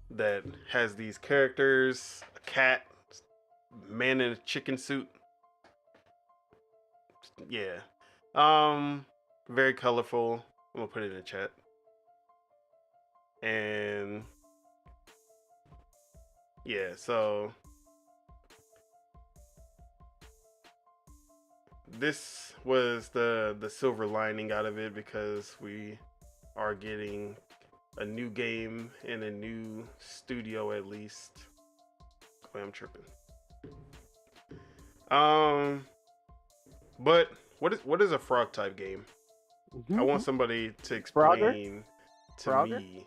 that has these characters, a cat, man in a chicken suit. Yeah. Very colorful. I'm gonna put it in the chat. And yeah, so this was the silver lining out of it, because we are getting a new game in a new studio at least. Wait, I'm tripping. But what is a frog type game? I want somebody to explain to Frogger? me.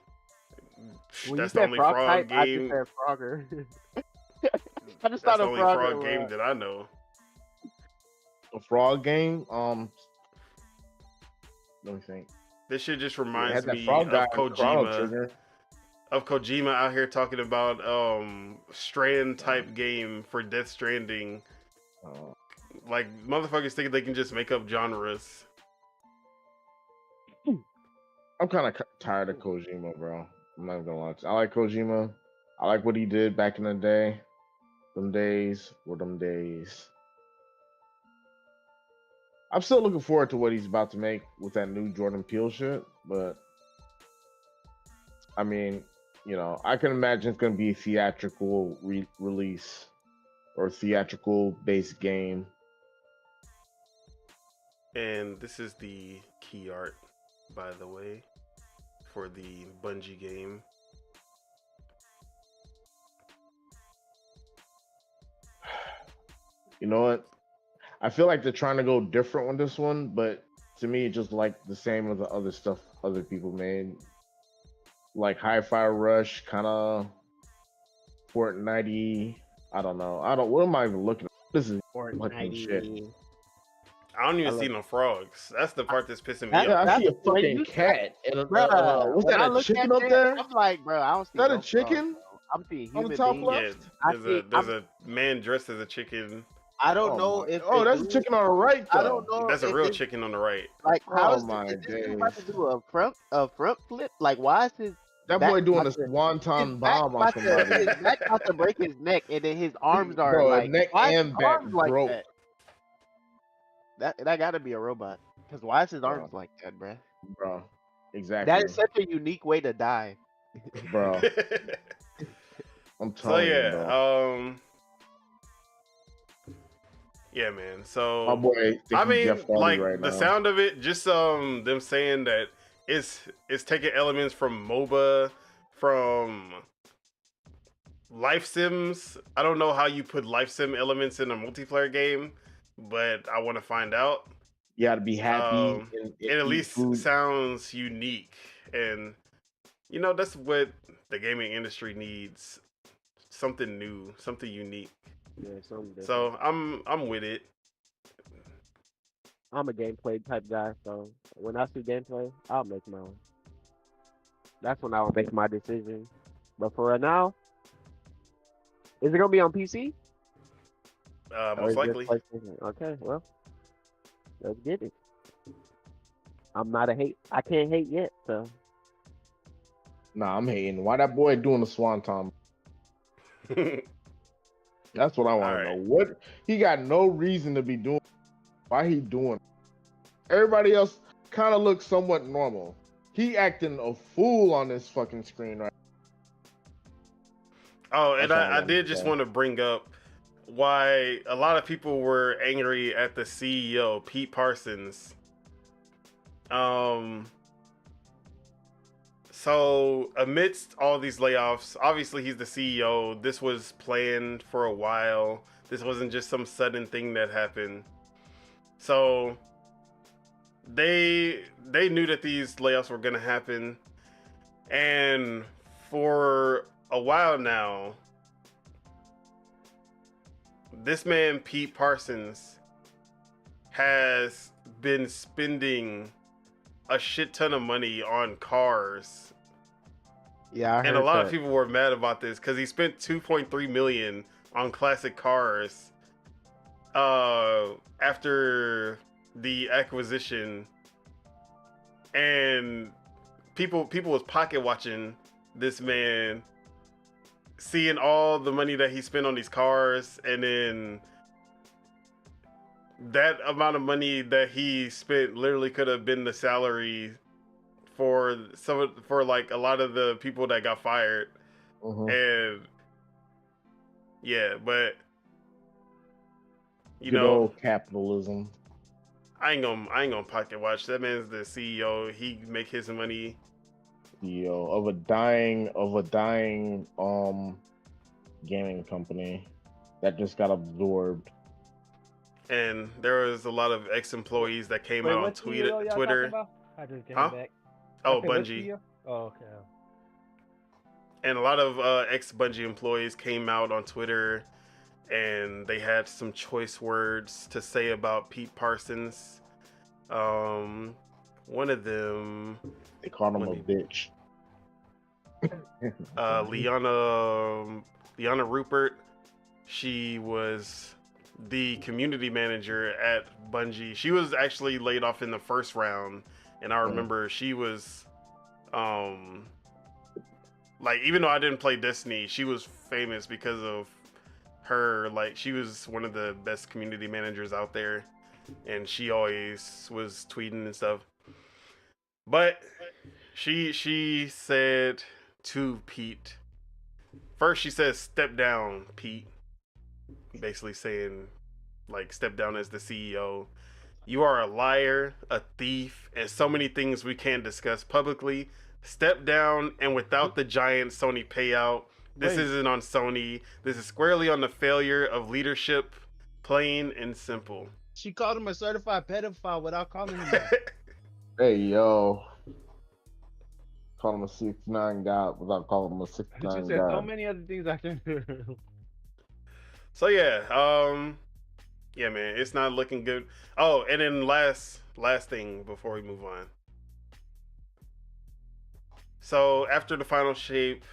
When That's you the said only frog frog type, I game. just said Frogger. I just That's thought the a only Frogger frog was- game that I know. A frog game. Let me think. This shit just It had reminds that me frog of guy in Chrono Kojima. Trigger. Of Kojima out here talking about Strand type game for Death Stranding. Oh. Like, motherfuckers think they can just make up genres. I'm kind of tired of Kojima, bro. I'm not gonna lie. I like Kojima. I like what he did back in the day. Them days were them days. I'm still looking forward to what he's about to make with that new Jordan Peele shit, but I mean, you know, I can imagine it's gonna be a theatrical release or theatrical based game. And this is the key art, by the way, for the Bungie game. You know what? I feel like they're trying to go different with this one, but to me, it's just like the same as the other stuff other people made. Like Hi-Fi Rush, kind of Fortnite. I don't know. What am I even looking at? This is fucking shit. I don't even I see love- no frogs. That's the part that's pissing me That- off. Yeah, I see a That's- when fucking you- cat. And Bruh, what's when that, I a look chicken at up that, there? I'm like, bro, I don't see Is that no a chicken? frogs, bro. I'm seeing On the human top beings. left? Yeah, I there's see- a man dressed as a chicken. I don't Oh know my- if Oh, the that's a dude- chicken on the right, though. I don't know. That's a if real this- chicken on the right. Like, how Oh is my this dude about to days. do a front flip? Like, why is his That back boy doing a about to- swanton his back bomb on about to- somebody. his back about to break his neck, and then his arms are Bro, like neck why is and his back arms like broke. that? That got to be a robot. Because why is his Bro. arms like that, bruh? Bro, exactly. That is such a unique way to die. Bro, I'm So telling you, yeah, bro. yeah, man. My So boy, think I he's mean, Jeff Hardy like right the now. sound of it, just them saying that it's taking elements from MOBA, from life sims. I don't know how you put life sim elements in a multiplayer game, but I want to find out. You gotta be happy. and It at eat least food. sounds unique, and you know that's what the gaming industry needs: something new, something unique. Yeah, something different. So I'm with it. I'm a gameplay type guy, so when I see gameplay, I'll make my own. That's when I'll make my decision. But for right now, is it gonna be on PC? Or Most is it likely. PlayStation? Okay, well, let's get it. I'm not a hate. I can't hate yet, so Nah, I'm hating. Why that boy doing the swanton? That's what I want to know. Alright. What he got no reason to be doing. Why he doing it? Everybody else kind of looks somewhat normal. He acting a fool on this fucking screen right. Oh, and That's all I I wanted did to just say. want to bring up why a lot of people were angry at the CEO, Pete Parsons. So amidst all these layoffs, obviously he's the CEO. This was planned for a while. This wasn't just some sudden thing that happened. So they knew that these layoffs were going to happen, and for a while now, this man Pete Parsons has been spending a shit ton of money on cars, yeah, I heard and a lot that. of people were mad about this because he spent 2.3 million on classic cars after the acquisition, and people was pocket watching this man, seeing all the money that he spent on these cars, and then that amount of money that he spent literally could have been the salary for like a lot of the people that got fired. Mhm. And yeah, but you Good know, old capitalism. I ain't gonna pocket watch. That man's the CEO. He make his money. CEO of a dying gaming company that just got absorbed. And there was a lot of ex-employees that came Wait, out on what CEO y'all talking Twitter. about? I just came Huh? back. Oh, I said, what Bungie. CEO? Oh, okay. And a lot of ex-Bungie employees came out on Twitter, and they had some choice words to say about Pete Parsons. One of them, They called him a Money. bitch. Liana Rupert, she was the community manager at Bungie. She was actually laid off in the first round, and I remember she was, like, even though I didn't play Destiny, she was famous because of her. Like, she was one of the best community managers out there, and she always was tweeting and stuff. But she said to Pete, first she says, "Step down, Pete." Basically saying, like, step down as the CEO. You are a liar, a thief, and so many things we can't discuss publicly. Step down, and without the giant Sony payout, this Wait. isn't on Sony. This is squarely on the failure of leadership, plain and simple. She called him a certified pedophile without calling him that. Hey yo. Call him a 6'9" guy without calling him a She 6'9" said so guy. many other things I can do. So yeah, yeah, man, it's not looking good. Oh, and then last thing before we move on. So after the final shape,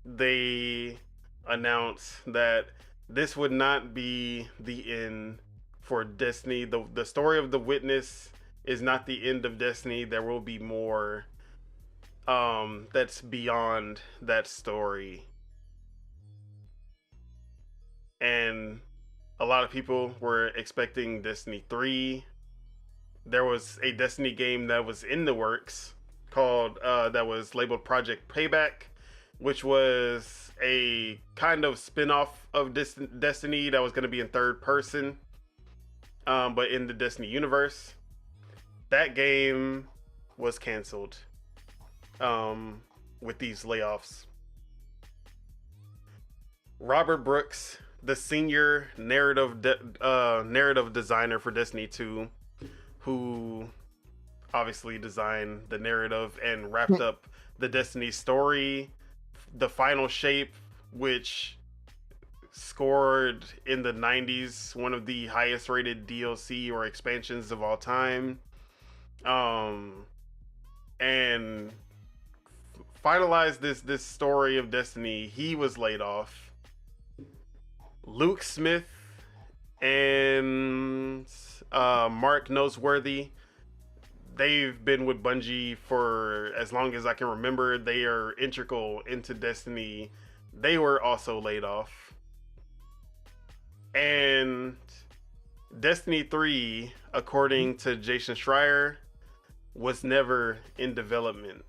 they announced that this would not be the end for Destiny. The story of the Witness is not the end of Destiny. There will be more that's beyond that story. And a lot of people were expecting Destiny 3. There was a Destiny game that was in the works called that was labeled Project Payback, which was a kind of spin-off of Destiny that was going to be in third person, but in the Destiny universe. That game was canceled with these layoffs. Robert Brooks, the senior narrative designer for Destiny 2, who obviously designed the narrative and wrapped up the Destiny story, the final shape, which scored in the 90s one of the highest rated DLC or expansions of all time, and finalized this story of Destiny. He was laid off. Luke Smith and Mark Noseworthy, they've been with Bungie for as long as I can remember. They are integral into Destiny. They were also laid off. And Destiny 3, according to Jason Schreier, was never in development.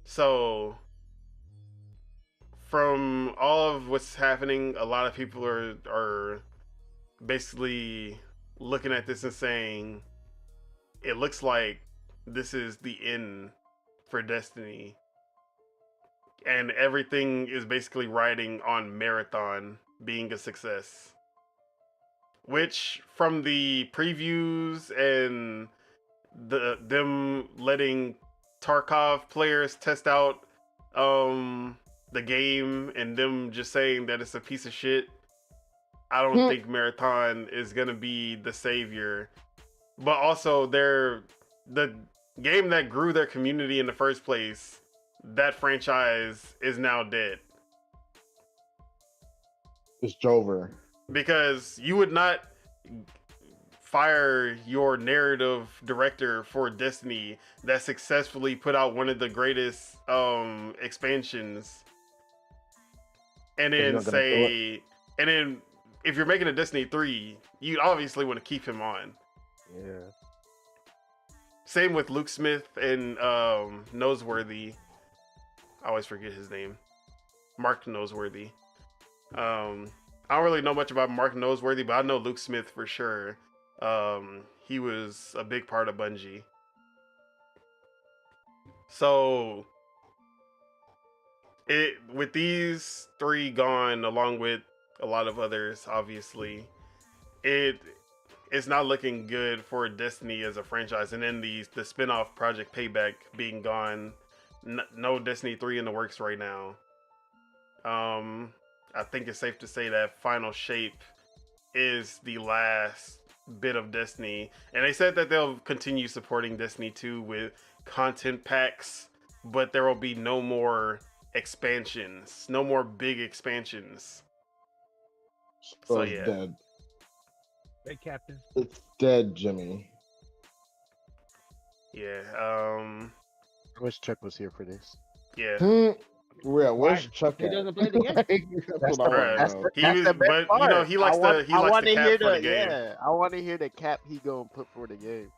So, from all of what's happening, a lot of people are basically looking at this and saying, it looks like this is the end for Destiny. And everything is basically riding on Marathon being a success. Which, from the previews and them letting Tarkov players test out the game and them just saying that it's a piece of shit, I don't think Marathon is gonna be the savior. But also, the game that grew their community in the first place, that franchise is now dead. It's Jover. Because you would not fire your narrative director for Destiny that successfully put out one of the greatest expansions, and then if you're making a Destiny 3, you obviously want to keep him on. Yeah. Same with Luke Smith and Noseworthy. I always forget his name. Mark Noseworthy. I don't really know much about Mark Noseworthy, but I know Luke Smith for sure. He was a big part of Bungie. So, with these three gone, along with a lot of others, obviously, it's not looking good for Destiny as a franchise. And then the spinoff Project Payback being gone, no Destiny 3 in the works right now. I think it's safe to say that Final Shape is the last bit of Destiny. And they said that they'll continue supporting Destiny 2 with content packs, but there will be no more expansions, no more big expansions. So it's yeah. Dead. Hey, Captain. It's dead, Jimmy. Yeah. I wish Chuck was here for this. Yeah. Where's Chuck He at? doesn't play the game. That's what I That's want to know. He was, but you know, he likes to cap for the game. Yeah, I want to hear the cap he gonna put for the game.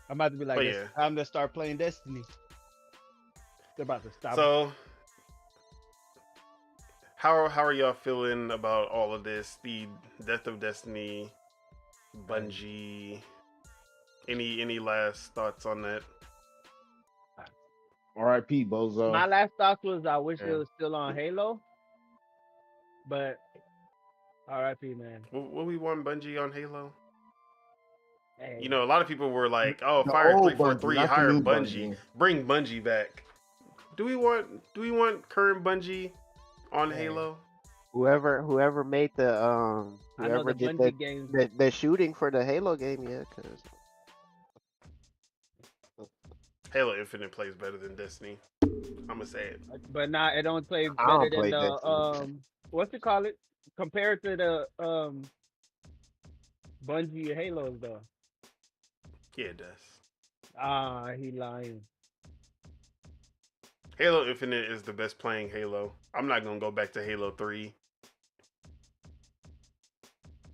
I'm about to be like, But it's yeah. time to start playing Destiny. They're about to stop. So, how are y'all feeling about all of this? The death of Destiny, Bungie. Any last thoughts on that? R.I.P. Bozo. My last thought was I wish Yeah. it was still on Halo, but R.I.P. man. Will we want Bungie on Halo? Hey. You know, a lot of people were like, "Oh, The fire old 343, Bungie, not the hire new Bungie, Bungie. bring Bungie back." Do we want current Bungie on Halo? Whoever made the I know whoever the did Bungie games. the shooting for the Halo game, yeah, cause Halo Infinite plays better than Destiny. I'm gonna say it. But it don't play I don't better than play the Destiny. what's it call it? Compared to the Bungie Halos though. Yeah, it does. Ah, he lying. Halo Infinite is the best playing Halo. I'm not gonna go back to Halo 3.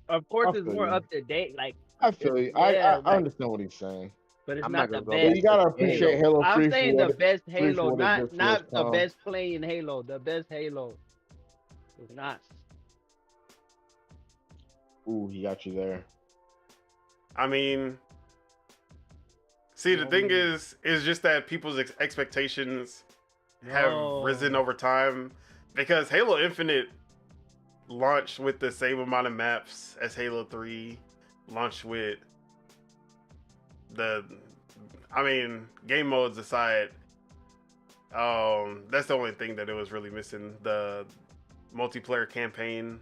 Of course, I it's feel more you. up to date. Like, I feel you. yeah, I understand what he's saying. but it's I'm not not the gonna go best. But you gotta appreciate Halo 3 I'm for saying what the best for Halo, what it did for not its the time. best playing Halo. The best Halo. It's not. Ooh, he got you there. I mean, see, the thing is just that people's expectations have risen over time, because Halo Infinite launched with the same amount of maps as Halo 3, launched with game modes aside, that's the only thing that it was really missing, the multiplayer campaign.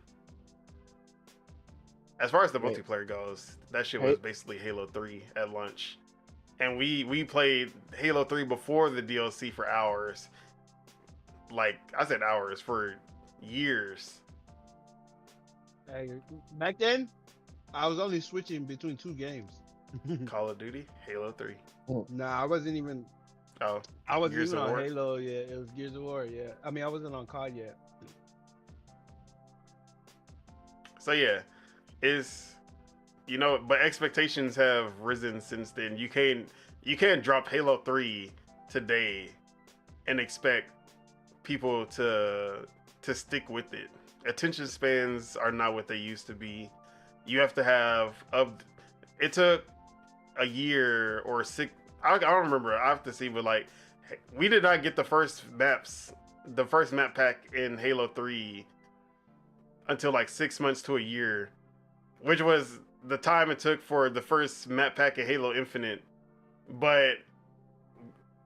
As far as the multiplayer goes, that shit was basically Halo 3 at launch. And we played Halo 3 before the DLC for hours. Like, I said hours, for years. Hey, back then, I was only switching between two games. Call of Duty, Halo 3. Nah, I wasn't even. Oh, I wasn't Gears even of on War? Halo yet. It was Gears of War. Yeah. I mean, I wasn't on COD yet. So yeah, is but expectations have risen since then. You can't drop Halo 3 today and expect people to stick with it. Attention spans are not what they used to be. You have to have it took a year or six. I don't remember. I have to see, but like we did not get the first map pack in Halo 3 until like 6 months to a year, which was the time it took for the first map pack in Halo Infinite. But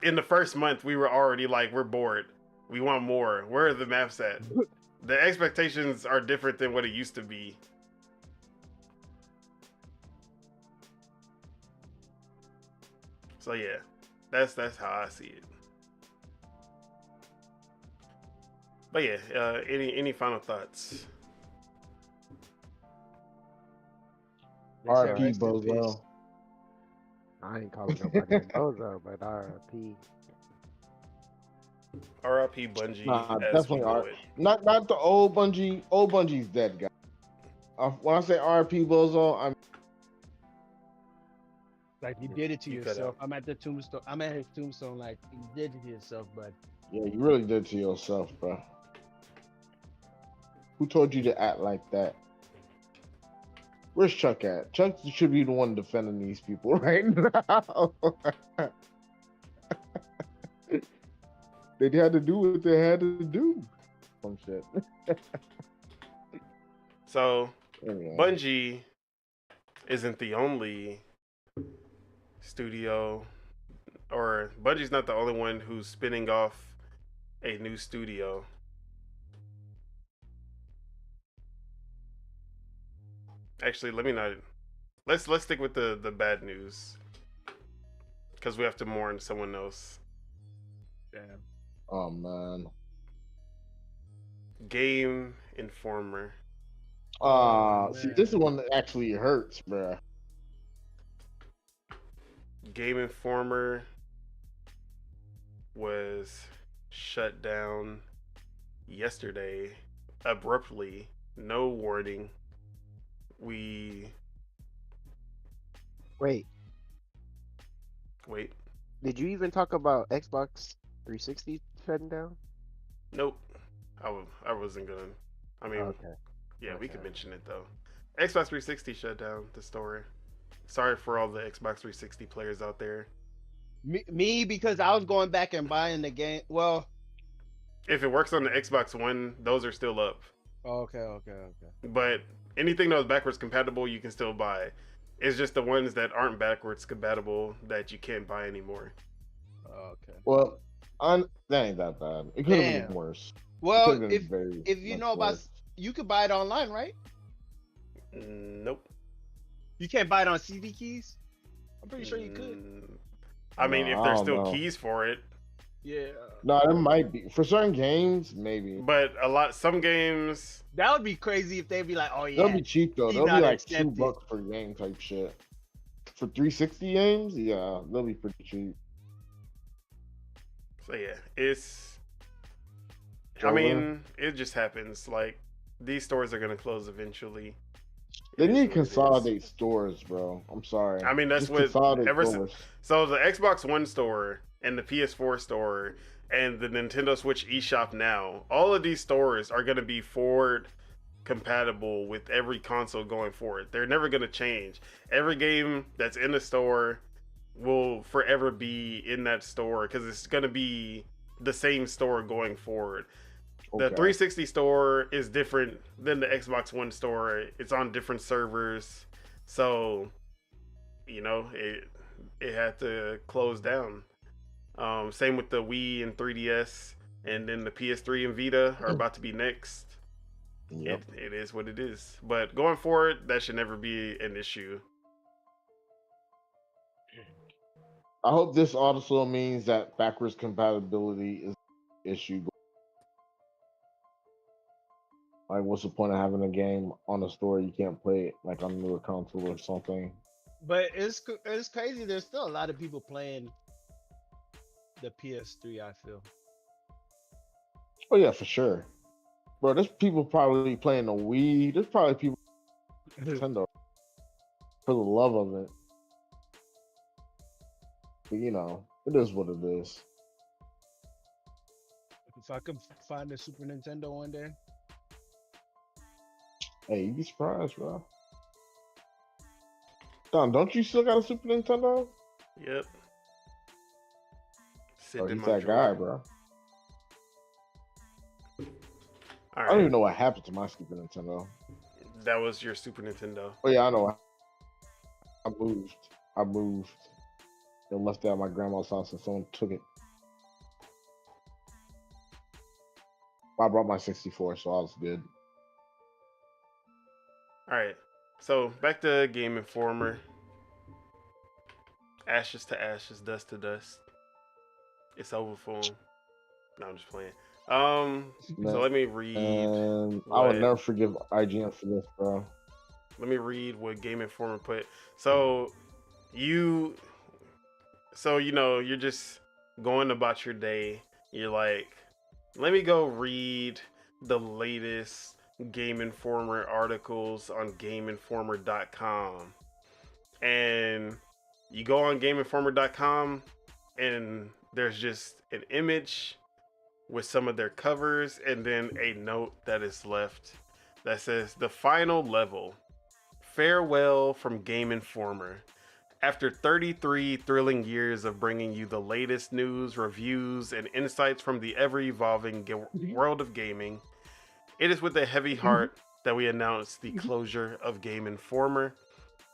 in the first month, we were already like, we're bored. We want more. Where are the maps at? The expectations are different than what it used to be. So yeah, that's how I see it. But yeah, any final thoughts? They said R.I.P. rest in Bozo. peace. I ain't calling nobody a bozo, but RIP. R.I.P. Bungie Nah, as we definitely know R. it. Not the old Bungie. Old Bungie's dead, guy. When I say R.I.P. Bozo, I'm Like you did it to You cut yourself. out. I'm at the tombstone. I'm at his tombstone. Like you did it to yourself, bud. yeah, you really did to yourself, bro. Who told you to act like that? Where's Chuck at? Chuck should be the one defending these people right now. They had to do what they had to do. Some shit. So Anyway. Bungie isn't the only studio, or Bungie's not the only one who's spinning off a new studio. Actually, let me not. Let's stick with the bad news because we have to mourn someone else. Damn. Oh man. GameInformer. See, this is one that actually hurts, bruh. GameInformer was shut down yesterday abruptly, no warning. Wait. Did you even talk about Xbox 360 shutting down? Nope. I wasn't gonna. I mean, Okay. yeah, we Okay. could mention it though. Xbox 360 shut down the store. Sorry for all the Xbox 360 players out there. Me because I was going back and buying the game. Well, If it works on the Xbox One, those are still up. okay. But anything that was backwards compatible, you can still buy. It's just the ones that aren't backwards compatible that you can't buy anymore. Okay. Well, that ain't that bad. It could have Damn. been worse. Well, It could've been very if you much know about, worse. you could buy it online, right? Nope. You can't buy it on CD keys. I'm pretty sure you could. I mean, No, if I there's don't still know. keys for it, Yeah. No, there might be for certain games, maybe. but some games, That would be crazy if they'd be like, oh yeah. They'll be cheap though. He's They'll be not like accepted. $2 per game type shit. For 360 games, yeah, they'll be pretty cheap. so yeah, it's. I Joker. mean, it just happens. Like these stores are gonna close eventually. They It is need to what it is. consolidate stores, bro. I'm sorry. I mean, that's Just what consolidate ever stores. So the Xbox One store and the PS4 store and the Nintendo Switch eShop now, all of these stores are going to be forward compatible with every console going forward. They're never going to change. Every game that's in the store will forever be in that store because it's going to be the same store going forward. The Okay. 360 store is different than the Xbox One store. It's on different servers. So, it had to close down. Same with the Wii and 3DS, and then the PS3 and Vita are about to be next. Yep. It is what it is. But going forward, that should never be an issue. I hope this also means that backwards compatibility is an issue. Like, what's the point of having a game on the store you can't play it like on a newer console or something? But it's crazy. There's still a lot of people playing the PS3. I feel. Oh yeah, for sure, bro. There's people probably playing the Wii. There's probably people Nintendo for the love of it. But you know, it is what it is. If I could find a Super Nintendo one day, Hey, you'd be surprised, bro. Don, don't you still got a Super Nintendo? Yep. Oh, Sitting in he's my that drawer. guy, bro. All I don't even right. know what happened to my Super Nintendo. That was your Super Nintendo. Oh yeah, I know. I moved. And left it at my grandma's house, and someone took it. I brought my 64, so I was good. All right. So back to Game Informer. Ashes to ashes, dust to dust. It's over for him. No, I'm just playing. So let me read. And I would what- never forgive IGN for this, bro. Let me read what Game Informer put. So you know, you're just going about your day. You're like, let me go read the latest Game Informer articles on GameInformer.com. And you go on GameInformer.com and there's just an image with some of their covers and then a note that is left that says the final level. Farewell from Game Informer. After 33 thrilling years of bringing you the latest news, reviews, and insights from the ever-evolving world of gaming, it is with a heavy heart that we announce the closure of Game Informer.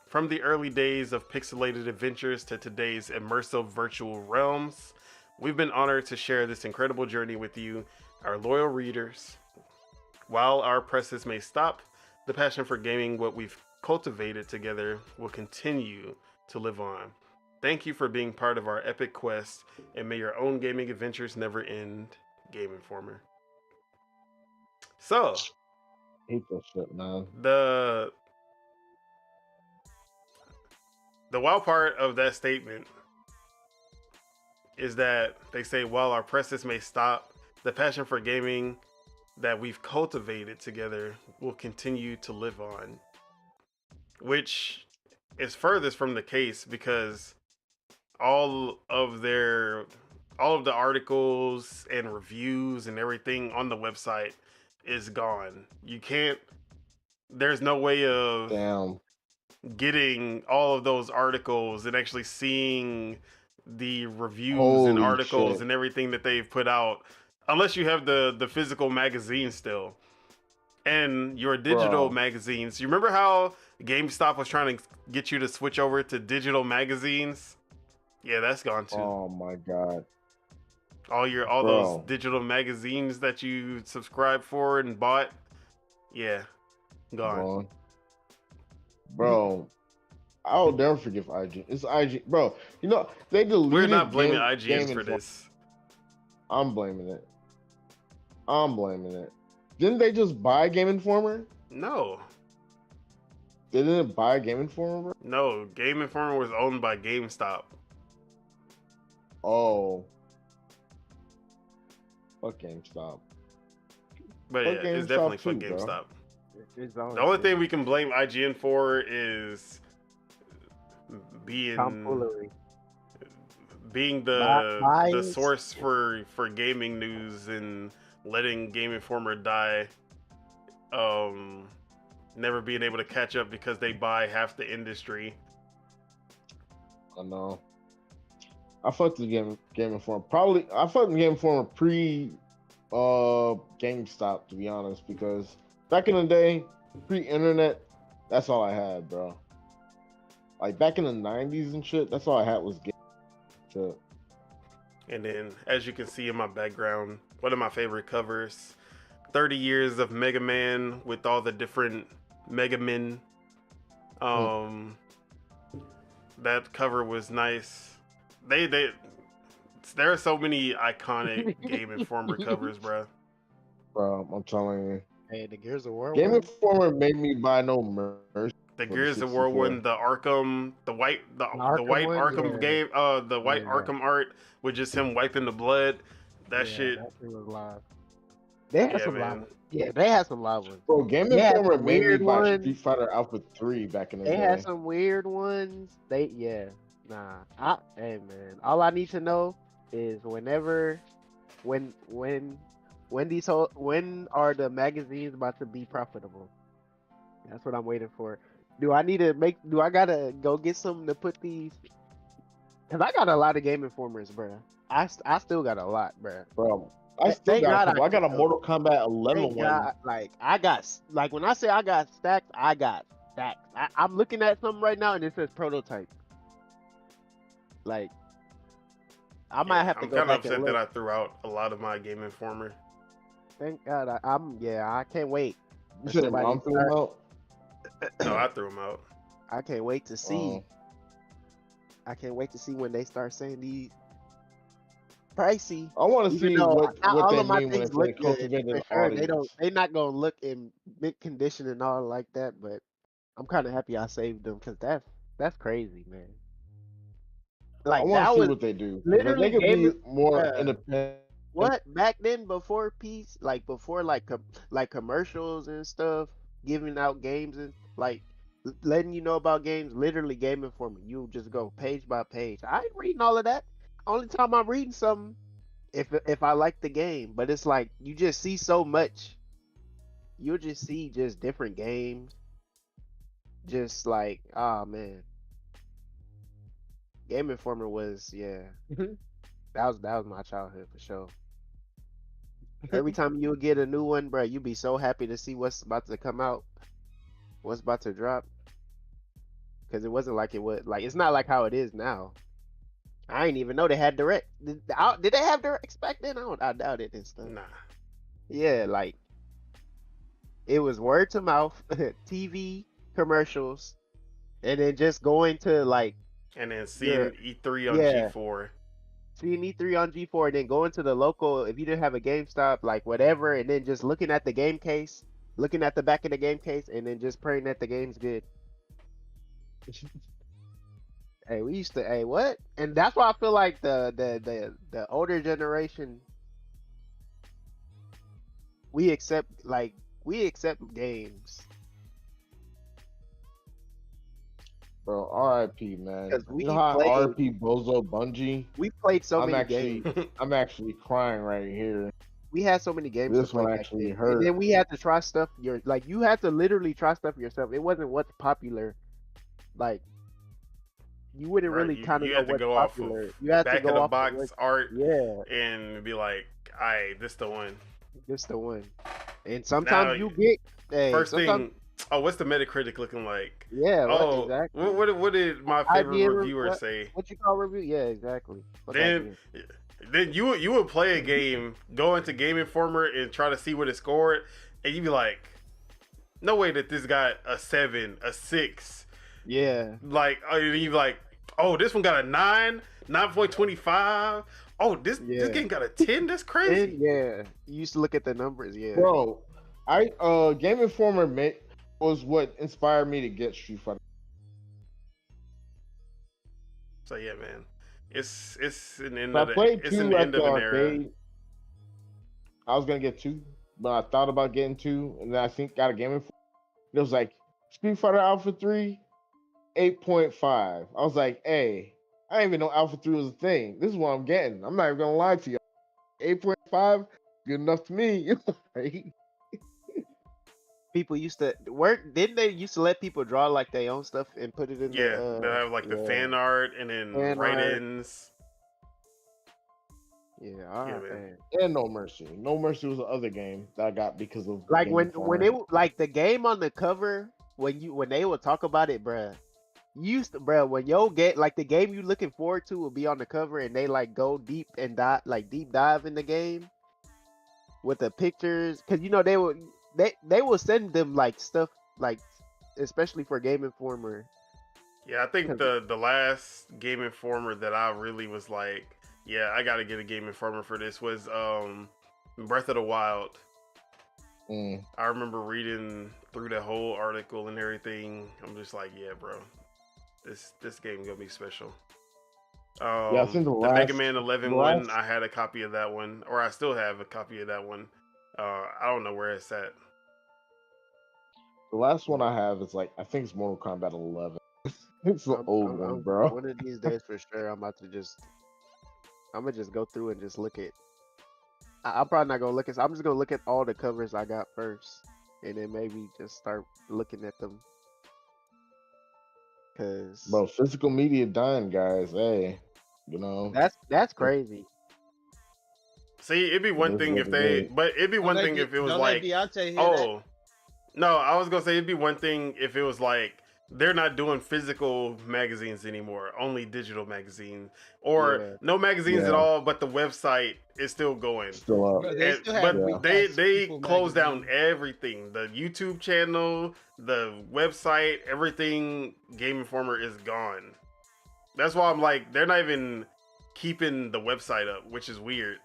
From the early days of pixelated adventures to today's immersive virtual realms, we've been honored to share this incredible journey with you, our loyal readers. While our presses may stop, the passion for gaming, what we've cultivated together, will continue to live on. Thank you for being part of our epic quest, and may your own gaming adventures never end. Game Informer. So, I hate that shit, man. the wild part of that statement is that they say, while our presses may stop, the passion for gaming that we've cultivated together will continue to live on. Which is furthest from the case, because all of the articles and reviews and everything on the website is gone. There's no way of Damn. getting all of those articles and actually seeing the reviews and Holy articles shit. and everything that they've put out, unless you have the physical magazine still and your digital Bro. magazines. You remember how GameStop was trying to get you to switch over to digital magazines? Yeah, that's gone too. Oh my god. All Bro. those digital magazines that you subscribed for and bought, yeah, gone. Bro, I'll never forgive IGN. It's IGN, bro. You know they deleted. We're not blaming IGN Game for Informer. this. I'm blaming it. Didn't they just buy Game Informer? No, They didn't buy Game Informer? no, Game Informer was owned by GameStop. Oh. Fuck GameStop. But Fuck yeah, it's GameStop definitely fuck too, bro. GameStop. It's The only thing we can blame IGN for is being tomfoolery. the Bias. source for gaming news and letting Game Informer die. Never being able to catch up because they buy half the industry. I know. I fucked with Game Informer. Probably I fucked with Game Informer pre GameStop, to be honest, because back in the day, pre-internet, that's all I had, bro. Like back in the 90s and shit, that's all I had was game shit. And then, as you can see in my background, one of my favorite covers, 30 years of Mega Man with all the different Mega Men. That cover was nice. There are so many iconic Game Informer covers, bro. Bro, I'm telling you. Hey, the Gears of War. Game one? Informer made me buy no merch. The for Gears of War 64. one, the Arkham, the white Arkham white one? Arkham Yeah. game, the white Yeah. Arkham art with just him wiping the blood. That Yeah, shit. That shit was live. They had Yeah, some live man. ones. Yeah, they had some live ones. Bro, Game They had Informer some made me weird buy ones. Street Fighter Alpha 3 back in the They day. had some weird ones. Hey man, all I need to know is when are the magazines about to be profitable? That's what I'm waiting for. Do I gotta go get some to put these? Cause I got a lot of Game Informers, bro. I still got a lot, bro. Bro, I still Thank got a God couple. I got a do. Mortal Kombat 11 Thank one. God, when I say I got stacks, I got stacks. I'm looking at something right now and it says prototype. Like, I might have to I'm go kind of back and upset look. that I threw out a lot of my Game Informer. Thank God, I can't wait. You for said somebody mom to threw them start- out? No, I threw them out. I can't wait to see. Oh. I can't wait to see when they start saying these pricey. I want to Even see though what not all they of my mean when things they say look good, cultivated for sure. audience. They're not gonna look in mint condition and all like that. But I'm kind of happy I saved them because that's crazy, man. I Like want that to see was what they do. literally They could be gaming. more uh, independent. What back then before peace, like before like commercials and stuff, giving out games and like letting you know about games. Literally, Game Informer. You just go page by page. I ain't reading all of that. Only time I'm reading something if I like the game. But it's like you just see so much. You'll just see just different games. Just like, oh man, Game Informer was that was my childhood for sure. Every time you would get a new one, bro, you'd be so happy to see what's about to come out, what's about to drop. Because it wasn't like it was like it's not like how it is now. I didn't even know they had direct. Did they have directs back then? I doubt it and stuff. Nah. Yeah, like it was word to mouth, TV commercials, and then just going to like And then seeing your E3 on yeah. G4. seeing E3 on G4, and then going to the local if you didn't have a GameStop, like whatever, and then just looking at the game case, looking at the back of the game case, and then just praying that the game's good. Hey, we used to what? And that's why I feel like the older generation we accept games. Bro, RIP, man. 'Cause we You know how played- RIP Bozo Bungie? We played so I'm many actually, games. I'm actually crying right here. We had so many games. This to play one back actually then. hurt. And then we had to try stuff. You had to literally try stuff yourself. It wasn't what's popular. Like you wouldn't Right, really kind of you know had to what's go off popular. of You had to back go of the off box what, art yeah, and be like, "Aight, this the one." this the one. And sometimes Now, you get First sometimes, thing, oh, what's the Metacritic looking like? yeah, Oh, exactly. what did my favorite IGN reviewer say? What you call review? Yeah, exactly. What's Then, IGN? then you would play a game, go into Game Informer and try to see what it scored, and you'd be like, "No way that this got a 7, a 6." Yeah, Like, you'd be like, "Oh, this one got a 9, 9.25. Oh, this game got a 10. That's crazy." and yeah. You used to look at the numbers. Yeah, Bro, Game Informer was what inspired me to get Street Fighter. So yeah, man, it's an end I of played it's 2 an at end the of an era. arcade. I was gonna get 2, but I thought about getting 2, and then I think got a Game Informer. It was like Street Fighter Alpha 3, 8.5. I was like, hey, I didn't even know Alpha 3 was a thing. This is what I'm getting. I'm not even gonna lie to you. 8.5, good enough to me. Right? people used to work. Didn't they used to let people draw like their own stuff and put it in Yeah, the? they have like the yeah. fan art and then Fan art. write-ins. Yeah, all Yeah, right, man. man. And No Mercy. No Mercy was the other game that I got because of Like Game when Informer. it like the game on the cover when they would talk about it, bruh. You used to, bruh, when yo get like the game you looking forward to will be on the cover and they like go deep and deep dive in the game with the pictures, because you know they will send them like stuff like especially for Game Informer. Yeah, I think the last Game Informer that I really was like, yeah, I gotta get a Game Informer for this was Breath of the Wild. I remember reading through the whole article and everything. I'm just like, yeah, bro, this game gonna be special. I think the Mega Man 11 one, I had a copy of that one, or I still have a copy of that one. I don't know where it's at. The last one I have is like, I think it's Mortal Kombat 11. It's an old one, bro. One of these days for sure, I'm gonna just go through and just look at. I'm probably not gonna look at. I'm just gonna look at all the covers I got first, and then maybe just start looking at them. Cause bro, physical media dying, guys. Hey, you know that's crazy. See, it'd be one thing if they, but it'd be one thing if it was like, oh, no, I was gonna say it'd be one thing if it was like they're not doing physical magazines anymore, only digital magazines, or no magazines at all, but the website is still going. Still up. But they closed down everything. The YouTube channel, the website, everything. GameInformer is gone. That's why I'm like, they're not even keeping the website up, which is weird.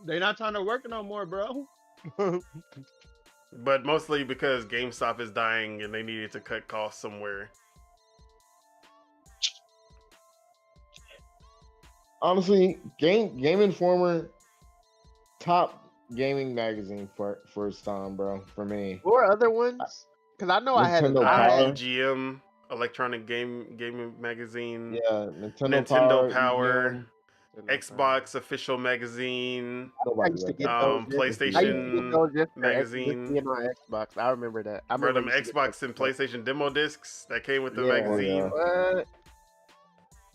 They're not trying to work no more, bro. But mostly because GameStop is dying and they needed to cut costs somewhere. Honestly, GameInformer, top gaming magazine for its time, bro. For me. Or other ones, because I know Nintendo I had EGM, Electronic Gaming Magazine. Yeah, Nintendo Power. Xbox official magazine, PlayStation magazine. On Xbox, I remember that. I remember them Xbox and PlayStation demo discs that came with the magazine. What?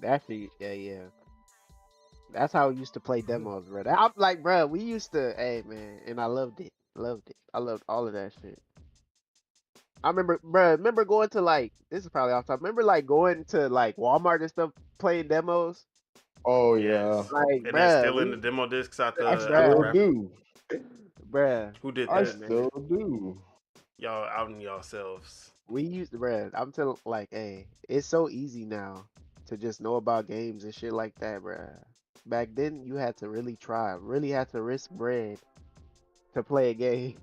Actually, yeah. That's how we used to play demos, bro. I'm like, bro, we used to, hey man, and I loved it. I loved all of that shit. I remember going to like, this is probably off top. Remember like going to like Walmart and stuff, playing demos. Oh yeah, like, and they're still in the demo discs out there. I still do, bruh. Who did that? I still do. Y'all outing yourselves. We used to, bruh. I'm telling, like, hey, it's so easy now to just know about games and shit like that, bruh. Back then, you had to really try, really had to risk bread to play a game.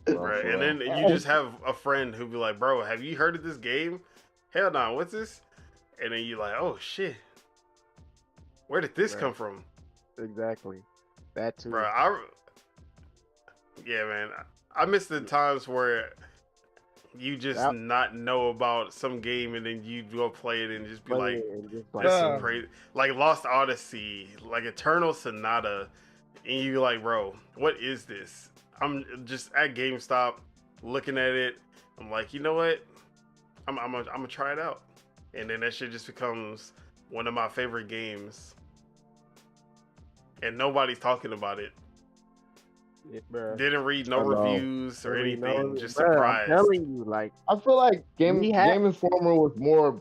Right, and then you just have a friend who be like, "Bro, have you heard of this game? Hell no, what's this?" And then you like, "Oh shit." Where did this come from? Exactly. That too. Bro, yeah, man. I miss the times where you just not know about some game and then you go play it and just be like, this is crazy. Like Lost Odyssey, like Eternal Sonata. And you like, bro, what is this? I'm just at GameStop looking at it. I'm like, you know what? I'm gonna try it out. And then that shit just becomes one of my favorite games. And nobody's talking about it. Yeah, didn't read no reviews or anything. Just surprised. I'm telling you, like, I feel like GameInformer was more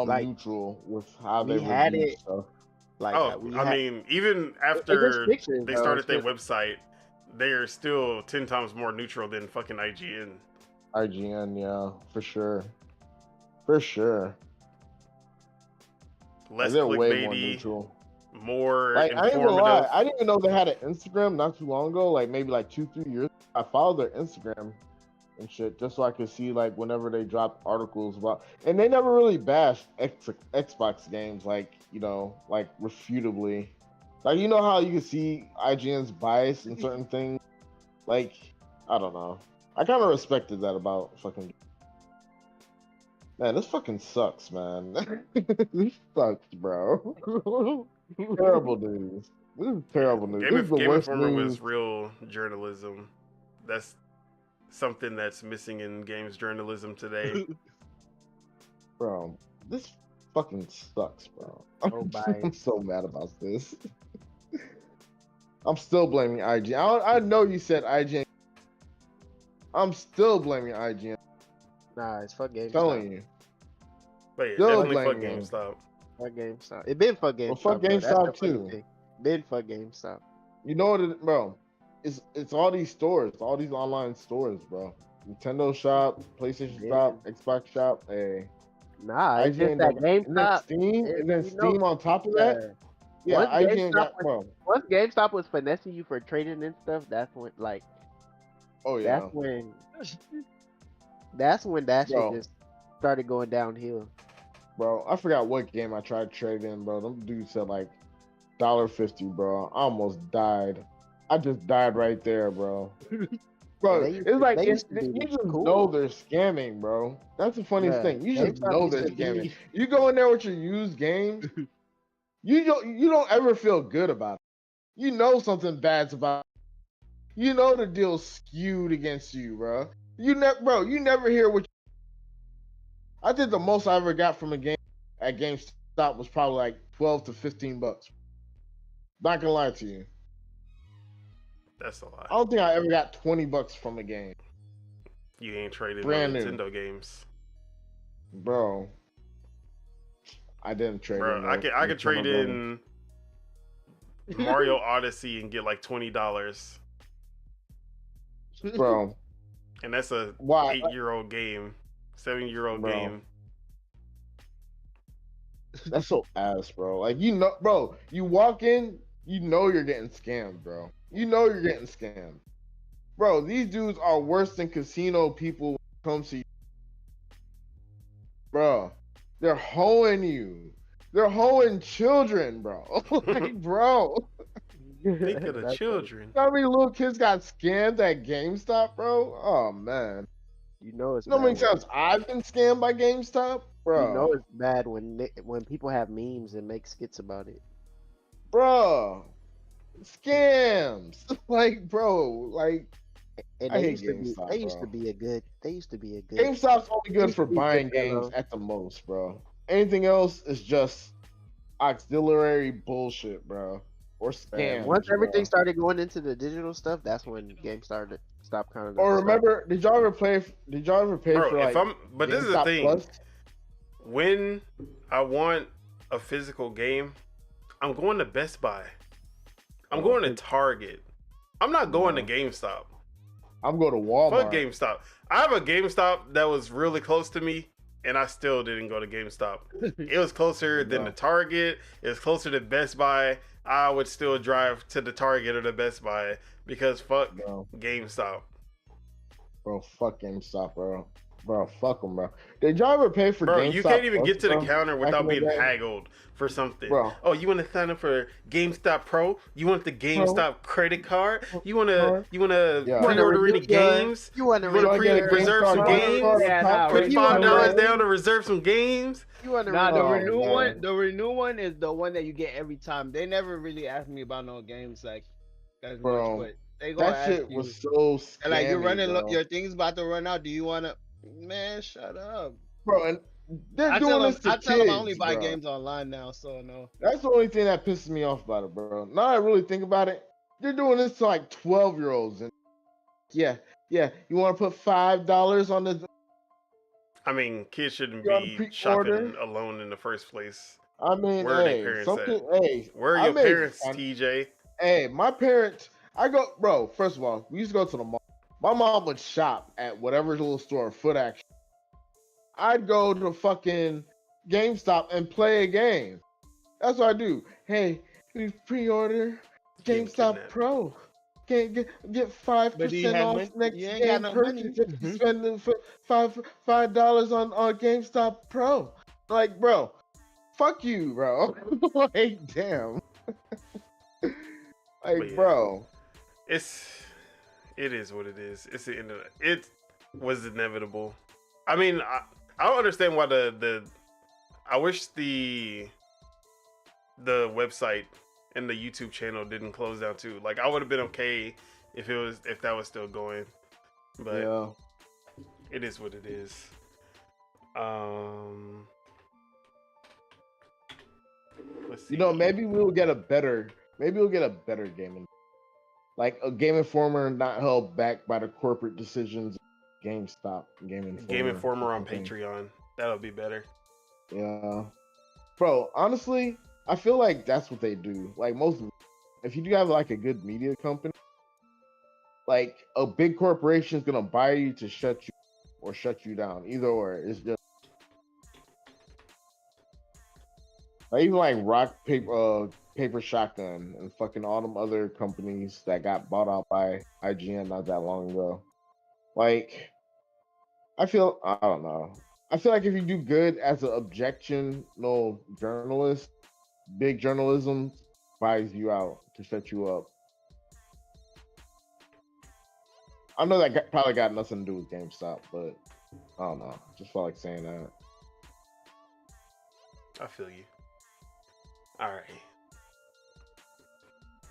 neutral with how they had it. Stuff. Like, I mean, even after they started their website, they are still 10 times more neutral than fucking IGN. IGN, yeah, for sure. Less they're way more clickbaity, neutral. more like, informative. I ain't gonna lie, I didn't even know they had an Instagram not too long ago, like maybe like 2-3 years. I followed their Instagram and shit just so I could see like whenever they dropped articles about, and they never really bashed Xbox games, like, you know, like refutably. Like, you know how you can see IGN's bias in certain things? Like, I don't know. I kind of respected that about fucking. Man, this fucking sucks, man. This sucks, bro. Terrible news. This is terrible news. GameInformer was real journalism. That's something that's missing in games journalism today. Bro, this fucking sucks, bro. I'm so mad about this. I'm still blaming IGN. I know you said IGN. I'm still blaming IGN. Nah, it's fuck GameStop. Telling you. But yeah, definitely fuck GameStop. Fuck GameStop. It been fuck GameStop. Well, fuck GameStop too. Been fuck GameStop. You know what, bro? It's all these stores, all these online stores, bro. Nintendo Shop, PlayStation Shop, Xbox Shop. Hey, nah, it's just that GameStop. And then Steam on top of that. Yeah, Once IGN GameStop got was, bro. once GameStop was finessing you for trading and stuff, that's when Oh that's yeah, when that's when that shit bro, just started going downhill. bro. I forgot what game I tried to trade in, bro. Them dudes said like $1.50, bro. I almost died. I just died right there, bro. Yeah, Bro, it's like they used to be you just know cool. they're scamming, bro. That's the funniest Yeah, thing. You just GameStop know used they're to scamming. be. You go in there with your used games, you don't ever feel good about it. You know something bad's about it. You know the deal's skewed against you, bro. You never hear what I think the most I ever got from a game at GameStop was probably like 12 to $15. Not gonna lie to you. That's a lot. I don't think I ever got $20 from a game. You ain't traded no Brand new. Nintendo games, Bro. I didn't trade bro. in I could trade in Mario Odyssey and get like $20, Bro. and that's a Why? 8-year-old game, 7-year-old Bro. game. That's so ass, bro. Like bro, you walk in, you know you're getting scammed, bro. You know you're getting scammed. Bro, these dudes are worse than casino people when it comes to you. Bro, they're hoeing you. They're hoeing children, bro. Like, bro. Think of the That's children. How many little kids got scammed at GameStop, bro? Oh man. You know it's You know how many bad. times I've been scammed by GameStop? Bro. You know it's bad when people have memes and make skits about it. Bro. Scams. Like, bro, like And I they hate used to be GameStop, they used bro. to be a good they used to be a good GameStop's only good used for to be buying good games fellow. at the most, bro. Anything else is just auxiliary bullshit, bro. Or Man, scams. once everything Bro. started going into the digital stuff, that's when game started stopped kind of. Or remember, did y'all ever pay Bro, for like but this is the GameStop thing. Plus? When I want a physical game, I'm going to Best Buy. I'm going to Target. I'm not going to GameStop. I'm going to Walmart. Fuck GameStop. I have a GameStop that was really close to me, and I still didn't go to GameStop. It was closer than the Target. It was closer to Best Buy. I would still drive to the Target or the Best Buy because fuck GameStop. Bro, fuck GameStop, bro. Bro, fuck them, bro. Did y'all ever pay for GameStop? You can't even get to the Plus, counter bro? without Back in being the day? haggled for something. Bro. Oh, you want to sign up for GameStop Pro? You want the GameStop credit card? You want to Yeah. pre-order any games? You want to You wanna get a reserve some GameStop games? card? Yeah, nah, Put right. $5 down to reserve some games. You want to Nah, the Oh, renew man. one, the renew one is the one that you get every time. They never really asked me about no games like as Bro, much, but they gonna That ask shit you. was so scammy, And like you're running, bro. your thing's about to run out. Do you wanna? Man, shut up. Bro, and they're I doing tell them, this to I kids, tell them I only buy bro. games online now, so no. That's the only thing that pisses me off about it, bro. Now that I really think about it, they're doing this to like 12-year-olds. And yeah, you want to put $5 on the? I mean, kids shouldn't You on be pre-order? shopping alone in the first place. I mean, Where are their hey, parents something. at? Hey, Where are I your made parents, fun- TJ? Hey, my parents. I go, bro. First of all, we used to go to the mall. My mom would shop at whatever little store, Foot Action. I'd go to fucking GameStop and play a game. That's what I do. Hey, we pre-order Getting GameStop kidnapped. Pro. Get But do you 5% have off money? next You ain't got game no purchase money. if you spend $5 on GameStop Pro. Like, bro, fuck you, bro. Like, damn. Like, yeah. bro. It is what it is. It's the internet. It was inevitable. I mean, I don't understand why I wish the website and the YouTube channel didn't close down too. Like, I would have been okay if that was still going. But Yeah. it is what it is. Let's see. You know, maybe we'll get a better gaming. Like a Game Informer not held back by the corporate decisions of GameStop, Game Informer on Patreon. That'll be better. Yeah. Bro, honestly, I feel like that's what they do. Like if you do have like a good media company, like a big corporation is gonna buy you to shut you down. Either or. It's just like even like rock paper Paper Shotgun and fucking all them other companies that got bought out by IGN not that long ago. Like, I don't know. I feel like if you do good as an objectionable journalist, big journalism buys you out to shut you up. I know that probably got nothing to do with GameStop, but I don't know. Just felt like saying that. I feel you. All right.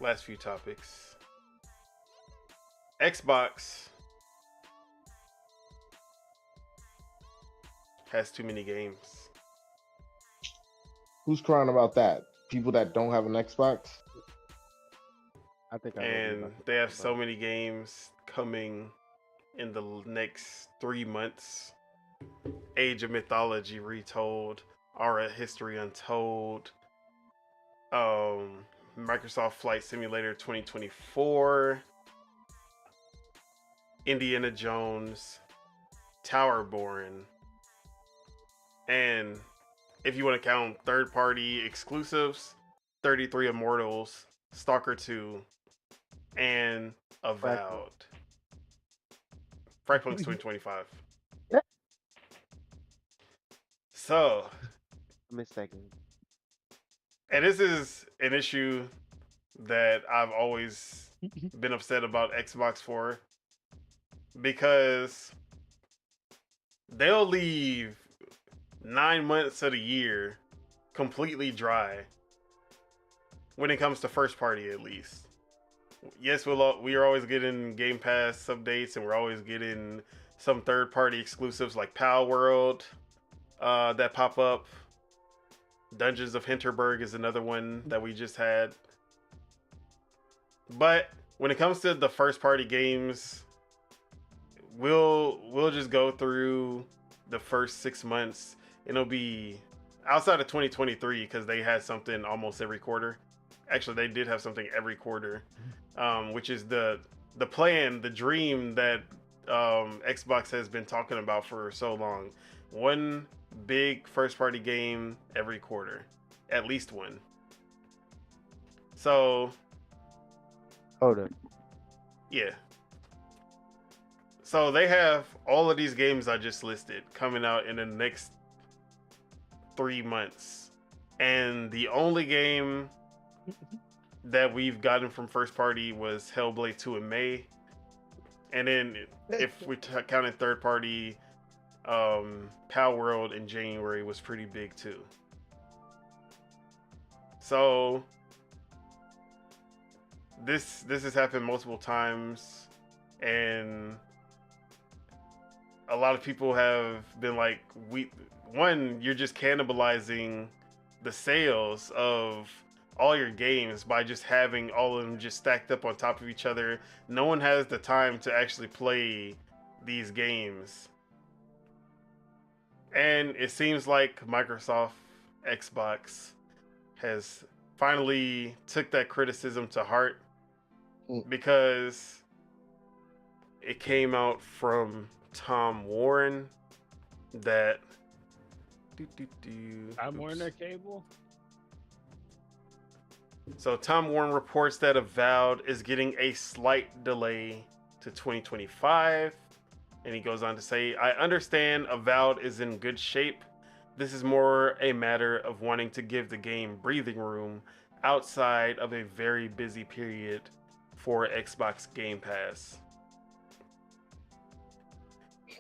Last few topics. Xbox has too many games. Who's crying about that? People that don't have an Xbox? I think And they have so many games coming in the next 3 months. Age of Mythology Retold, Aura History Untold, Microsoft Flight Simulator 2024, Indiana Jones, Towerborn, and if you want to count third-party exclusives, 33 Immortals, Stalker 2, and Avowed. Frightpunk's 2025. So, I missed that game. and this is an issue that I've always been upset about Xbox for, because they'll leave 9 months of the year completely dry when it comes to first party, at least. Yes, we are always getting Game Pass updates, and we're always getting some third party exclusives like Pal World that pop up. Dungeons of Hinterberg is another one that we just had. But when it comes to the first party games, we'll just go through the first 6 months. It'll be outside of 2023 because they had something almost every quarter. Actually, they did have something every quarter, which is the plan, the dream that Xbox has been talking about for so long. One big first party game every quarter, at least one. So, Hold up. yeah. So they have all of these games I just listed coming out in the next 3 months. And the only game that we've gotten from first party was Hellblade 2 in May. And then if we counted third party, Pal World in January was pretty big too. So this has happened multiple times, and a lot of people have been like, you're just cannibalizing the sales of all your games by just having all of them just stacked up on top of each other. No one has the time to actually play these games. And it seems like Microsoft Xbox has finally took that criticism to heart, because it came out from Tom Warren that I'm Warner Cable. So Tom Warren reports that Avowed is getting a slight delay to 2025. And he goes on to say, I understand Avowed is in good shape. This is more a matter of wanting to give the game breathing room outside of a very busy period for Xbox Game Pass.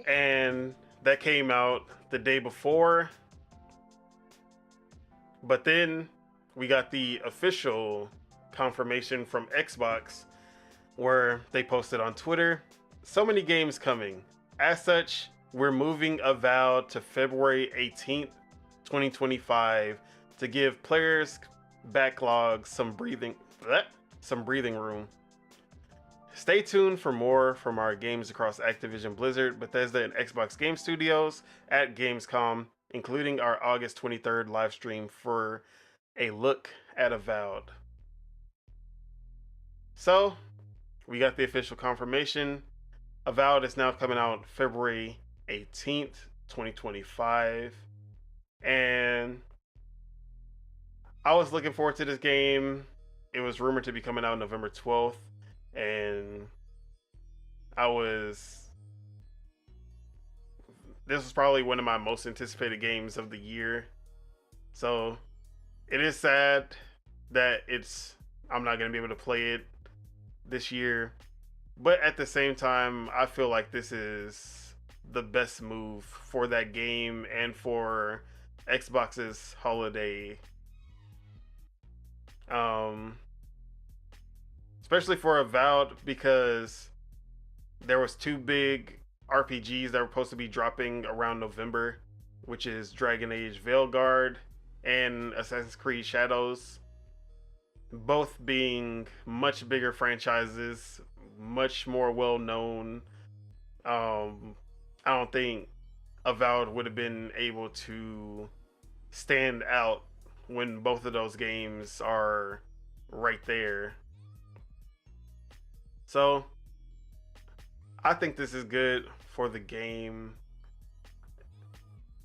And that came out the day before. But then we got the official confirmation from Xbox, where they posted on Twitter, so many games coming. As such, we're moving Avowed to February 18th, 2025 to give players backlog some breathing room. Stay tuned for more from our games across Activision Blizzard, Bethesda, and Xbox Game Studios at Gamescom, including our August 23rd live stream for a look at Avowed. So, we got the official confirmation. Avowed is now coming out February 18th, 2025. And I was looking forward to this game. It was rumored to be coming out November 12th, and I was. This was probably one of my most anticipated games of the year. So it is sad that I'm not gonna be able to play it this year, but at the same time, I feel like this is the best move for that game and for Xbox's holiday. Especially for Avowed, because there was 2 big RPGs that were supposed to be dropping around November, which is Dragon Age Veilguard and Assassin's Creed Shadows, both being much bigger franchises, much more well known. I don't think Avowed would have been able to stand out when both of those games are right there. So I think this is good for the game.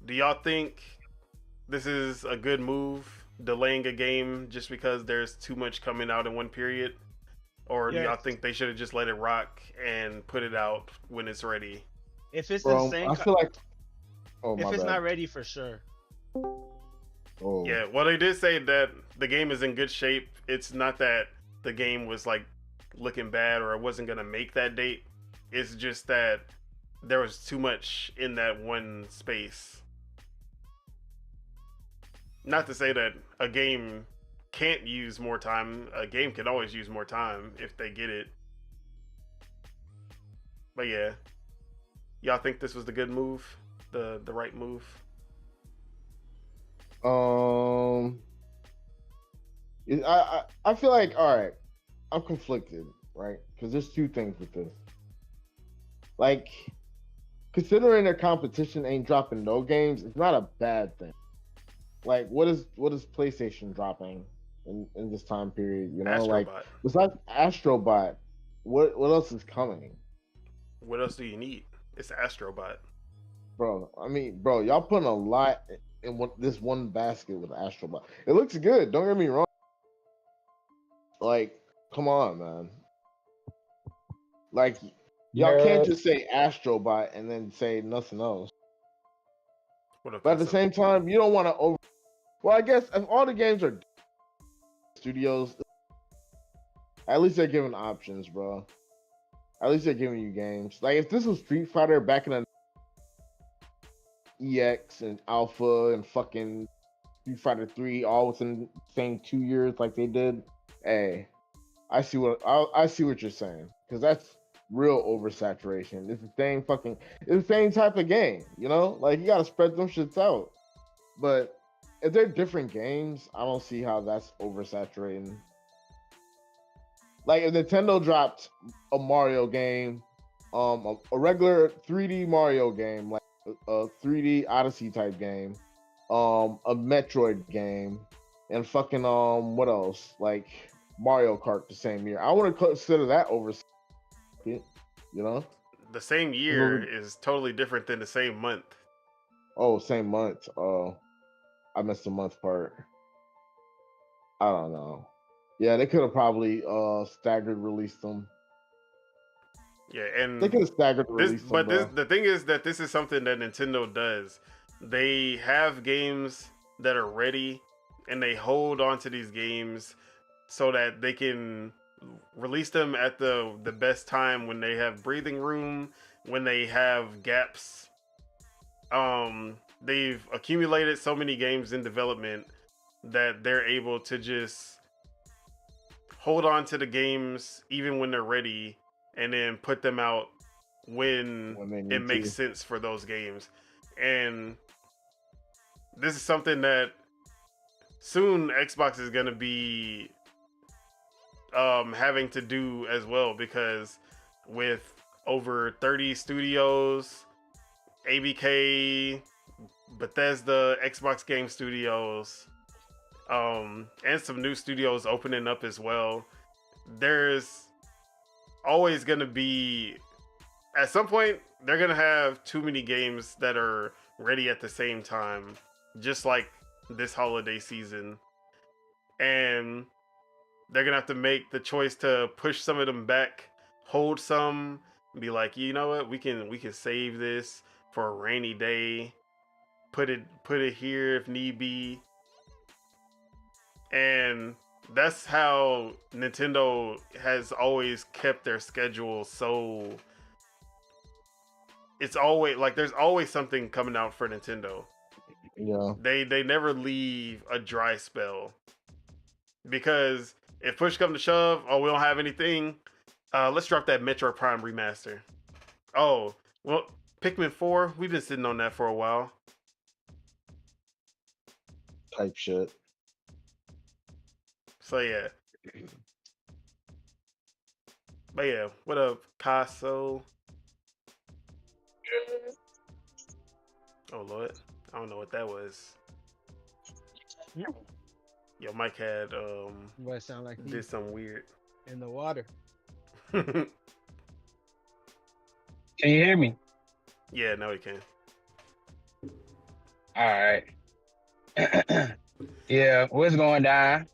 Do y'all think this is a good move, delaying a game just because there's too much coming out in one period? Or do y'all think they should have just let it rock and put it out when it's ready? If it's the same, I feel like if it's not ready, for sure. Oh. Yeah, well, they did say that the game is in good shape. It's not that the game was like looking bad or it wasn't gonna make that date. It's just that there was too much in that one space. Not to say that a game can't use more time. A game can always use more time if they get it. But yeah, y'all think this was the good move, the right move? I feel like, all right, I'm conflicted, right? Because there's 2 things with this. Like, considering their competition ain't dropping no games, it's not a bad thing. Like, what is PlayStation dropping in this time period? You know, Astrobot. like besides Astrobot, what else is coming? What else do you need? It's Astrobot. Bro, I mean, bro, y'all putting a lot in this one basket with Astrobot. It looks good, don't get me wrong. Like, come on, man. Like, y'all can't just say Astrobot and then say nothing else. But at the same time, you don't want to over. Well, I guess if all the games are studios, at least they're giving options, bro. At least they're giving you games. Like, if this was Street Fighter back in the EX and Alpha and fucking Street Fighter 3 all within the same 2 years like they did, hey, I see what you're saying, because that's real oversaturation. It's the same type of game, you know? Like, you gotta spread them shits out. But if they're different games, I don't see how that's oversaturating. Like, if Nintendo dropped a Mario game, a regular 3D Mario game, like a 3D Odyssey type game, a Metroid game, and fucking what else? Like Mario Kart the same year. I want to consider that oversaturated. You know, the same year is totally different than the same month. Oh, same month. Oh, I missed the month part. I don't know. Yeah, they could have probably staggered released them. Yeah, and they could have staggered released them. But the thing is that this is something that Nintendo does. They have games that are ready, and they hold on to these games so that they can release them at the best time, when they have breathing room, when they have gaps. They've accumulated so many games in development that they're able to just hold on to the games even when they're ready, and then put them out when it makes sense for those games. And this is something that soon Xbox is going to be having to do as well, because with over 30 studios, ABK, Bethesda, Xbox Game Studios, and some new studios opening up as well, there's always going to be, at some point, they're going to have too many games that are ready at the same time, just like this holiday season. and they're gonna have to make the choice to push some of them back, hold some, and be like, you know what, we can save this for a rainy day, put it here if need be. And that's how Nintendo has always kept their schedule. So it's always like there's always something coming out for Nintendo. Yeah. They never leave a dry spell, because if push comes to shove, oh, we don't have anything, let's drop that Metroid Prime remaster. Oh, well, Pikmin 4, we've been sitting on that for a while. Type shit. So yeah. But yeah, what up, Casso? Oh Lord, I don't know what that was. Yo, Mike had What sound like did something weird. in the water? Can you hear me? Yeah, now we can. All right. Yeah, what's going down?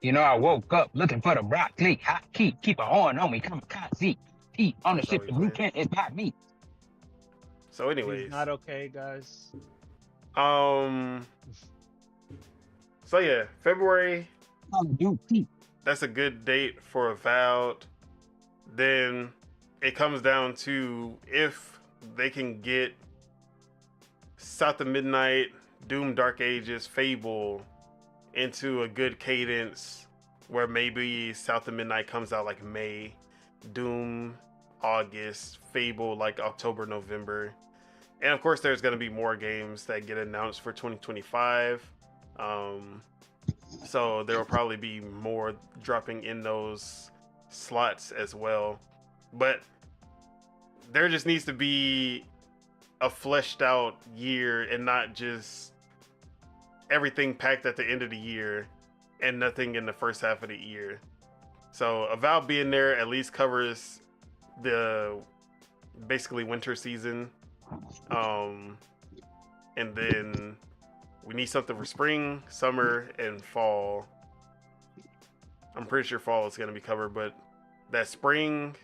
You know, I woke up looking for the broccoli. Hot key, keep an horn on me. Kamikaze. Heat on the That's ship. all The we blue playing. tent is by me. So anyways, He's not okay, guys. so yeah, February, Call of Duty. that's a good date for Avowed. Then it comes down to if they can get South of Midnight, Doom Dark Ages, Fable into a good cadence, where maybe South of Midnight comes out like May, Doom August, Fable like October, November. And of course there's going to be more games that get announced for 2025. So there will probably be more dropping in those slots as well. But there just needs to be a fleshed out year, and not just everything packed at the end of the year and nothing in the first half of the year. So Avowed being there at least covers the basically winter season. And then we need something for spring, summer, and fall. I'm pretty sure fall is going to be covered, but that spring,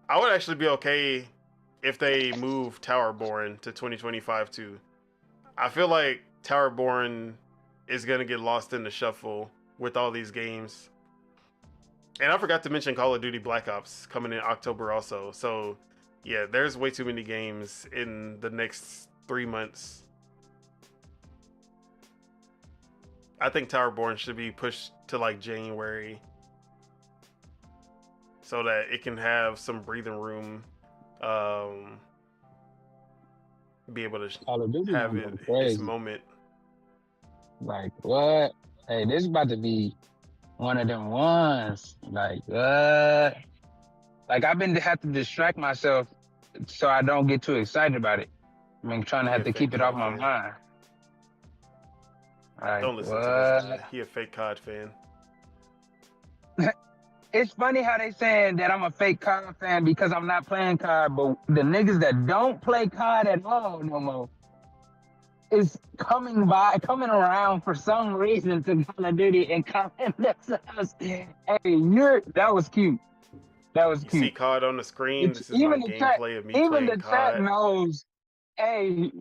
I would actually be okay if they move Towerborn to 2025 too. I feel like Towerborn is going to get lost in the shuffle with all these games. And I forgot to mention Call of Duty Black Ops coming in October also. So yeah, there's way too many games in the next 3 months. I think Towerborn should be pushed to like January, so that it can have some breathing room, be able to Call of Duty have gonna it go its crazy. moment. Like, what? Hey, this is about to be one of them ones. Like, what? Like, I've been have to distract myself so I don't get too excited about it. I mean, trying to He have a to keep fake it off COD my fan. mind. Like, Don't listen what? to this guy. He a fake COD fan. It's funny how they saying that I'm a fake COD fan because I'm not playing COD, but the niggas that don't play COD at all no more is coming around for some reason to Call of Duty and comment themselves. Hey, that was cute. That was You see cute. COD on the screen. It's, This is my even the chat, gameplay of me even playing the chat COD. knows. Hey,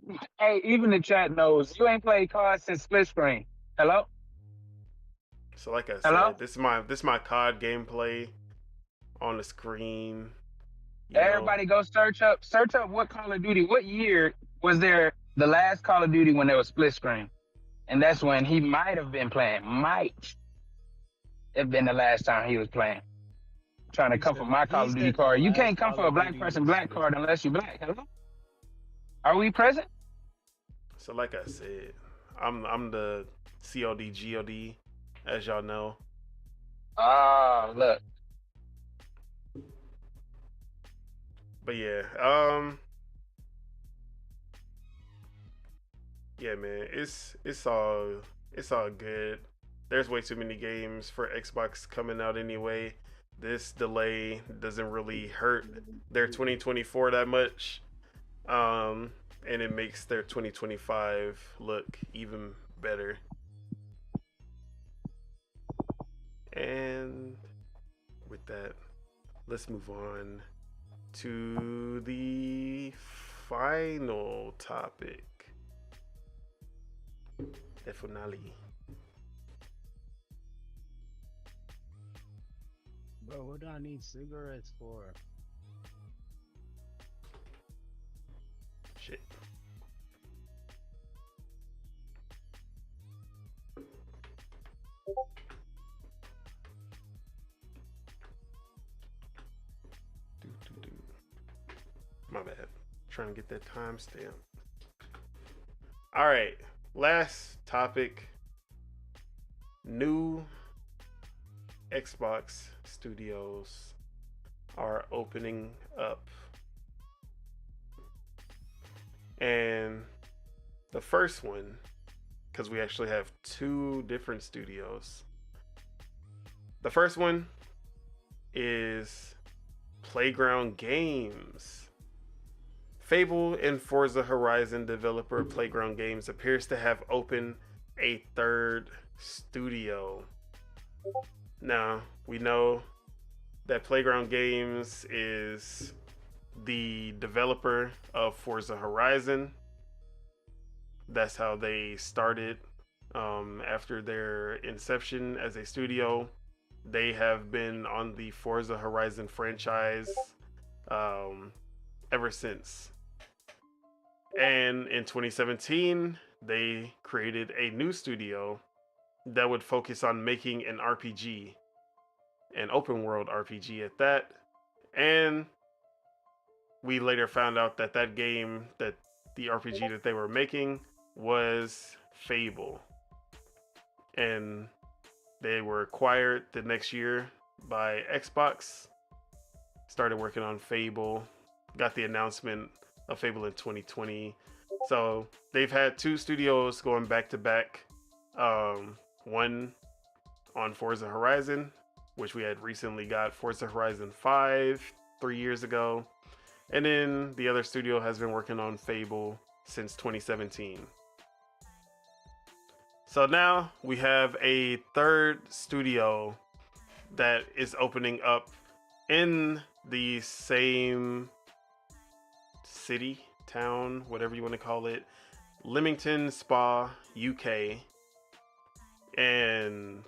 even the chat knows you ain't played COD since split screen. Hello? So like I Hello? said, this is my COD gameplay on the screen. Everybody go search up what Call of Duty, what year was there the last Call of Duty when there was split screen? And that's when he might have been playing. Might have been the last time he was playing. Trying to come for my Call of Duty card. You can't come for a black person black card unless you black. Hello? Are we present? So like I said, I'm the COD GOD, as y'all know. Oh, look. But yeah, yeah, man, it's all good. There's way too many games for Xbox coming out anyway. This delay doesn't really hurt their 2024 that much, and it makes their 2025 look even better. And with that, let's move on to the final topic. The finale. Bro, what do I need cigarettes for? Shit. My bad. Trying to get that timestamp. All right. Last topic. New Xbox studios are opening up. And the first one, because we actually have two different studios. The first one is Playground Games. Fable and Forza Horizon developer Playground Games appears to have opened a third studio. Now, we know that Playground Games is the developer of Forza Horizon. That's how they started. After their inception as a studio, they have been on the Forza Horizon franchise ever since. And in 2017, they created a new studio that would focus on making an RPG, an open world RPG at that. And we later found out that that game, that the RPG that they were making was Fable. And they were acquired the next year by Xbox, started working on Fable, got the announcement of Fable in 2020. So they've had two studios going back to back. One on Forza Horizon, which we had recently got Forza Horizon 5 3 years ago. And then the other studio has been working on Fable since 2017. So now we have a third studio that is opening up in the same city, town, whatever you want to call it, Leamington Spa, UK. And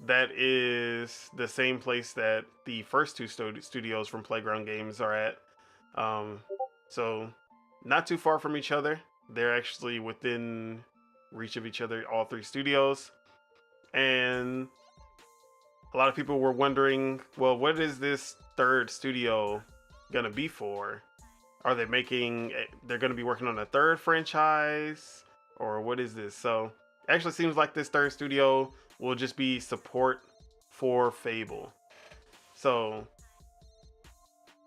that is the same place that the first two studios from Playground Games are at. So not too far from each other. They're actually within reach of each other, all three studios. And a lot of people were wondering, well, what is this third studio gonna be for? Are they they're gonna be working on a third franchise, or what is this? So it actually seems like this third studio will just be support for Fable. So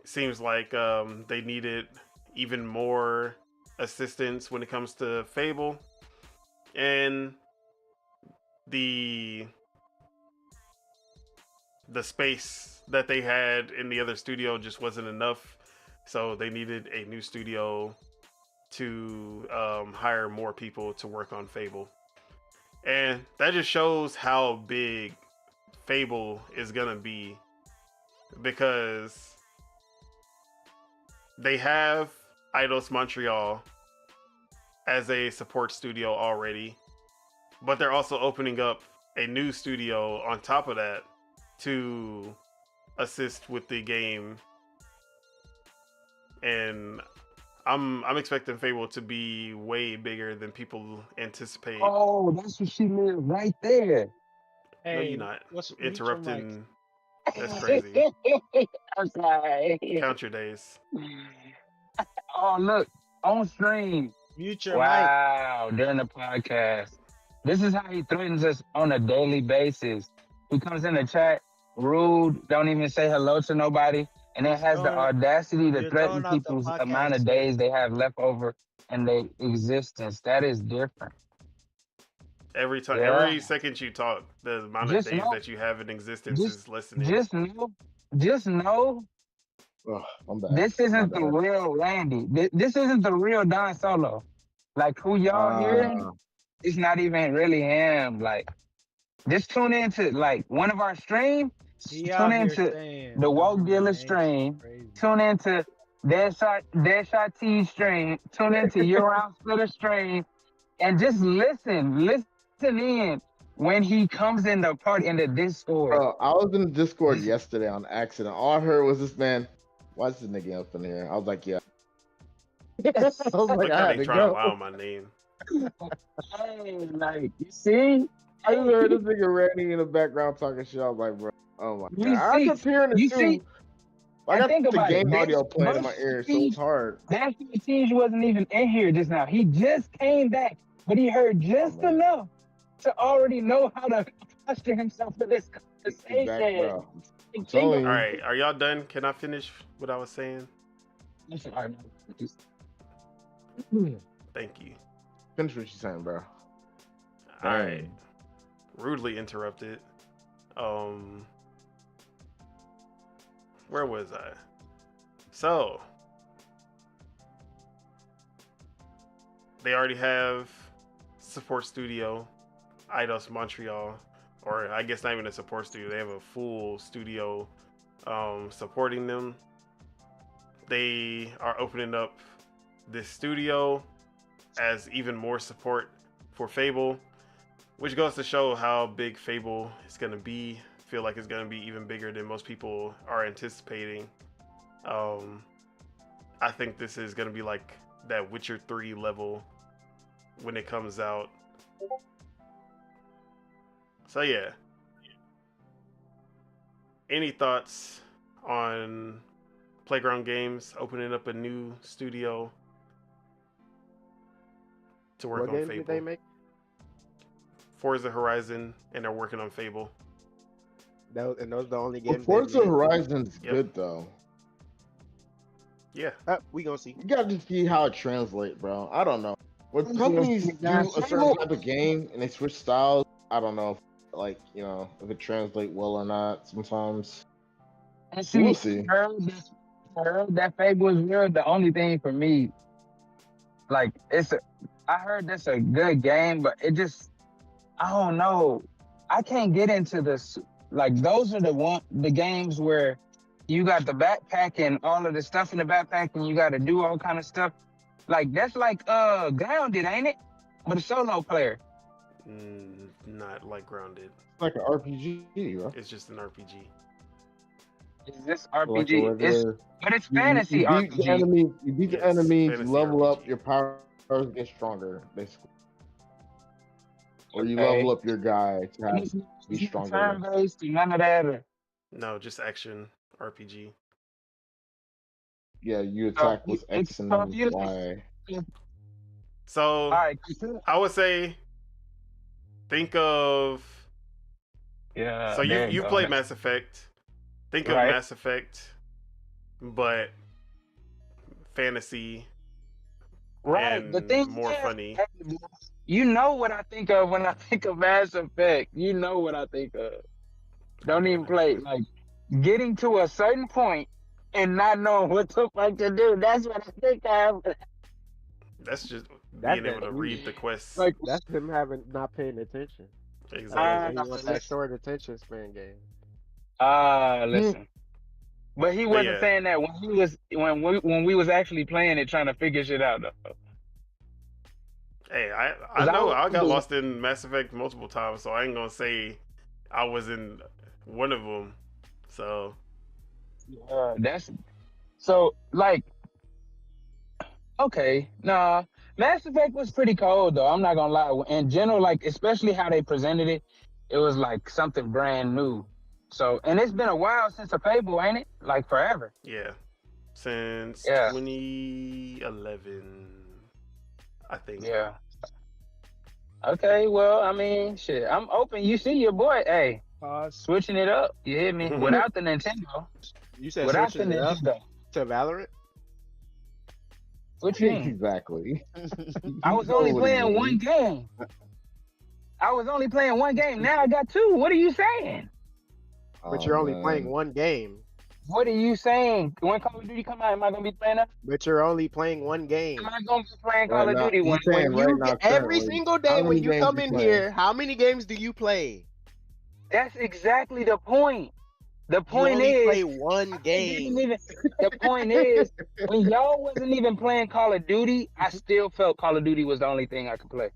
it seems like they needed even more assistance when it comes to Fable. And the space that they had in the other studio just wasn't enough. So they needed a new studio to hire more people to work on Fable. And that just shows how big Fable is gonna be, because they have Eidos Montreal as a support studio already, but they're also opening up a new studio on top of that to assist with the game. And I'm expecting Fable to be way bigger than people anticipate. Oh, that's what she meant right there. No, you're not. What's Interrupting. That's crazy. Okay. Count your days. Oh, look, on stream. Mute your mic. Wow, during the podcast. This is how he threatens us on a daily basis. He comes in the chat, rude, don't even say hello to nobody, and it has the audacity to threaten people's amount of days they have left over in their existence. That is different. Every time, every second you talk, the amount of days that you have in existence is listening. Just know. Oh, I'm bad. This isn't the real Randy. This isn't the real Don Solo. Like, who y'all hearing? It's not even really him. Like, just tune into like one of our streams. He Tune out here into saying the Woke Dealer man, stream. crazy. Tune into Deadshot T stream. Tune into Year Round Splitter stream, and just listen in when he comes in the party in the Discord. Bro, I was in the Discord yesterday on accident. All I heard was this man. Why is this nigga up in here? I was like, yeah. I was Look like, I how had they to trying to go. lie on my name. Hey, like you see, I just heard this nigga Randy in the background talking shit. I was like, bro, oh my You god. I see- kept hearing it you too. see- I got think the about it. game audio This- playing in my most ear, so things- it's hard. that Siege wasn't even in here just now. He just came back, but he heard just man. enough to already know how to posture himself for this conversation. Exactly, bro. Like, I'm telling you. All right, are y'all done? Can I finish what I was saying? I'm sorry, Thank you. Finish what you're saying, bro. All right. Rudely interrupted. Where was I? So, they already have support studio, Eidos Montreal, or I guess not even a support studio. They have a full studio supporting them. They are opening up this studio as even more support for Fable, which goes to show how big Fable is going to be. I feel like it's going to be even bigger than most people are anticipating. I think this is going to be like that Witcher 3 level when it comes out. So yeah. Any thoughts on Playground Games opening up a new studio to work What on games Fable? did they make? Forza Horizon, and they're working on Fable. And those are the only But games. Forza they made? Horizon's Yep. good though. Yeah. We gonna see. You gotta just see how it translates, bro. I don't know. When companies do a certain type of game and they switch styles, I don't know if, like, you know, if it translates well or not sometimes. And We'll see. heard that Fable is real. The only thing for me, like, I heard that's a good game, but it just, I don't know. I can't get into this. Like, those are the games where you got the backpack and all of the stuff in the backpack, and you got to do all kind of stuff. Like, that's like Grounded, ain't it? But a solo player. Not like Grounded. It's like an RPG, bro. It's just an RPG. Is this Like a RPG? regular- But it's fantasy you beat RPG. the enemies, you beat the Yes, enemies, fantasy level up, RPG. your powers get stronger, basically. Or you Okay. level up your guy to have be stronger. Turn-based, none of that. No, just action RPG. Yeah, you attack with it's X and confusing. Y. So All right. I would say, think of. Yeah. So there you go. played Mass Effect. Think of Right. Mass Effect, but fantasy Right. and The thing more is, funny. you know what I think of when I think of Mass Effect. You know what I think of. Don't even play. Like, getting to a certain point and not knowing what the fuck to do. That's what I think of. That's just That's being able to it. read the quests. Like, That's them not paying attention. Exactly. He wants that short attention span game. listen. But he wasn't yeah. saying that when we was actually playing it, trying to figure shit out though. Hey, I 'Cause know I I got was- lost in Mass Effect multiple times, so I ain't gonna say I was in one of them. So That's so like okay. Nah, Mass Effect was pretty cold though. I'm not gonna lie. In general, like especially how they presented it, it was like something brand new. So and it's been a while since a Fable, ain't it? Like forever. yeah, since Yeah. 2011, I think. Yeah. Okay, well, I mean, shit. I'm open. You see your boy, hey, switching it up. You hear me? Without the Nintendo. You said Without the switching it up Nintendo. to Valorant? What you mean? Exactly. I was know only what he playing means. one game. I was only playing one game. Now I got two. What are you saying? But Oh, you're only man. playing one game. What are you saying? When Call of Duty come out, am I gonna be playing that? But you're only playing one game. Am I gonna be playing Call Right of now, Duty he's when saying When right you now, every currently, single how day when many you games come you in play? here, how many games do you play? That's exactly the point. The You point only is, play one didn't game. even, the point is, when y'all wasn't even playing Call of Duty, I still felt Call of Duty was the only thing I could play.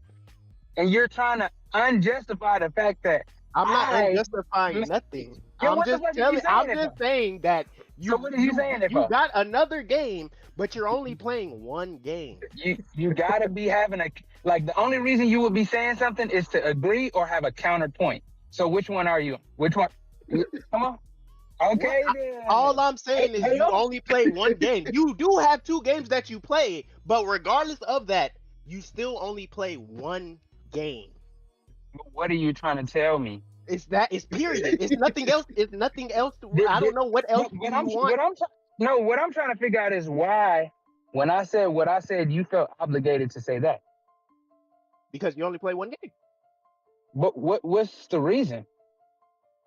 And you're trying to unjustify the fact that I'm not I- unjustifying nothing. Yeah, I'm what the just fuck are you telling. saying I'm it just for? saying that you. So what are you saying it you for? got another game, but you're only playing one game. You gotta be having like the only reason you would be saying something is to agree or have a counterpoint. So which one are you? Which one? Come on. Okay then. All I'm saying is Hey, you yo. only play one game. You do have two games that you play, but regardless of that, you still only play one game. What are you trying to tell me? It's period. It's nothing else. It's nothing else. I don't know what else you want. What I'm trying to figure out is why, when I said what I said, you felt obligated to say that. Because you only play one game. But what's the reason?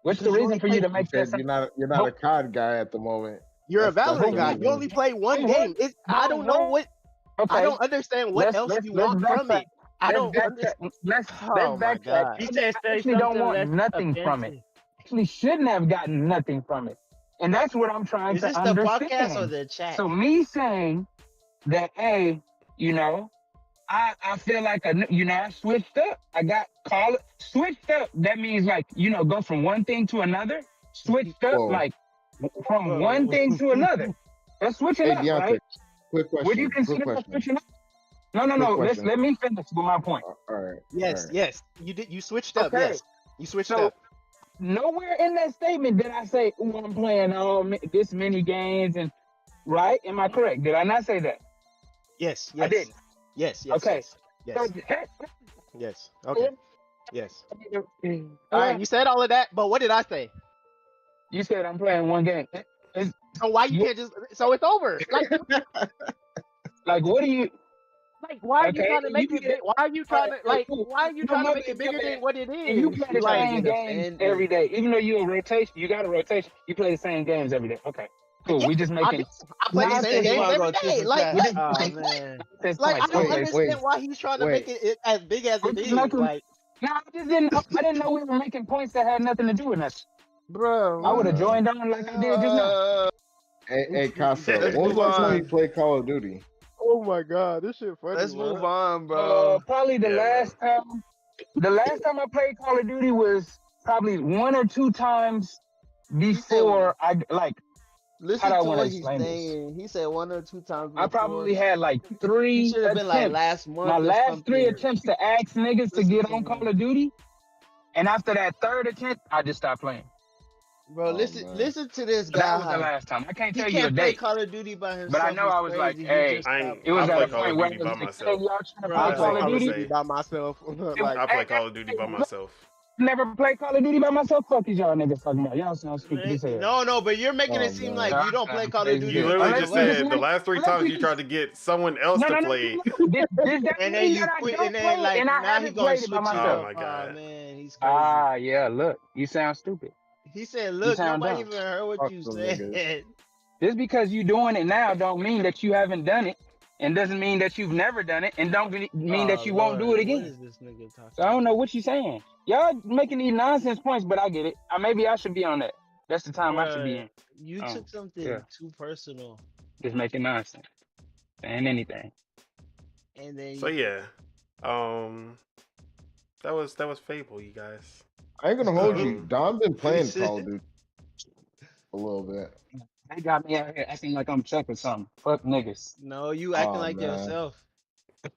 What's the Because you reason only for you to make that? You're not a COD guy at the moment. You're a That's Valorant the guy. reason. You only play one Hey, game. I don't know what. Okay. I don't understand what else you want from it. I don't understand. Let's Oh my backtrack. God. He said say Actually don't something want less nothing from it. offensive. Actually shouldn't have gotten nothing from it. And that's what I'm trying Is to this the understand. podcast or the chat? So me saying that, hey, I feel like I switched up. I got switched up. That means like, go from one thing to another. Switched up Whoa. like from one thing to another. That's switching Hey, up, Deontay, right? quick question. Would you quick consider that question. switching up? No. Quick question. Let me finish with my point. All right. Yes, all right. yes. You did. You switched up. Okay. Yes, you switched So up. nowhere in that statement did I say, "Ooh, I'm playing this many games," and right? Am I correct? Did I not say that? Yes, I yes. didn't. Yes, yes. Okay. Yes. So, Yes. Okay. Yes. All right. You said all of that, but what did I say? You said I'm playing one game. So why you can't just? So it's over. Like, what do you? Like, why are you Okay, trying to make you it big? Why are you trying to Why are you trying to make it bigger than what it is? You play the Like, same games every day, even though you got a rotation. You play the same games every day. Okay, cool. Yeah, We just making. I play the same games every day. Like, oh man. like I don't Wait, understand why he's trying to make it as big as it is. Like, No, I didn't know we were making points that had nothing to do with us. bro, I would have joined on like I did just now. Hey, Casa, when was the last time you played Call of Duty? oh my God, this shit funny. Let's move on, bro. Probably the Yeah, last time. The last time I played Call of Duty was probably 1 or 2 times before I like. Listen How do I to wanna what he's explain this? saying. He said 1 or 2 times. I probably had like 3 He should have been like attempts. last month. My or last 3 something. attempts to ask niggas to Listen get to on him. Call of Duty, and after that 3rd attempt, I just stopped playing. Bro, Oh, listen, man. listen to this So that was the guy. last time. I can't He tell you a can't play date, Call of Duty by himself. but I know It's I was like, crazy. He hey, just I stopped ain't- it was I at play a Call of point where I Duty was by like, myself. hey, y'all trying to Bro, play That's Call like of I would Duty? say. by myself. Like, I play Call of Duty by myself. Never play Call of Duty by myself. Fuck is y'all niggas talking about? Y'all sound stupid as hell. No, but you're making Oh, it seem man. like you don't play Call of Duty. You with literally Unless just anyone else. said the last 3 times you tried to get someone else to play. Does that And then mean you that I quit, don't and then play like and I now he haven't gonna played it by switch it myself? Oh my up. God. Oh man, he's crazy. Ah, yeah. Look, you sound stupid. He said, "Look, sound nobody dumb. even heard what Fuck you them said." niggas. Just because you doing it now don't mean that you haven't done it, and doesn't mean that you've never done it, and don't mean that you won't do it What again. is this nigga talking? So I don't know what you're saying. Y'all making these nonsense points, but I get it. Maybe I should be on that. That's the time I should be in. You Oh, took something yeah. too personal, Just making nonsense. Saying anything. and then So yeah, that was Fable, you guys. I ain't gonna hold you. Um, Don been playing Call of Duty a little bit. They got me out here acting like I'm Chuck or something. Fuck niggas. no, you acting Oh, like man. yourself.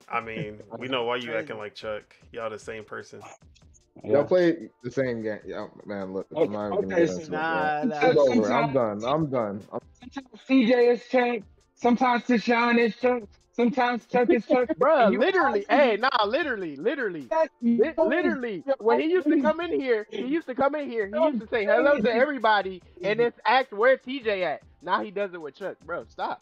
I mean, we know why you acting like Chuck. Y'all the same person. Y'all play the same game. Yeah, man, look, I'm not even gonna Okay, get into it, bro. Nah, It's over. I'm done. Sometimes CJ is Chuck. Sometimes Tashawn is Chuck. Sometimes Chuck is Chuck. bro, And you literally. always- Hey, nah, literally. You Literally, always- when he used to come in here, he used to say hello to everybody and then ask where TJ at. Now he does it with Chuck, bro. Stop.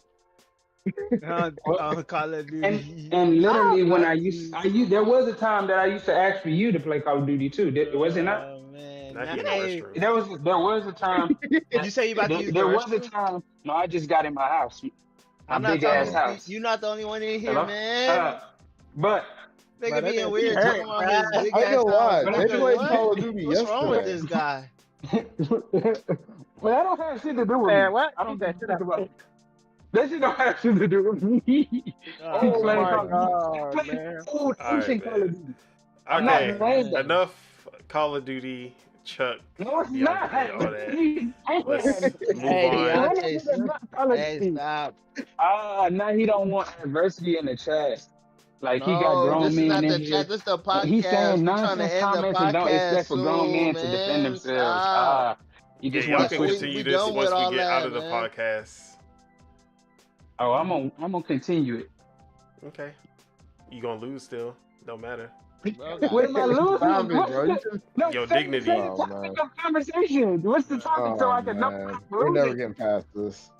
on Call of Duty. And literally, when I used, there was a time that I used to ask for you to play Call of Duty too. Was it not? Oh man, Not Nah, in the hey, restroom. There was a time. you say you about to use There the was a restroom? time. No, I just got in my house. I'm My not big ass talking. house. You're not the only one in here, Hello? man. But Nigga being He weird hurt, talking about his big I ain't ass gonna lie. house. They Nigga, played what? Call of Duty What's wrong with yesterday. this guy? Well, that don't have shit to do with Man, me. what? I don't He give said, a shut fuck up. about. That shit don't have shit to do with me. He Oh playing my Call of Duty. god, Playing man. Old All right, Ocean Call man. of Duty. Okay, not man. random. enough Call of Duty, Chuck, No, it's Deontay, not. all that. Let's Man. move Hey, on. Random Deontay, nigga not Call of hey, Duty. stop. Now he don't want adversity in the chat. Like he got No, grown this is men not in the here. chat. This is the And he's podcast. saying We trying to nonsense end the comments and don't podcast expect for grown soon, men to defend man. themselves. Stop. You Yeah, just y'all want can to push continue we this done once with we all get out that, of the man. podcast. Oh, I'm gonna continue it. Okay. You gonna lose still. Don't matter. Bro, What am I losing? Stop it, What's bro. the, no, Your say dignity. the Oh, topic man. of conversation. What's the topic so Oh, I can know man. I'm We're never losing? getting past this.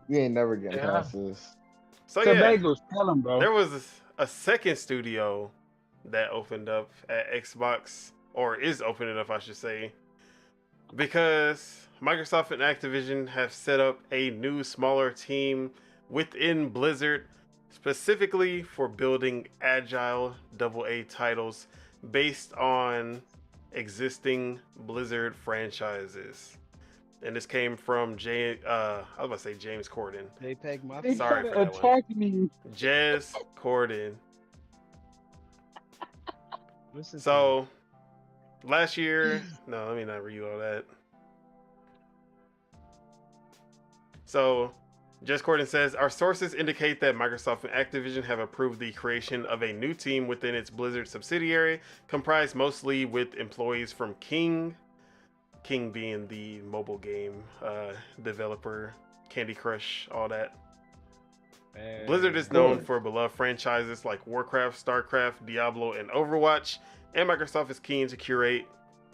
We ain't never getting Yeah. past this. So So yeah, bagels, tell him, bro. there was a second studio that opened up at Xbox, or is opening up, I should say, because Microsoft and Activision have set up a new, smaller team within Blizzard, specifically for building agile AA titles based on existing Blizzard franchises. And this came from I was about to say James Corden. JPEG my They Sorry trying for to that one. attack me. Jez Corden. Listen to So last year, no, let me not read all that. So Jez Corden says, our sources indicate that Microsoft and Activision have approved the creation of a new team within its Blizzard subsidiary, comprised mostly with employees from King being the mobile game developer, Candy Crush, all that. Blizzard is known for beloved franchises like Warcraft, StarCraft, Diablo, and Overwatch, and Microsoft is keen to curate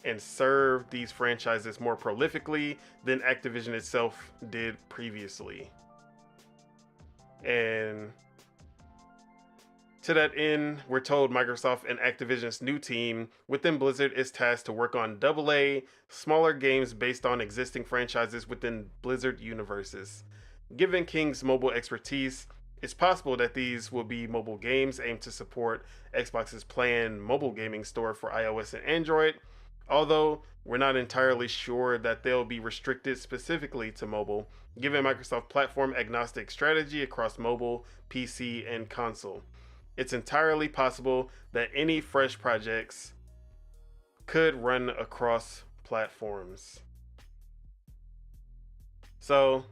and serve these franchises more prolifically than Activision itself did previously. And to that end, we're told Microsoft and Activision's new team within Blizzard is tasked to work on AA, smaller games based on existing franchises within Blizzard universes. Given King's mobile expertise, it's possible that these will be mobile games aimed to support Xbox's planned mobile gaming store for iOS and Android, although we're not entirely sure that they'll be restricted specifically to mobile, given Microsoft's platform agnostic strategy across mobile, PC, and console. It's entirely possible that any fresh projects could run across platforms. So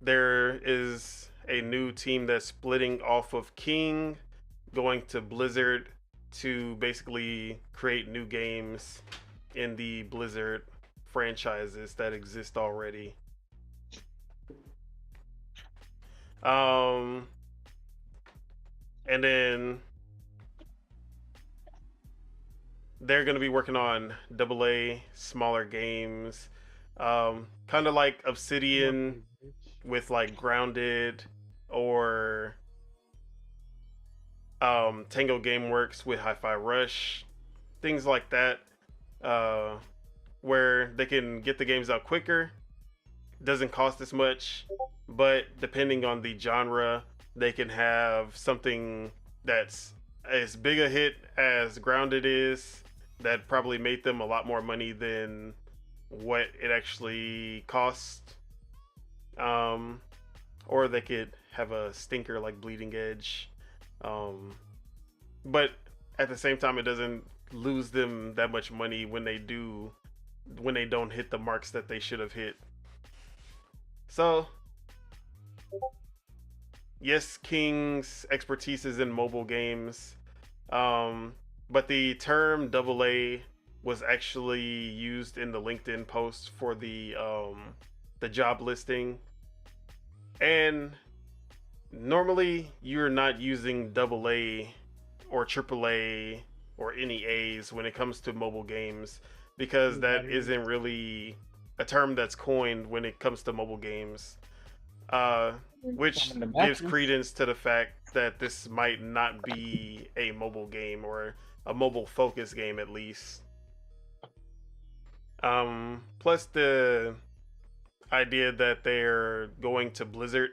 there is a new team that's splitting off of King, going to Blizzard to basically create new games in the Blizzard franchises that exist already. And then they're going to be working on AA, smaller games, kind of like Obsidian with like Grounded, or Tango Gameworks with Hi-Fi Rush, things like that, where they can get the games out quicker, doesn't cost as much, but depending on the genre, they can have something that's as big a hit as Grounded is, that probably made them a lot more money than what it actually cost. Or they could have a stinker like Bleeding Edge. But at the same time, it doesn't lose them that much money when they don't hit the marks that they should have hit. So yes, King's expertise is in mobile games, but the term AA was actually used in the LinkedIn post for the job listing. And normally you're not using AA or AAA or any A's when it comes to mobile games, because that isn't really a term that's coined when it comes to mobile games, which gives credence to the fact that this might not be a mobile game, or a mobile focused game at least. Plus the idea that they're going to Blizzard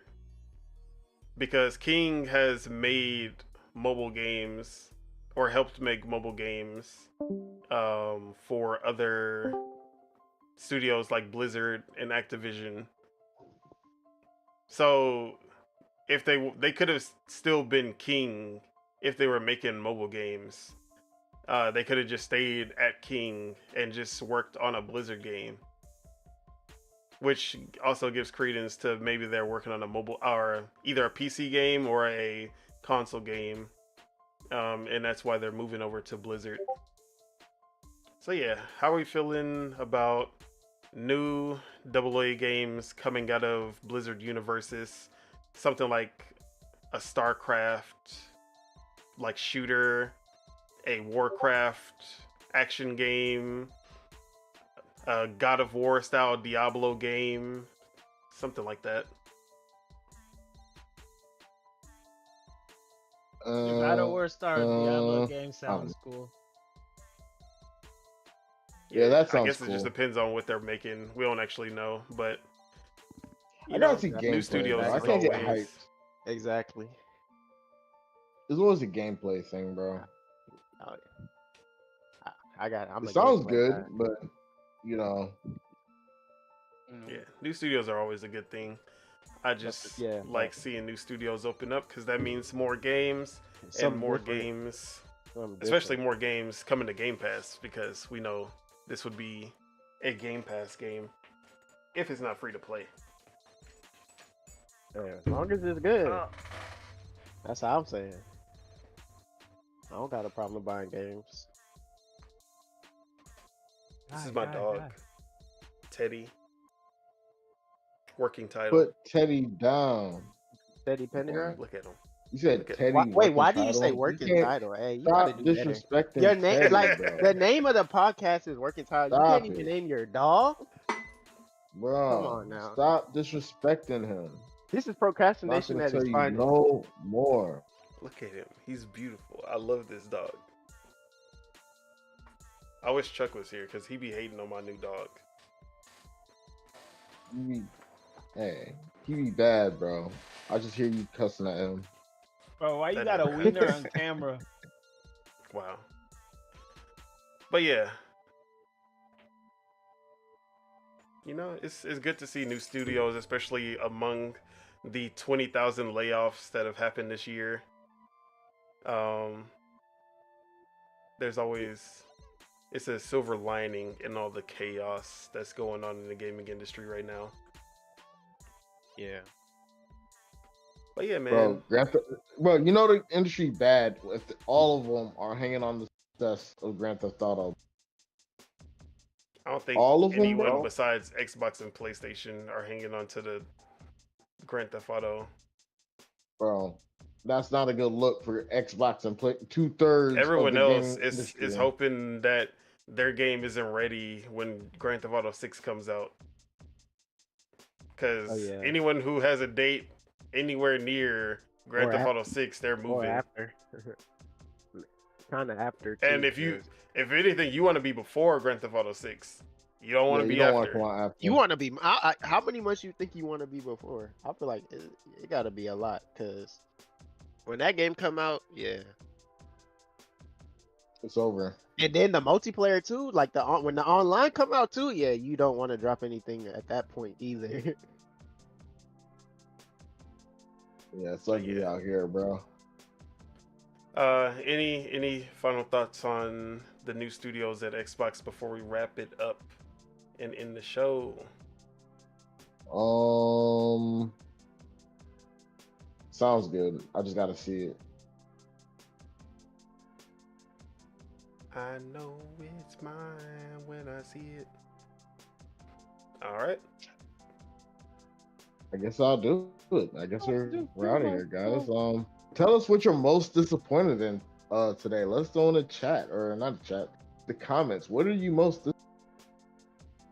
because King has made mobile games or helped make mobile games for other studios like Blizzard and Activision. So if they could have still been King if they were making mobile games. They could have just stayed at King and just worked on a Blizzard game, which also gives credence to maybe they're working on a mobile or either a PC game or a console game, and that's why they're moving over to Blizzard. So yeah, how are we feeling about new AA games coming out of Blizzard universes? Something like a StarCraft, like shooter, a Warcraft action game, a God of War style Diablo game, something like that. The God of War Star Diablo game sounds cool. Yeah, that sounds I guess cool. it just depends on what they're making. We don't actually know, but I gotta see gameplay. new studios I is can't get always hyped. Exactly. It's always a gameplay thing, bro. Oh, yeah. I'm It a sounds gameplay good, guy. but you know, yeah, new studios are always a good thing. I just like seeing new studios open up because that means more games and more games, especially more games coming to Game Pass, because we know this would be a Game Pass game if it's not free to play. Yeah, as long as it's good. That's how I'm saying. I don't got a problem buying games. This is my dog, Teddy. Working title. put Teddy down. Teddy Pendergrass? Look at him. You said Look at- Teddy. Wait, why do you title? say working can't title? Hey, you gotta Stop do better. disrespecting Your name, Teddy, like bro. the name of the podcast is working title. You Stop can't even it. name your dog. Bro, Come on now. stop disrespecting him. This is Not procrastination gonna at tell its you finest. no more. Look at him. He's beautiful. I love this dog. I wish Chuck was here because he be hating on my new dog. Hey, he be bad, bro. I just hear you cussing at him. Bro, why you That got a never wiener happens. on camera? Wow. But yeah. You know, it's good to see new studios, especially among the 20,000 layoffs that have happened this year. There's always, it's a silver lining in all the chaos that's going on in the gaming industry right now. Yeah. But yeah, man. Bro, you know the industry bad if all of them are hanging on the success of Grand Theft Auto. I don't think all of them, anyone bro? besides Xbox and PlayStation are hanging on to the Grand Theft Auto. Bro, that's not a good look for Xbox and Play. 2/3. Everyone of the else gaming is industry. hoping that their game isn't ready when Grand Theft Auto 6 comes out. Because anyone who has a date anywhere near Grand Theft Auto 6, they're moving. Or after. Kind of after. Too, And if anything, you want to be before Grand Theft Auto 6. You don't want to be you don't after. wanna come out after. You want to be. How many months you think you want to be before? I feel like it got to be a lot, because when that game come out, yeah. It's over. And then the multiplayer too, like when the online come out too, yeah, you don't want to drop anything at that point either. Yeah, it's ugly out here, bro. Any final thoughts on the new studios at Xbox before we wrap it up and end the show? Sounds good. I just gotta see it. I know it's mine when I see it. All right. I guess I'll do it. I guess we're out of here, guys. Tell us what you're most disappointed in today. Let's go in the chat, or not the chat, the comments. What are you most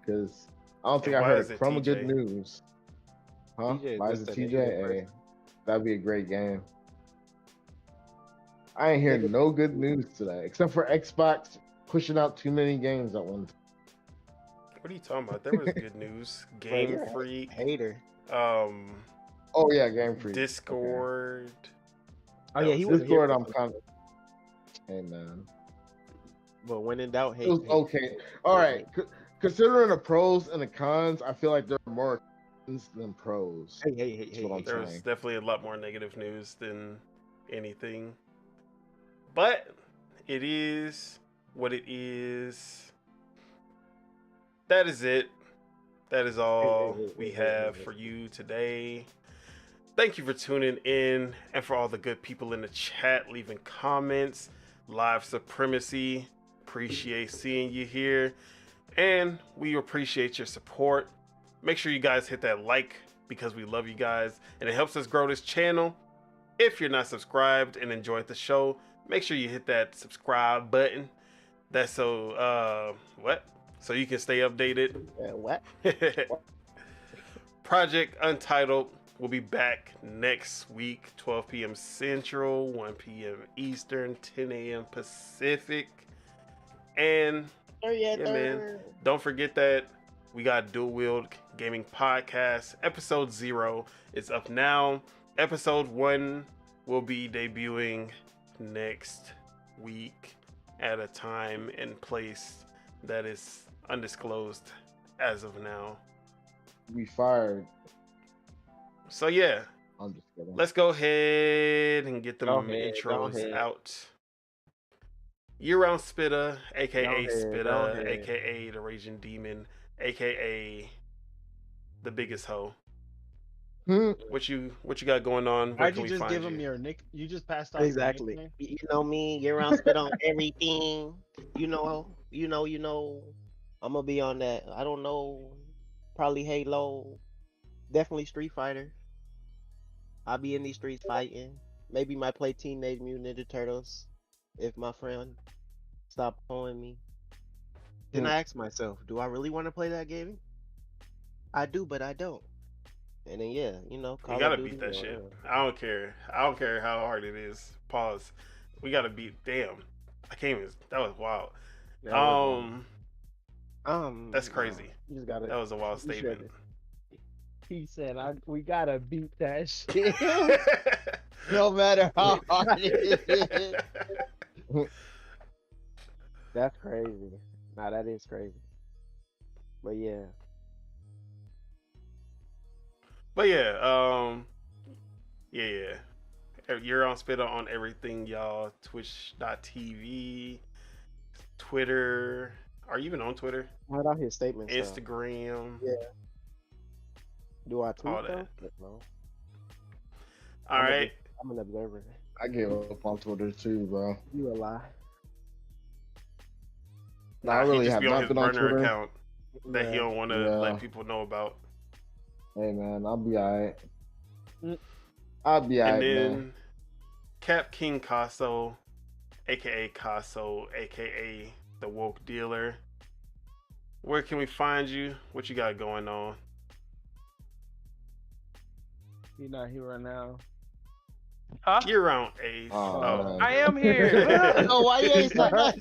because I don't think I heard from a good news. Huh? Why is it TJ? Hey, that'd be a great game. I ain't hearing no good news today, except for Xbox pushing out too many games at once. What are you talking about? There was good news. GameFreak. Hater. Oh, Oh yeah, GameFreak. Discord. Oh yeah, he was Discord. I'm kind of. Hey man. But when in doubt, It was okay. All right. Considering the pros and the cons, I feel like there are more cons than pros. Hey. what I'm There was saying. definitely a lot more negative news than anything. But it is what it is. That is it. That is all we have for you today. Thank you for tuning in and for all the good people in the chat leaving comments. Live Supremacy. Appreciate seeing you here. And we appreciate your support. Make sure you guys hit that like because we love you guys and it helps us grow this channel. If you're not subscribed and enjoyed the show, make sure you hit that subscribe button. That's so so you can stay updated. What? Project Untitled will be back next week, 12 p.m. Central, 1 p.m. Eastern, 10 a.m. Pacific. And man, don't forget that we got Dual Wield Gaming Podcast. Episode 0 is up now. Episode 1 will be debuting next week at a time and place that is undisclosed as of now. We fired. So yeah, I'm just kidding. let's go ahead and get them intros out. Year-round Spitter, aka Spitter, aka the Raging Demon, aka the biggest hoe. What you got going on? Why'd you just give him your nick? You just passed off Exactly. You know me, year-round spit on everything. You know. I'm gonna be on that. I don't know. Probably Halo. Definitely Street Fighter. I'll be in these streets fighting. Maybe might play Teenage Mutant Ninja Turtles if my friend stop calling me. Then I ask myself, do I really want to play that game? I do, but I don't. And then Call you gotta of Duty beat that shit. I don't care how hard it is. Pause. We gotta beat. Damn, I can't even. That was wild. That's crazy. You just gotta. That was a wild statement. He said, "We gotta beat that shit, no matter how hard it is." That's crazy. Nah, that is crazy. But yeah. Yeah. You're on Spitter on everything, y'all. Twitch.tv, Twitter. Are you even on Twitter? What out his statements? Instagram. Yeah. Do I tweet all that? No. All right. I'm an observer. I gave up on Twitter too, bro. You a lie. No, I really have be not on his been on burner Twitter. account that he don't want to let people know about. Hey man, I'll be alright. I'll be alright, And then man. Cap King Casso, aka Casso, aka the Woke Dealer. Where can we find you? What you got going on? He's not here right now. Huh? You're around Ace. Oh, I am here. Oh, why you ain't saying nothing?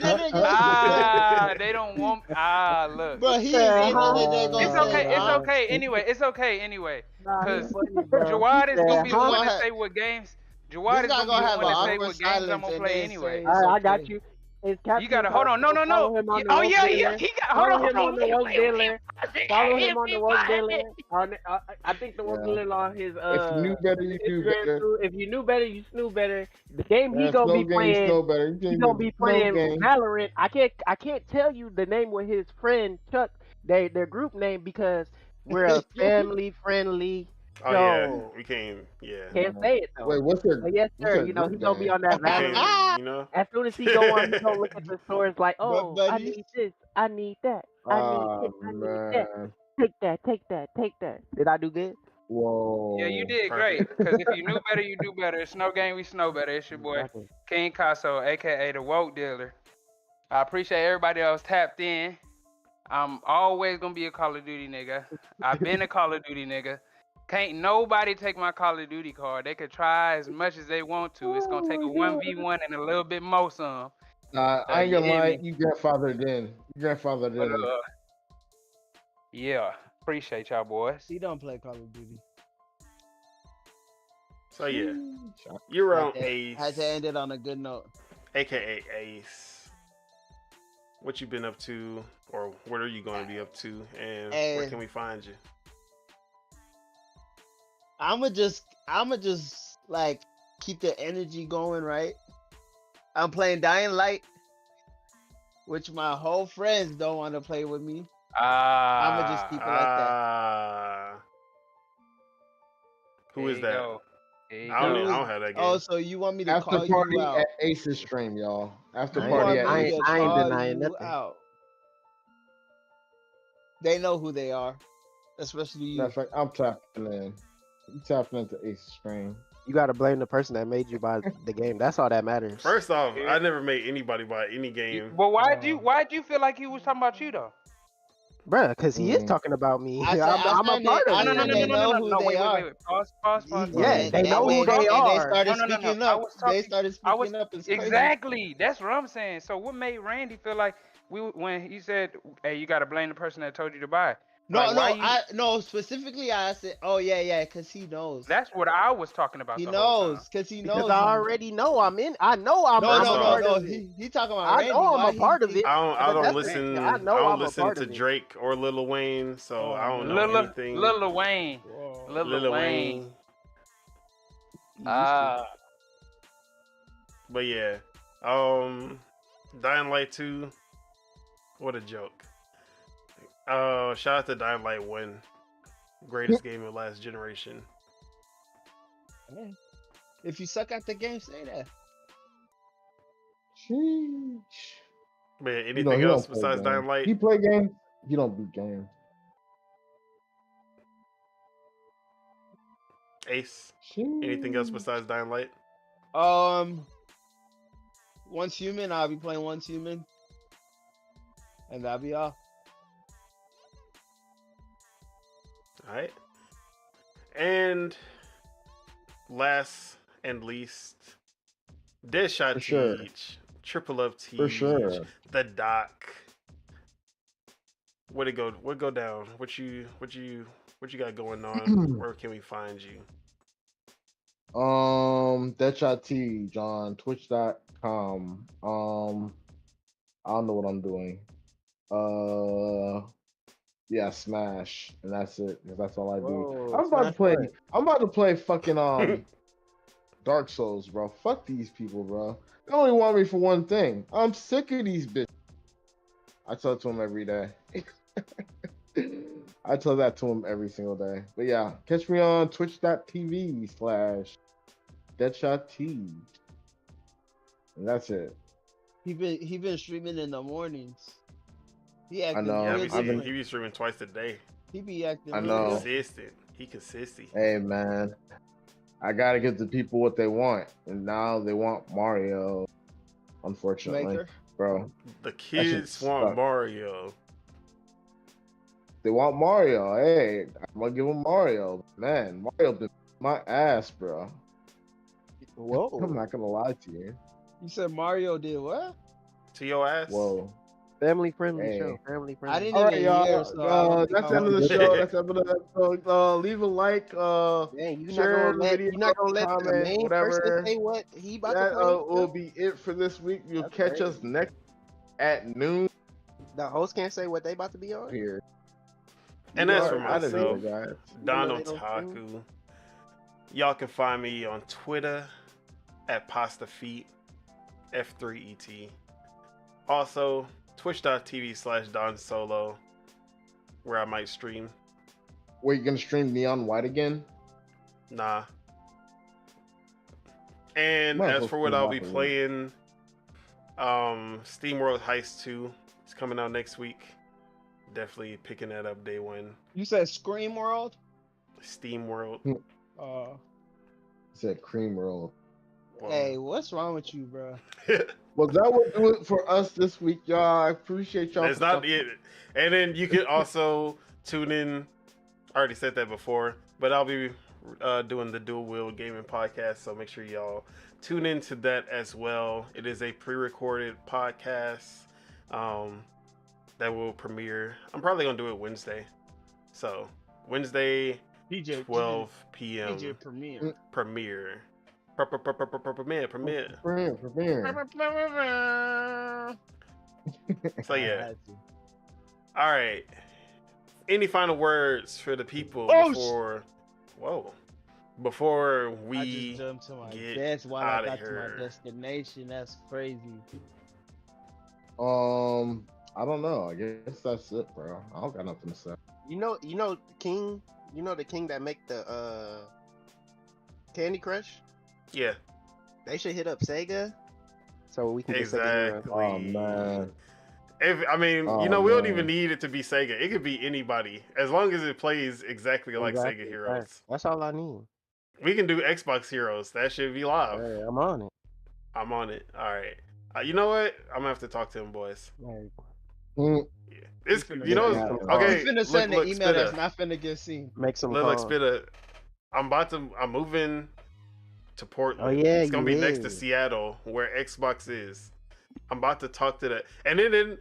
They don't want. Look. Bro, he ain't saying that. It's okay. It's okay. Anyway, it's okay. Anyway, because Jawad is gonna be the one to say what games. Jawad is gonna be the one to say what games I'm gonna play anyway. I got you. You gotta hold on. No. Oh yeah. He got. Follow Hold him on the on. Woke Dealer. Follow him on the Woke Dealer. I think the Woke Dealer on his if you knew better, you do better. If you knew better, you snoo better. The game he Yeah, gonna be slow game, playing. slow better. He gonna be playing game. Valorant. I can't tell you the name with his friend Chuck. Their group name because we're a family friendly. Oh yeah, we can't. Yeah. Can't say it though. Wait, what's their? But yes, what's sir. their You know group he's gonna be name? on that Valorant. You know. As soon as he go on, he gonna look at the stores like, oh, But I need this, I need that, I need this, I need that. Man. Take that. Did I do good? Whoa. Yeah, you did great. Because if you knew better, you do better. It's no game, we snow better. It's your boy Exactly. King Casso, aka the Woke Dealer. I appreciate everybody else tapped in. I'm always gonna be a Call of Duty nigga. I've been a Call of Duty nigga. Can't nobody take my Call of Duty card. They could try as much as they want to. It's gonna take a 1v1 and a little bit more some. I ain't gonna you hear lie, me? you grandfathered in. But, yeah, appreciate y'all boys. He don't play Call of Duty. So yeah, you're on Ace, Had to end it on a good note. aka Ace. What you been up to, or what are you going to be up to, and where can we find you? I'ma just like keep the energy going, right? I'm playing Dying Light, which my whole friends don't want to play with me. I'ma just keep it like that. Who is that? Go. I don't have that game. Oh, so you want me to After call party you out? at Ace's stream, y'all. After I party ain't- at I Ace's. ain't call denying you nothing. out. They know who they are, especially you. Matter of fact, I'm tapping in. You tapping into Ace's stream. You gotta blame the person that made you buy the game. That's all that matters. First off, I never made anybody buy any game. But why'd you feel like he was talking about you though? Bruh, because he is talking about me. I said- I'm a part of I it. said they know who they are. Wait. Pause. Yeah, they know who they And are. they started No. speaking I up. was They talking- started I was speaking up. It's crazy. exactly. That's what I'm saying. So what made Randy feel like when he said, "Hey, you gotta blame the person that told you to buy"? No, Like, no. Specifically, I said, "Oh yeah," because he knows. That's what I was talking about. He the whole knows, time. because he knows. Because I already know I'm in. I know I'm No, a no, part no. of it. He talking about I Randy. know Why I'm a part of it. I don't But listen. I know I I'm don't a listen part to of it. Drake or Lil Wayne, so I don't know anything. Lil Wayne. Whoa. Lil Wayne. But yeah, Dying Light 2. What a joke. Shout out to Dying Light 1, greatest game of last generation. Yeah. If you suck at the game, say that. Sheesh. But yeah, You know, anything he don't else play besides games. Dying Light? He play games. You don't beat games. Ace. Sheesh. Anything else besides Dying Light? Once Human, I'll be playing Once Human, and that'll be all. All right. And last and least, Deadshot For sure. Teach, Triple Up Teach, For sure. The Doc. What go down? What you got going on? Where can we find you? Deadshot T, John, twitch.com. I don't know what I'm doing. Yeah, Smash, and that's it. 'Cause that's all I do. Whoa, I'm about to Smash play. what? I'm about to play fucking Dark Souls, bro. Fuck these people, bro. They only want me for one thing. I'm sick of these bitches. I tell it to them every day. I tell that to them every single day. But yeah, catch me on twitch.tv/DeadshotT. And that's it. He been streaming in the mornings. He I acting know. Yeah, real he different. be streaming twice a day. He be acting. I real know. different. He consistent. Hey man, I gotta give the people what they want, and now they want Mario. Unfortunately, Maker. bro, The kids shit want sucks. Mario. they want Mario. Hey, I'm gonna give them Mario. Man, Mario been my ass, bro. I'm Whoa. not gonna lie to you. You said Mario did what? To your ass. Whoa. Family friendly Hey. show. Family friendly. I didn't All right, even y'all. hear. So I don't think That's I the end of was- the show. That's the end of the episode. Leave a like. Dang, Share the video, you're not gonna let the comment, main whatever. person say what he about That to play? will be it for this week. You'll That's catch crazy. us next at noon The host can't say what they about to be on. here. And You as are for outta here, myself, guys. Don know they don't Otaku. Y'all can find me on Twitter at Pasta Feet, F3ET. Also, twitch.tv/Don Solo, where I might stream. Were you gonna stream Neon White again? Nah. And Might as as well for what stream I'll be Rocket League. playing, SteamWorld Heist 2 is coming out next week. Definitely picking that up day one. You said Scream World. SteamWorld. Said cream roll. Well, Hey, what's wrong with you, bro? Well, that will do it for us this week, y'all. I appreciate y'all. That's for not stopping- it. And then you can also tune in. I already said that before, but I'll be doing the Dual Wheel Gaming Podcast, so make sure y'all tune into that as well. It is a pre-recorded podcast that will premiere. I'm probably gonna do it Wednesday. So Wednesday PJ 12 p.m. PJ Premiere. premiere. Premiere. So yeah. All right. Any final words for the people before I we just jumped to my get desk while I outta got to here? my destination. That's crazy. I don't know. I guess that's it, bro. I don't got nothing to say. You know, King. You know the King that make the Candy Crush. Yeah, They should hit up Sega, so we can get Sega Heroes. exactly. Oh man. If I mean, Oh, we don't man. even need it to be Sega. It could be anybody, as long as it plays exactly like Exactly, Sega Heroes. That's all I need. We can do Xbox Heroes. That should be live. Hey, I'm on it. I'm on it. All right. You know what? I'm gonna have to talk to them boys. Like, Mm, Yeah. It's finna you know get it's- it. okay. You finna send look, an email Spitta. that's not finna get seen. make some Look, calls. Spitta. I'm moving to Portland. Oh, yeah, It's gonna you be next to is. Seattle, where Xbox is. I'm about to talk to that, and then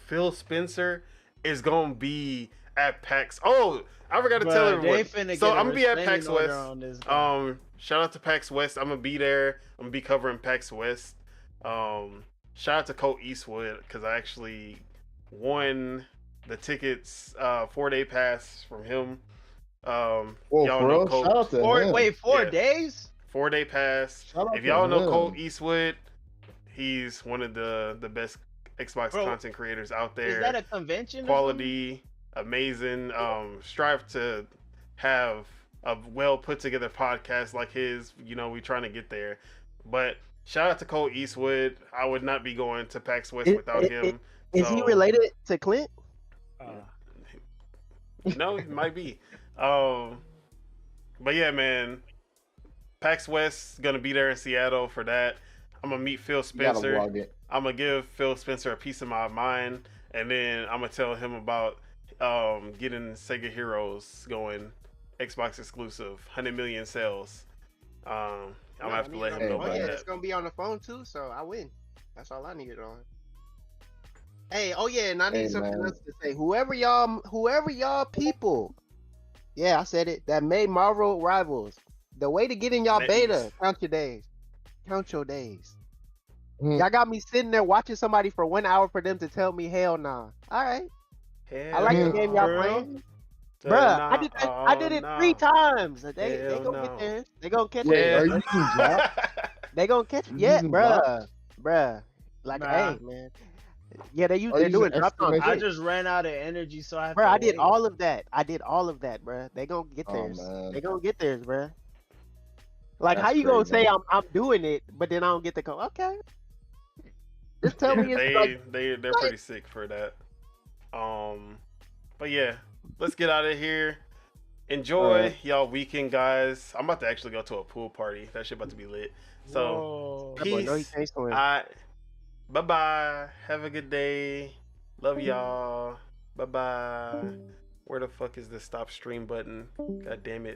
Phil Spencer is gonna be at PAX. Oh, I forgot to tell Bruh, everyone. they finna So get a I'm gonna be at restraining PAX order West. on this guy. Shout out to PAX West. I'm gonna be there. I'm gonna be covering PAX West. Shout out to Colt Eastwood because I actually won the tickets 4-day pass from him. Well, Y'all for know real, Colt. shout out to him. 4 Yeah. days? 4-day pass. Shout out If to y'all know him. Colt Eastwood, he's one of the best Xbox Bro, content creators out there. Is that a convention? or Quality, amazing. Strive to have a well put together podcast like his. We trying to get there. But shout out to Cole Eastwood. I would not be going to PAX West without him. Is he So, related to Clint? something? No, it might be. But yeah, man. PAX West gonna be there in Seattle for that. I'm gonna meet Phil You gotta Spencer. vlog it. I'm gonna give Phil Spencer a piece of my mind, and then I'm gonna tell him about getting Sega Heroes going, Xbox exclusive, 100 million sales. I'm gonna have to let him know Oh about yeah, that. it's gonna be on the phone too, so I win. That's all I needed on. Hey, oh yeah, and I need Hey, something man. else to say. Whoever y'all people, yeah, I said it. That made Marvel Rivals. The way to get in y'all Nice. beta, count your days. Count your days. Mm. Y'all got me sitting there watching somebody for 1 hour for them to tell me hell nah. All right, I like the Hell game y'all nah. playing. Bruh, I did it 3 times. They Hell gonna no. get there. They gonna catch Wait, it. are you using Jack? They gonna catch it. You Yeah, using bruh. Like, Nah. hey, man. Yeah, they're you doing using drop on. exclamation? I just ran out of energy, so I have Bruh, to I did wait. all of that. Bruh. They gonna get Oh, theirs. man. They gonna get theirs, bruh. Like, how That's you gonna crazy. say I'm doing it, but then I don't get to go? Okay. Just tell me it's like, they're pretty sick for that. But yeah, let's get out of here. Enjoy Alright. y'all weekend, guys. I'm about to actually go to a pool party. That shit about to be lit. So Whoa. that boy know he peace. can't swim. Bye bye. Have a good day. Love y'all. Bye bye. Where the fuck is the stop stream button? God damn it.